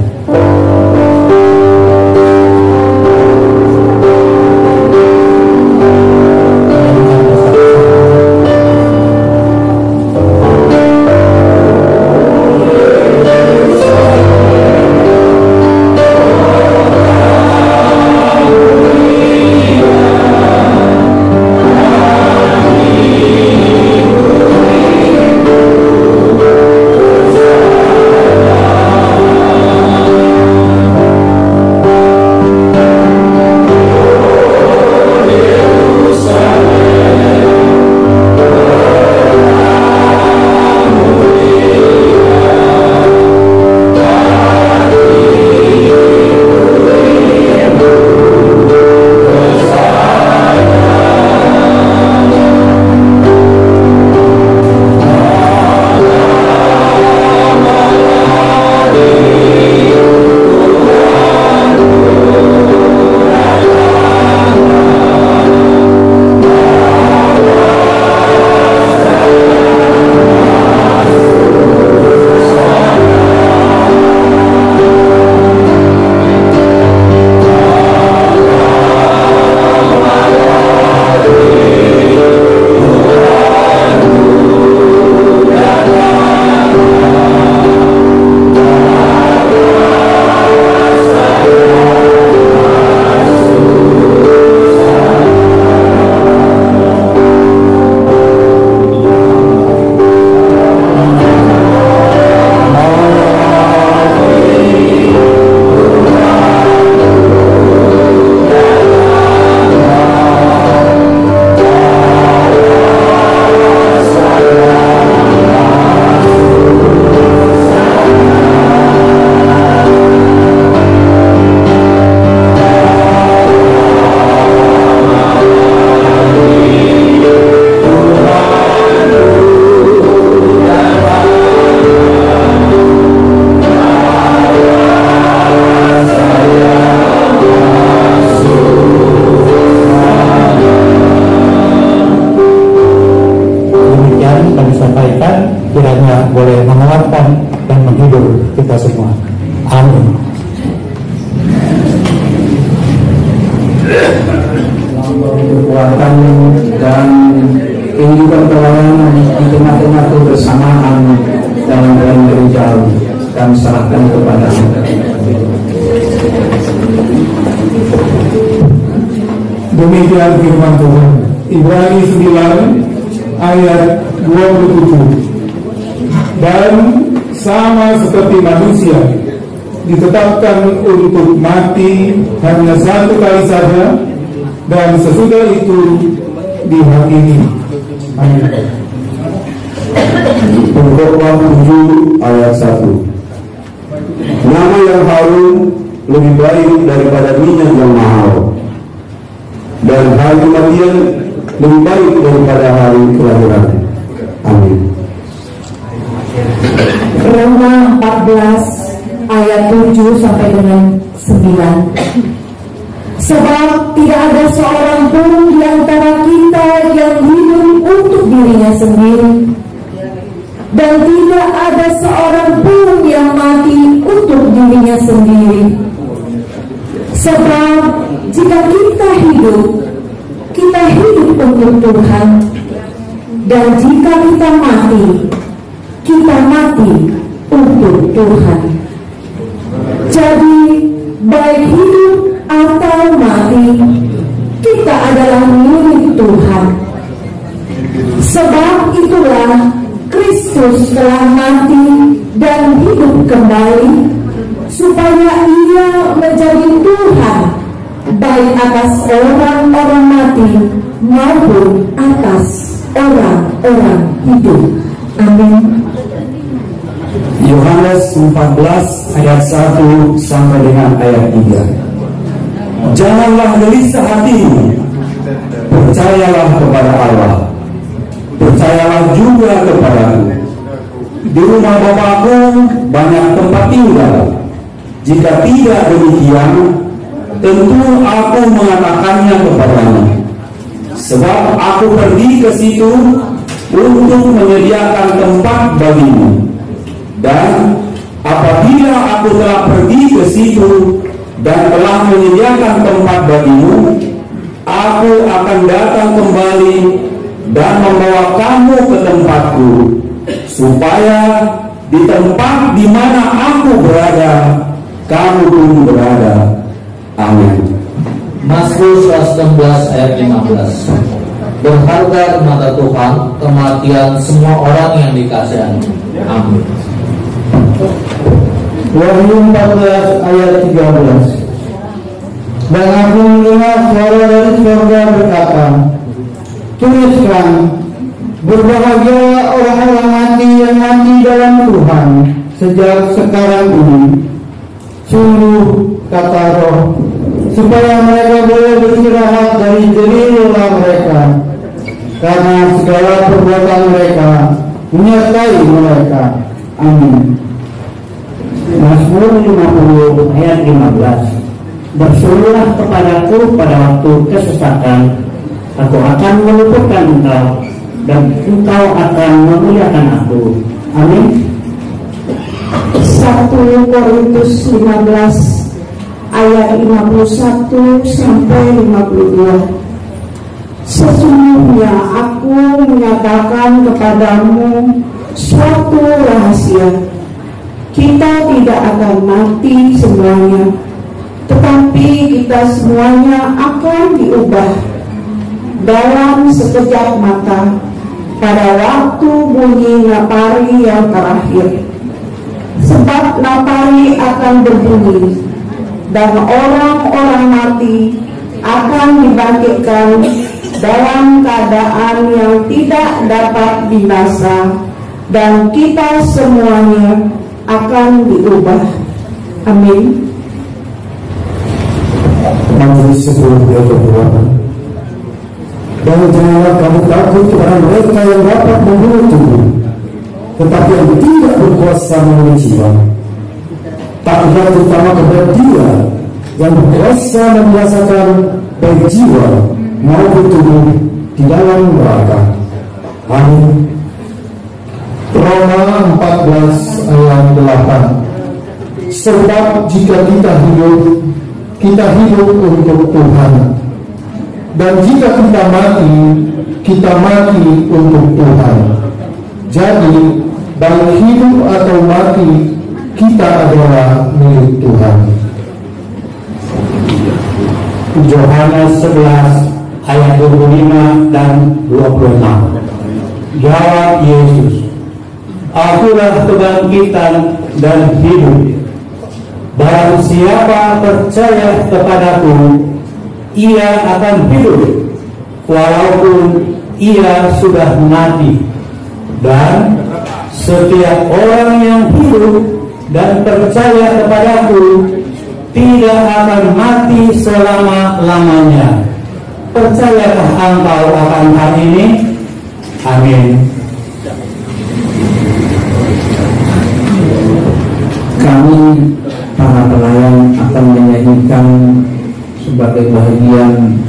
Kiranya boleh menguatkan dan menghibur kita semua. Amin. Kekuatan dan kehidupan pelayanan di tengah-tengah kebersamaan dalam gereja kami serahkan kepada Anda. Demikian firman Tuhan. Ibrani 9 ayat 27. Dan sama seperti manusia ditetapkan untuk mati hanya satu kali saja, dan sesudah itu dihakimi. Amin. Pengkhotbah 7 ayat 1. Nama yang harum lebih baik daripada minyak yang mahal, dan hari kematian lebih baik daripada hari kelahiran. Amin. Roma 14 ayat 7 sampai dengan 9. Sebab tidak ada seorang pun di antara kita yang hidup untuk dirinya sendiri, dan tidak ada seorang pun yang mati untuk dirinya sendiri. Sebab jika kita hidup untuk Tuhan, dan jika kita mati untuk Tuhan. Jadi baik hidup atau mati, kita adalah milik Tuhan. Sebab itulah Kristus telah mati dan hidup kembali, supaya Ia menjadi Tuhan baik atas orang-orang mati maupun atas orang-orang hidup. Amin. Yohanes 14 ayat 1 sampai dengan ayat 3. Janganlah gelisah hatimu, percayalah kepada Allah, percayalah juga kepadaku. Di rumah Bapakku banyak tempat tinggal. Jika tidak demikian, tentu aku mengatakannya kepadamu. Sebab aku pergi ke situ untuk menyediakan tempat bagimu. Dan apabila aku telah pergi ke situ dan telah menyediakan tempat bagimu, aku akan datang kembali dan membawa kamu ke tempatku, supaya di tempat di mana aku berada, kamu pun berada. Amin. Mazmur 116 ayat 15. Berharga di mata Tuhan kematian semua orang yang dikasihi. Amin. Wahyu 14 ayat 13. Dan aku mendengar suara dari surga berkata, tuliskan, berbahagia orang-orang mati yang mati dalam Tuhan sejak sekarang ini. Sungguh, kata Roh, supaya mereka boleh beristirahat dari jerih lelah mereka, karena segala perbuatan mereka menyertai mereka. Amin. Mazmur 50 ayat 15. Berserulah kepadaku pada waktu kesesakan, aku akan meluputkan engkau, dan engkau akan memuliakan aku. Amin. 1 Korintus 15 ayat 51 sampai 52. Sesungguhnya aku menyatakan kepadamu suatu rahasia. Kita tidak akan mati semuanya, tetapi kita semuanya akan diubah dalam sekejap mata, pada waktu bunyi napari yang terakhir. Sebab napari akan berbunyi, dan orang-orang mati akan dibangkitkan dalam keadaan yang tidak dapat binasa, dan kita semuanya akan diubah. Amin. Majelis sebelum dia berdoa, dan janganlah kamu takut kepada mereka yang dapat membunuh tubuh, tetapi yang tidak berkuasa membunuh jiwa. Takutlah terutama kepada Dia yang berkuasa membinasakan baik jiwa maupun tubuh di dalam neraka. Amin. Roma 14 ayat 8. Sebab jika kita hidup untuk Tuhan, dan jika kita mati untuk Tuhan. Jadi baik hidup atau mati, kita adalah milik Tuhan. Yohanes 11 ayat 25 dan 26. Jawab Yesus, akulah kebangkitan dan hidup. Barang siapa percaya kepadaku, ia akan hidup walaupun ia sudah mati. Dan setiap orang yang hidup dan percaya kepadaku tidak akan mati selama-lamanya. Percayakah engkau akan hal ini? Amin. Kami para pelayan akan menyanyikan sebagai bagian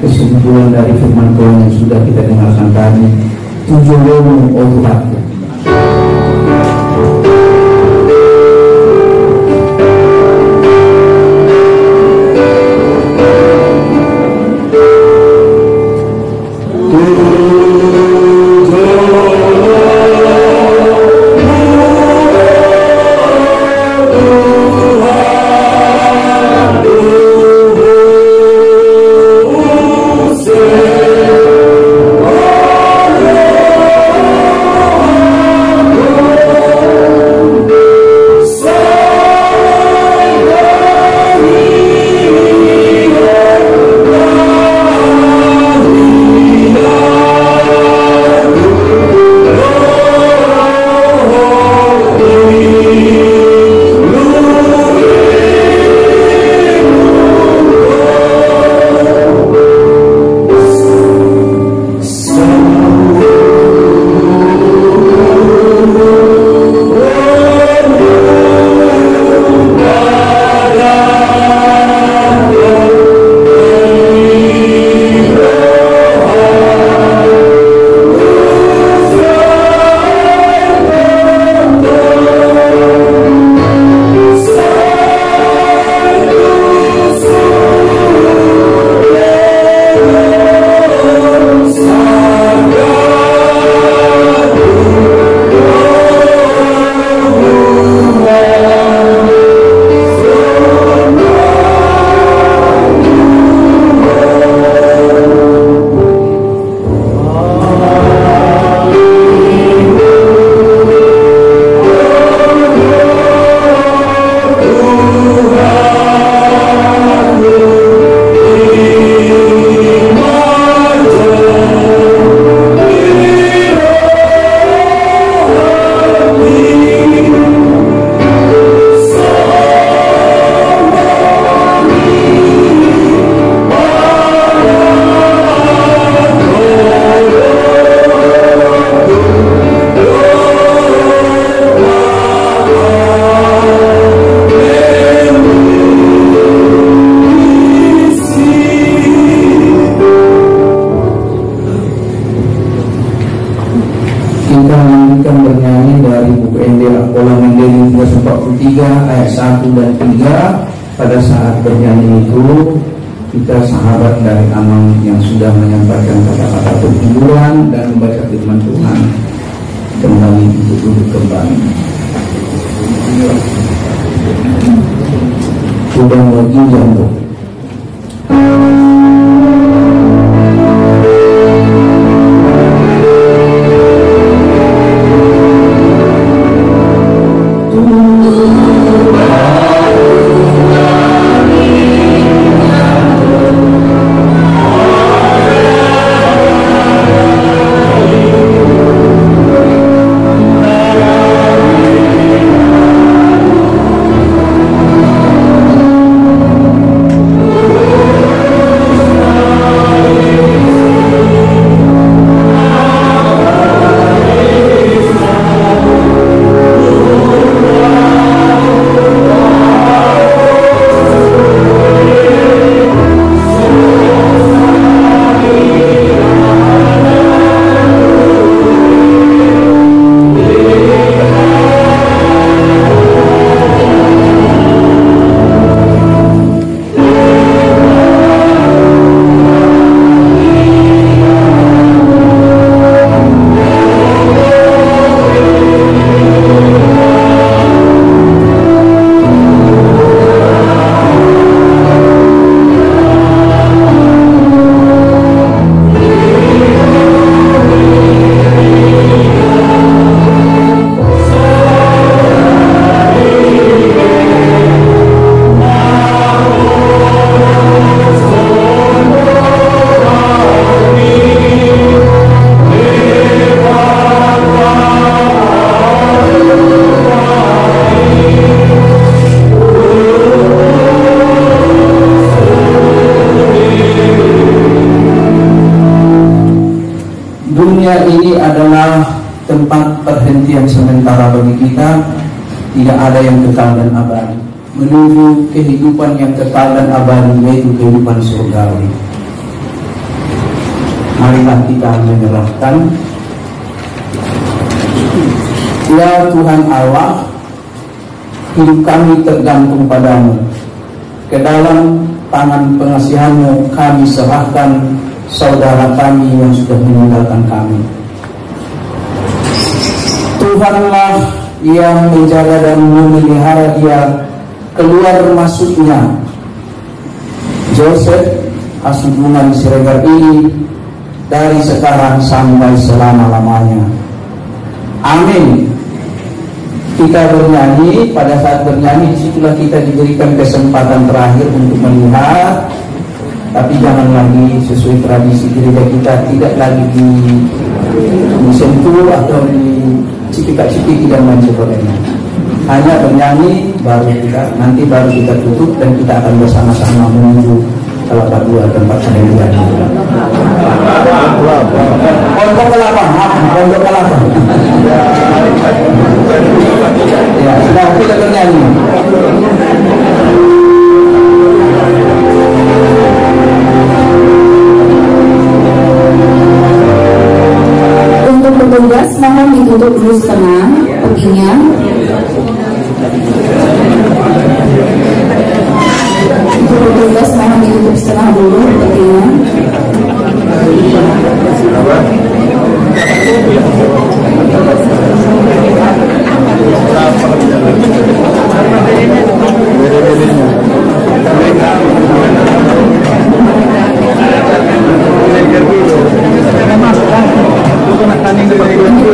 kesimpulan dari firman Tuhan yang sudah kita dengarkan tadi. Tujuanmu, oh Tuhanku. buku Endera Pola Mandiri 343 ayat 1 dan 3. Pada saat bernyanyi itu kita sahabat dari Amang yang sudah menyampaikan kata-kata penghiburan dan membaca firman Tuhan kembali untuk duduk kembali. Sudah lagi jambuk. Dunia ini adalah tempat perhentian sementara bagi kita. Tidak ada yang kekal dan abadi. Menuju kehidupan yang kekal dan abadi, yaitu kehidupan surgawi. Marilah kita menyerahkan. Ya Tuhan Allah, hidup kami tergantung padamu. Ke dalam tangan pengasihan-Mu kami serahkan saudara kami yang sudah meninggalkan kami. Tuhanlah yang menjaga dan memelihara dia keluar masuknya Joseph Hasudunan Siregar ini dari sekarang sampai selama-lamanya. Amin. Kita bernyanyi, pada saat bernyanyi disitulah kita diberikan kesempatan terakhir untuk melihat. Tapi jangan lagi sesuai tradisi gereja kita, tidak lagi disentuh atau dicipika-cipiki dan lain sebagainya. Hanya bernyanyi, baru kita tutup dan kita akan bersama-sama menuju Kelapa Dua tempat saya bernyanyi. Pondok Kelapa, Pondok Kelapa. Ya, sudah kita bernyanyi. Untuk petugas mohon ditutup dulu setengah perginya. Untuk petugas mohon ditutup setengah dulu perginya.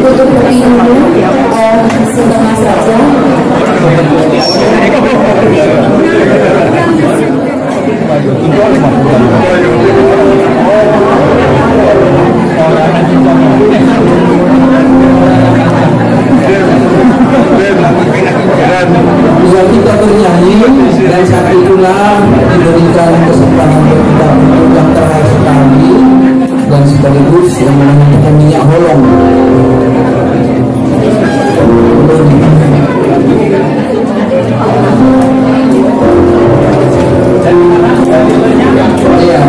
Untuk pergi dulu setengah saja. Bisa kita bernyanyi dan saat itulah diberikan kesempatan untuk kita untuk yang terakhir sekali dan sekaligus yang menentukan minyak holong. Iya.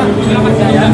Silakan saya.